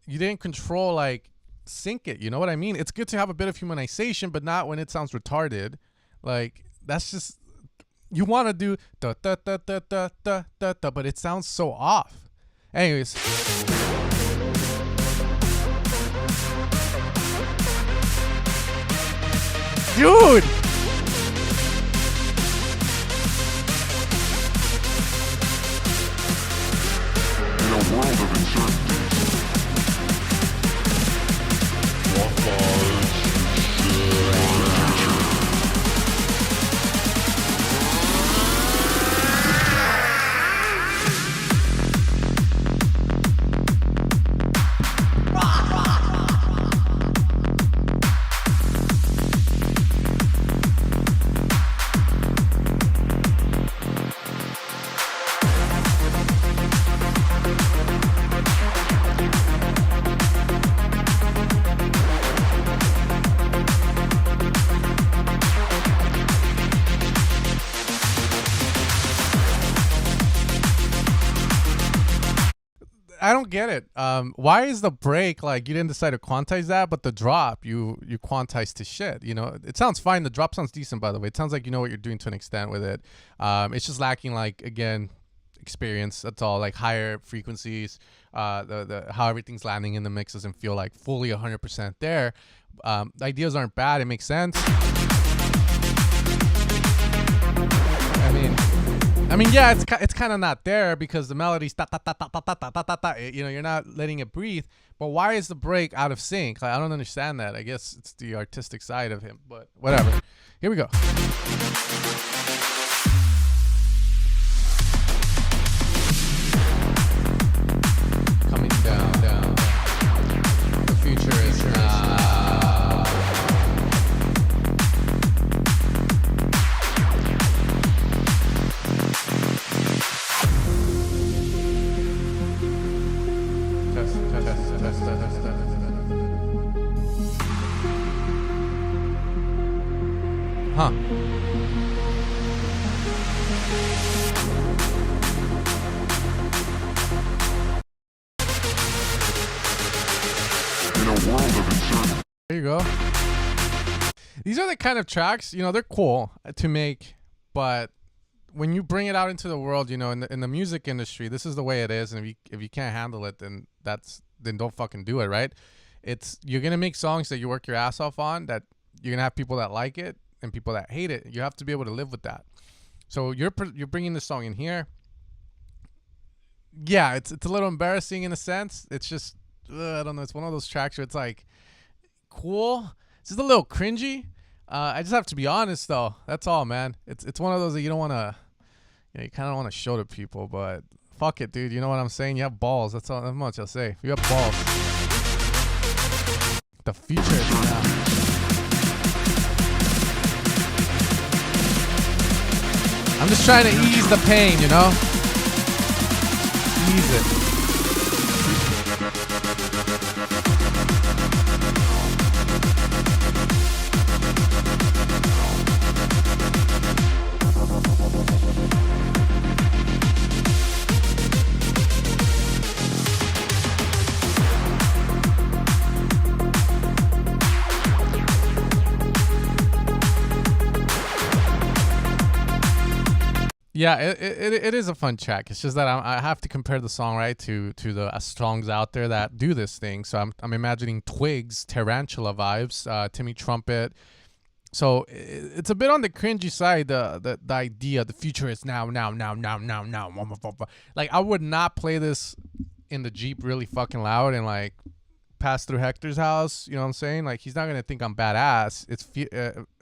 you didn't control, like, sync it. You know what I mean? It's good to have a bit of humanization, but not when it sounds retarded. Like, that's just, you want to do da da da da da da da da, but it sounds so off. Anyways. Dude! I don't get it. Why is the break like you didn't decide to quantize that, but the drop you quantize to shit? You know, it sounds fine. The drop sounds decent, by the way. It sounds like you know what you're doing to an extent with it. It's just lacking, like, again, experience. That's all. Like higher frequencies. The how everything's landing in the mix doesn't feel like fully 100% there. The ideas aren't bad. It makes sense. I mean, yeah, it's kind of not there because the melody's ta ta ta ta ta ta ta ta ta ta. You know, you're not letting it breathe. But why is the break out of sync? Like, I don't understand that. I guess it's the artistic side of him, but whatever. Here we go. Coming down. The future is now. Huh. In a world of uncertainty. There you go. These are the kind of tracks, you know, they're cool to make, but when you bring it out into the world, you know, in the music industry, this is the way it is, and if you can't handle it, then don't fucking do it, right? You're gonna make songs that you work your ass off on, that you're gonna have people that like it and people that hate it. You have to be able to live with that. So you're bringing this song in here. Yeah, it's a little embarrassing in a sense. It's just I don't know. It's one of those tracks where it's like cool. It's just a little cringy. I just have to be honest though. That's all, man. It's one of those that you don't want to. You know, you kind of want to show to people, but fuck it, dude. You know what I'm saying? You have balls. That's all. That's much I'll say. You have balls. The future is now. I'm just trying to ease the pain, you know? Ease it. Yeah, it is a fun track. It's just that I have to compare the song, right, to the songs out there that do this thing. So I'm imagining Twigs, Tarantula vibes, Timmy Trumpet. So it's a bit on the cringy side. The idea, the future is now. Like, I would not play this in the Jeep really fucking loud and like pass through Hector's house. You know what I'm saying? Like, he's not gonna think I'm badass.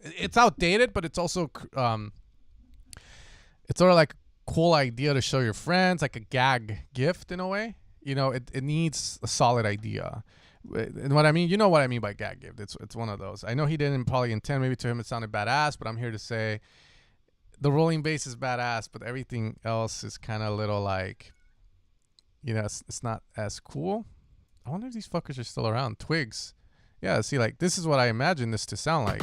It's outdated, but it's also it's sort of like a cool idea to show your friends, like a gag gift in a way. You know, it needs a solid idea. And what I mean, you know what I mean by gag gift. It's one of those. I know he didn't probably intend, maybe to him it sounded badass, but I'm here to say the rolling bass is badass, but everything else is kind of a little like, you know, it's not as cool. I wonder if these fuckers are still around. Twigs. Yeah, see, like, this is what I imagine this to sound like.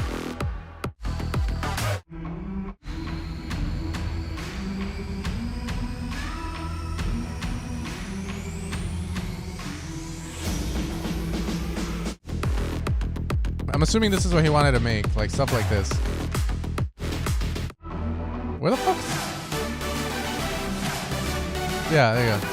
I'm assuming this is what he wanted to make, like stuff like this. Where the fuck? Yeah, there you go.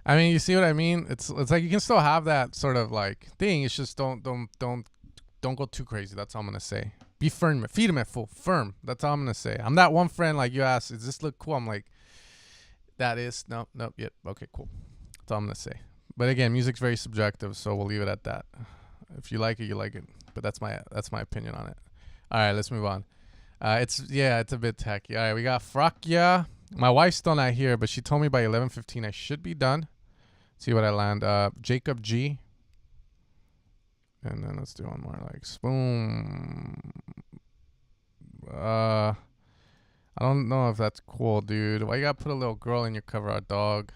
I mean, you see what I mean? It's like you can still have that sort of like thing. It's just don't go too crazy. That's all I'm gonna say. Be firm, feed him at full firm. That's all I'm gonna say. I'm that one friend like you asked, does this look cool? I'm like, that is nope, yep, okay, cool. That's all I'm gonna say. But again, music's very subjective, so we'll leave it at that. If you like it, you like it. But that's my opinion on it. All right, let's move on. It's a bit tacky. All right, we got Frakya. My wife's still not here, but she told me by 11:15 I should be done. See what I land. Jacob G. And then let's do one more, like Spoon. I'm I don't know if that's cool, dude. Why you gotta put a little girl in your cover art, dog?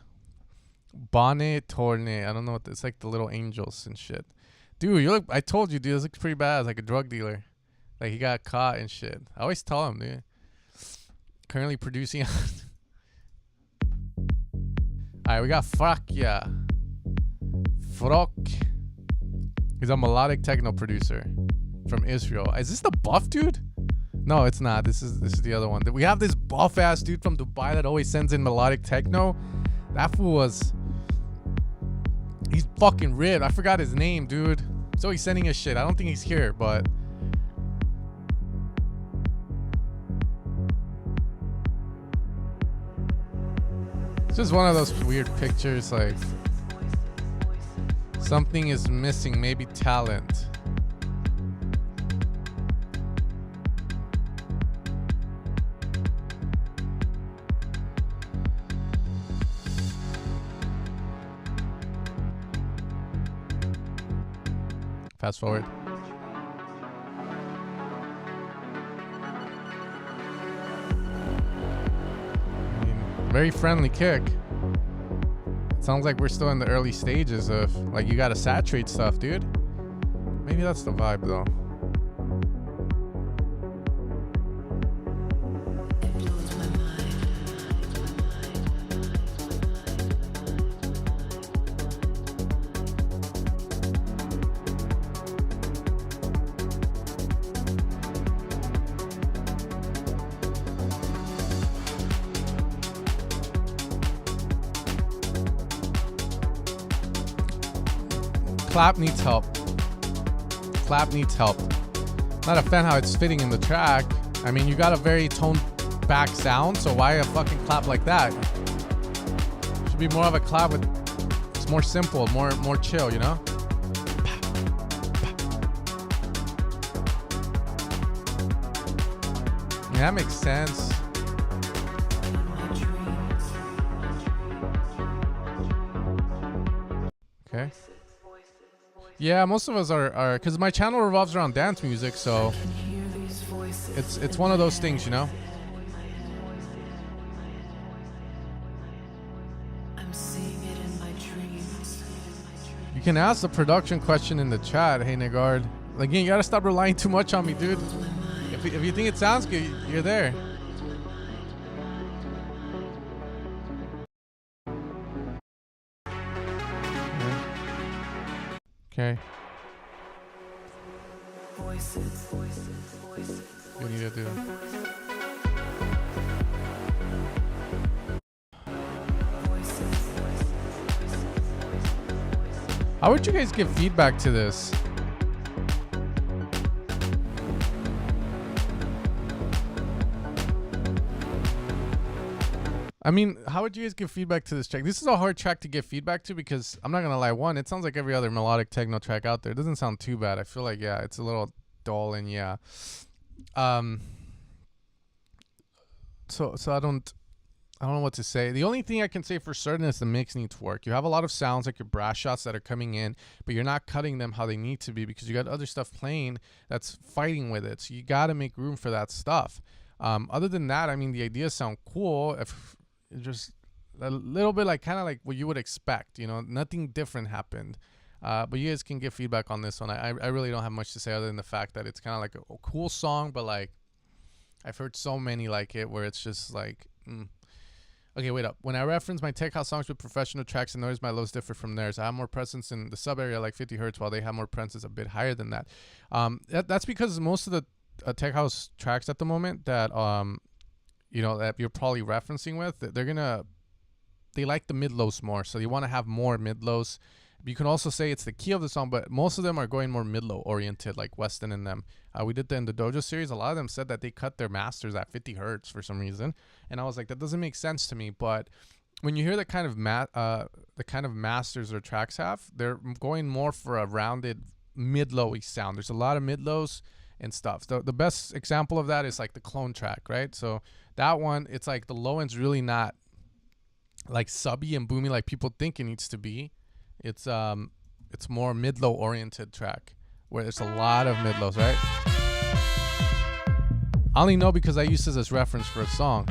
Bonnet Tourney. I don't know what it's like, the little angels and shit. Dude, you look, I told you, dude, this looks pretty bad. It's like a drug dealer. Like he got caught and shit. I always tell him, dude. Currently producing. Alright, we got Fuck Yeah. Frok. He's a melodic techno producer from Israel. Is this the buff dude? No, it's not. This is the other one. We have this buff ass dude from Dubai that always sends in melodic techno. That fool was, he's fucking ripped. I forgot his name, dude. So he's sending us shit. I don't think he's here, but it's just one of those weird pictures, like something is missing, maybe talent. Fast forward. I mean, very friendly kick. It sounds like we're still in the early stages of, like, you gotta saturate stuff, dude. Maybe that's the vibe though. Clap needs help. Clap needs help. Not a fan how it's fitting in the track. I mean, you got a very toned back sound, so why a fucking clap like that? Should be more of a clap with, it's more simple, more chill, you know? Yeah, that makes sense. Okay. Yeah, most of us are, because my channel revolves around dance music, so it's one of those things, you know. You can ask the production question in the chat. Hey, Negard. Again, you gotta stop relying too much on me, dude. If you think it sounds good, you're there. Okay. You need to do. How would you guys give feedback to this? I mean, how would you guys give feedback to this track? This is a hard track to give feedback to because I'm not gonna lie. One, it sounds like every other melodic techno track out there. It doesn't sound too bad. I feel like, yeah, it's a little dull and yeah. So I don't know what to say. The only thing I can say for certain is the mix needs work. You have a lot of sounds like your brass shots that are coming in, but you're not cutting them how they need to be because you got other stuff playing that's fighting with it. So you got to make room for that stuff. Other than that, I mean, the ideas sound cool. If just a little bit like kind of like what you would expect, you know, nothing different happened. But you guys can give feedback on this one. I really don't have much to say other than the fact that it's kind of like a cool song, but like I've heard so many like it where it's just like, Okay, wait up. When I reference my tech house songs with professional tracks, I notice my lows differ from theirs. I have more presence in the sub area like 50 hertz while they have more presence a bit higher than that. That's because most of the tech house tracks at the moment that you know, that you're probably referencing with, they like the mid lows more, so you want to have more mid lows. You can also say it's the key of the song, but most of them are going more mid low oriented, like Weston and them. We did that in the Dojo series. A lot of them said that they cut their masters at 50 hertz for some reason, and I was like, that doesn't make sense to me. But when you hear the kind of masters their tracks have, they're going more for a rounded mid lowy sound. There's a lot of mid lows and stuff. The best example of that is like the Clone track, right? So that one, it's like the low end's really not like subby and boomy like people think it needs to be. It's more mid low oriented track where there's a lot of mid lows, right? I only know because I used this as reference for a song.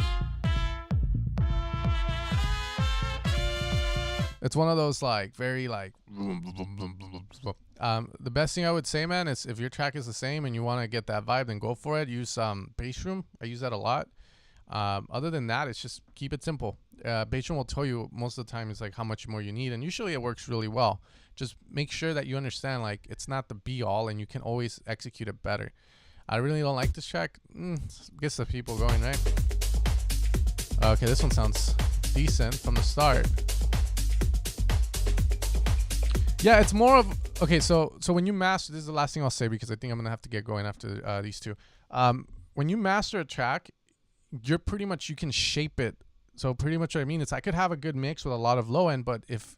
It's one of those like very like the best thing I would say, man, is if your track is the same and you want to get that vibe, then go for it. Use bass room. I use that a lot. Other than that, it's just keep it simple. Bass room will tell you most of the time is like how much more you need, and usually it works really well. Just make sure that you understand like it's not the be all, and you can always execute it better. I really don't like this track. Gets the people going, right? Okay, this one sounds decent from the start. Yeah, it's more of okay. So when you master, this is the last thing I'll say because I think I'm gonna have to get going after these two. When you master a track, you're pretty much, you can shape it. So pretty much what I mean is I could have a good mix with a lot of low end, but if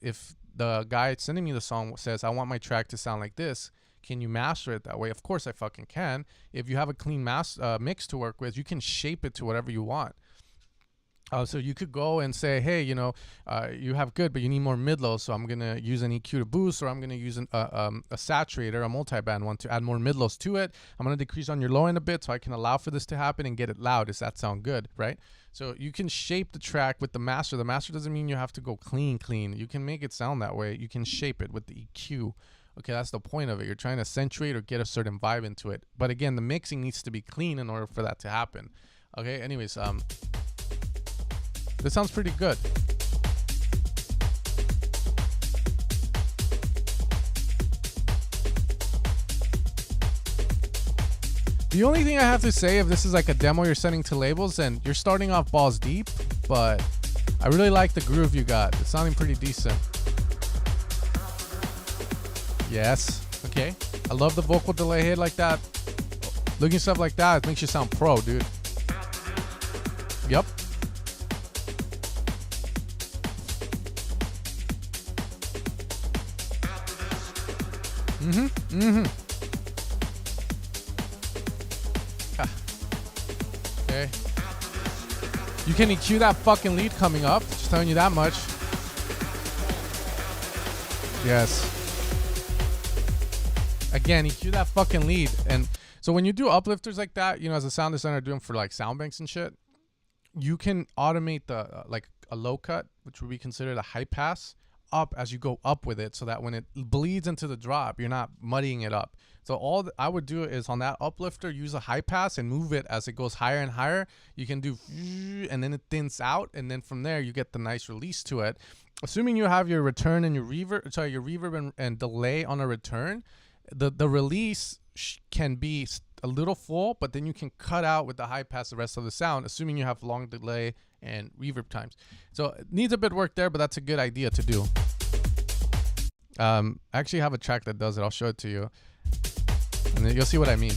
the guy sending me the song says I want my track to sound like this, can you master it that way? Of course I fucking can. If you have a clean mix to work with, you can shape it to whatever you want. So you could go and say, hey, you know, you have good, but you need more mid-low, so I'm going to use an EQ to boost, or I'm going to use a saturator, a multi-band one, to add more mid-lows to it. I'm going to decrease on your low end a bit so I can allow for this to happen and get it loud. Does that sound good, right? So you can shape the track with the master. The master doesn't mean you have to go clean. You can make it sound that way. You can shape it with the EQ. Okay, that's the point of it. You're trying to accentuate or get a certain vibe into it. But again, the mixing needs to be clean in order for that to happen. Okay, anyways, this sounds pretty good. The only thing I have to say, if this is like a demo you're sending to labels, then you're starting off balls deep, but I really like the groove you got. It's sounding pretty decent. Yes. Okay. I love the vocal delay hit like that. Looking stuff like that, it makes you sound pro, dude. Yep. Okay. You can EQ that fucking lead coming up. Just telling you that much. Yes. Again, EQ that fucking lead. And so when you do uplifters like that, you know, as a sound designer doing for like sound banks and shit, you can automate the like a low cut, which would be considered a high pass, up as you go up with it, so that when it bleeds into the drop, you're not muddying it up. So all I would do is on that uplifter, use a high pass and move it as it goes higher and higher. You can do, and then it thins out, and then from there you get the nice release to it. Assuming you have your return and your reverb, your reverb and delay on a return, the release can be a little full, but then you can cut out with the high pass the rest of the sound, assuming you have long delay and reverb times. So it needs a bit of work there, but that's a good idea to do. I actually have a track that does it. I'll show it to you, and then you'll see what I mean.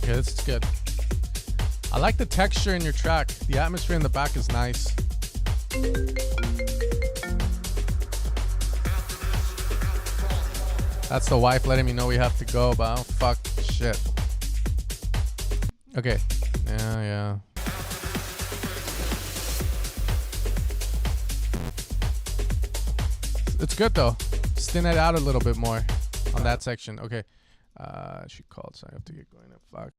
Okay, this is good. I like the texture in your track. The atmosphere in the back is nice. That's the wife letting me know we have to go, but I don't fuck shit. Okay. Yeah. It's good though. Just thin it out a little bit more on that section. Okay. She called, so I have to get going. Fuck.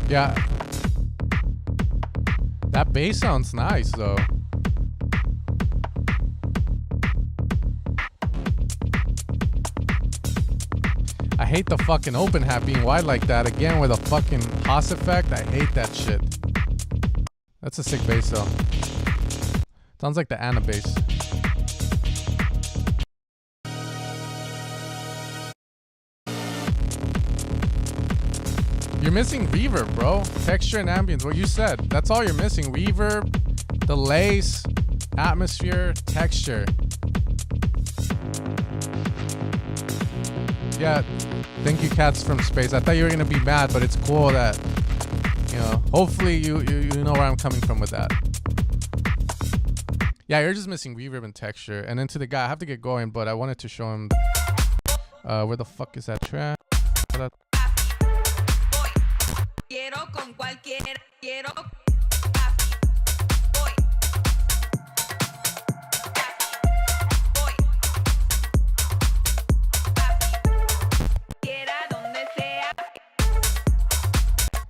Yeah, that bass sounds nice though. I hate the fucking open hat being wide like that. Again with a fucking Haas effect. I hate that shit. That's a sick bass though. Sounds like the Anna bass. You're missing reverb, bro. Texture and ambience. What you said. That's all you're missing. Reverb, delays, atmosphere, texture. Yeah. Thank you, Cats from Space. I thought you were gonna be mad, but it's cool that, you know. Hopefully you know where I'm coming from with that. Yeah, you're just missing reverb and texture. And then to the guy, I have to get going, but I wanted to show him. Where the fuck is that track? Quiero con cualquiera, quiero.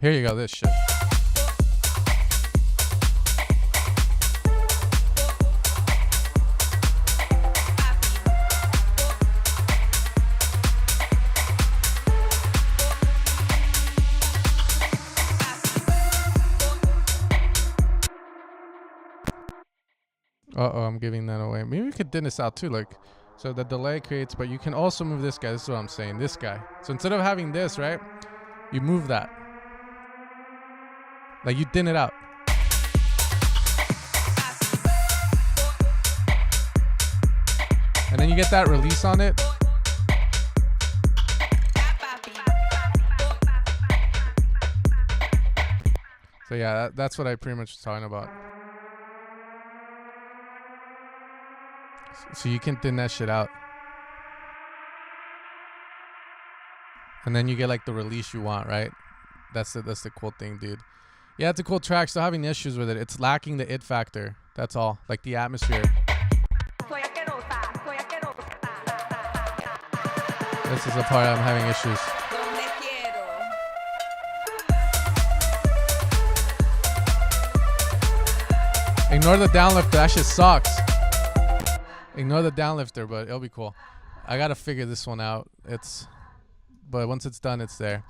Here you go, this shit. Uh-oh, I'm giving that away. Maybe we could thin this out too, like, so the delay creates, but you can also move this guy. This is what I'm saying, this guy. So instead of having this, right, you move that. Like, you thin it out. And then you get that release on it. So yeah, that's what I pretty much was talking about. So you can thin that shit out. And then you get like the release you want, right? That's the cool thing, dude. Yeah, it's a cool track. Still having issues with it. It's lacking the it factor. That's all. Like the atmosphere. This is the part I'm having issues. Ignore the downlifter. That shit sucks. Ignore the downlifter, but it'll be cool. I gotta figure this one out. But once it's done, it's there.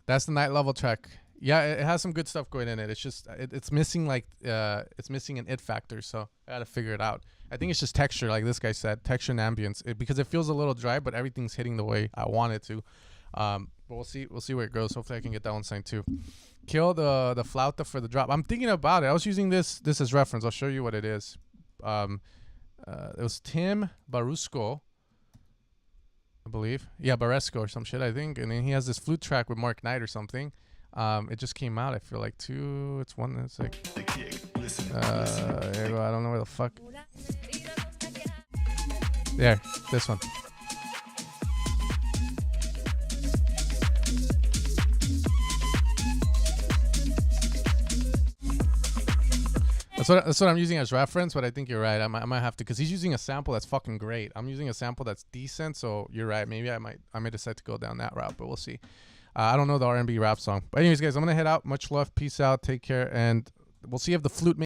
That's the night level track. Yeah, it has some good stuff going in it. It's just it's missing like it's missing an it factor. So I gotta figure it out. I think it's just texture, like this guy said, texture and ambience. Because it feels a little dry, but everything's hitting the way I want it to. But we'll see where it goes. Hopefully I can get that one signed too. Kill the flauta for the drop. I'm thinking about it. I was using this as reference. I'll show you what it is. It was Tim Barusco, I believe. Yeah, Baresco or some shit, I think. And then he has this flute track with Mark Knight or something. It just came out. I feel like it's one that's like there you go. I don't know where the fuck. There, this one. That's what I'm using as reference, but I think you're right. I might have to, because he's using a sample that's fucking great. I'm using a sample that's decent, so you're right. Maybe I may decide to go down that route, but we'll see. I don't know the R&B rap song. But anyways, guys, I'm going to head out. Much love. Peace out. Take care. And we'll see if the flute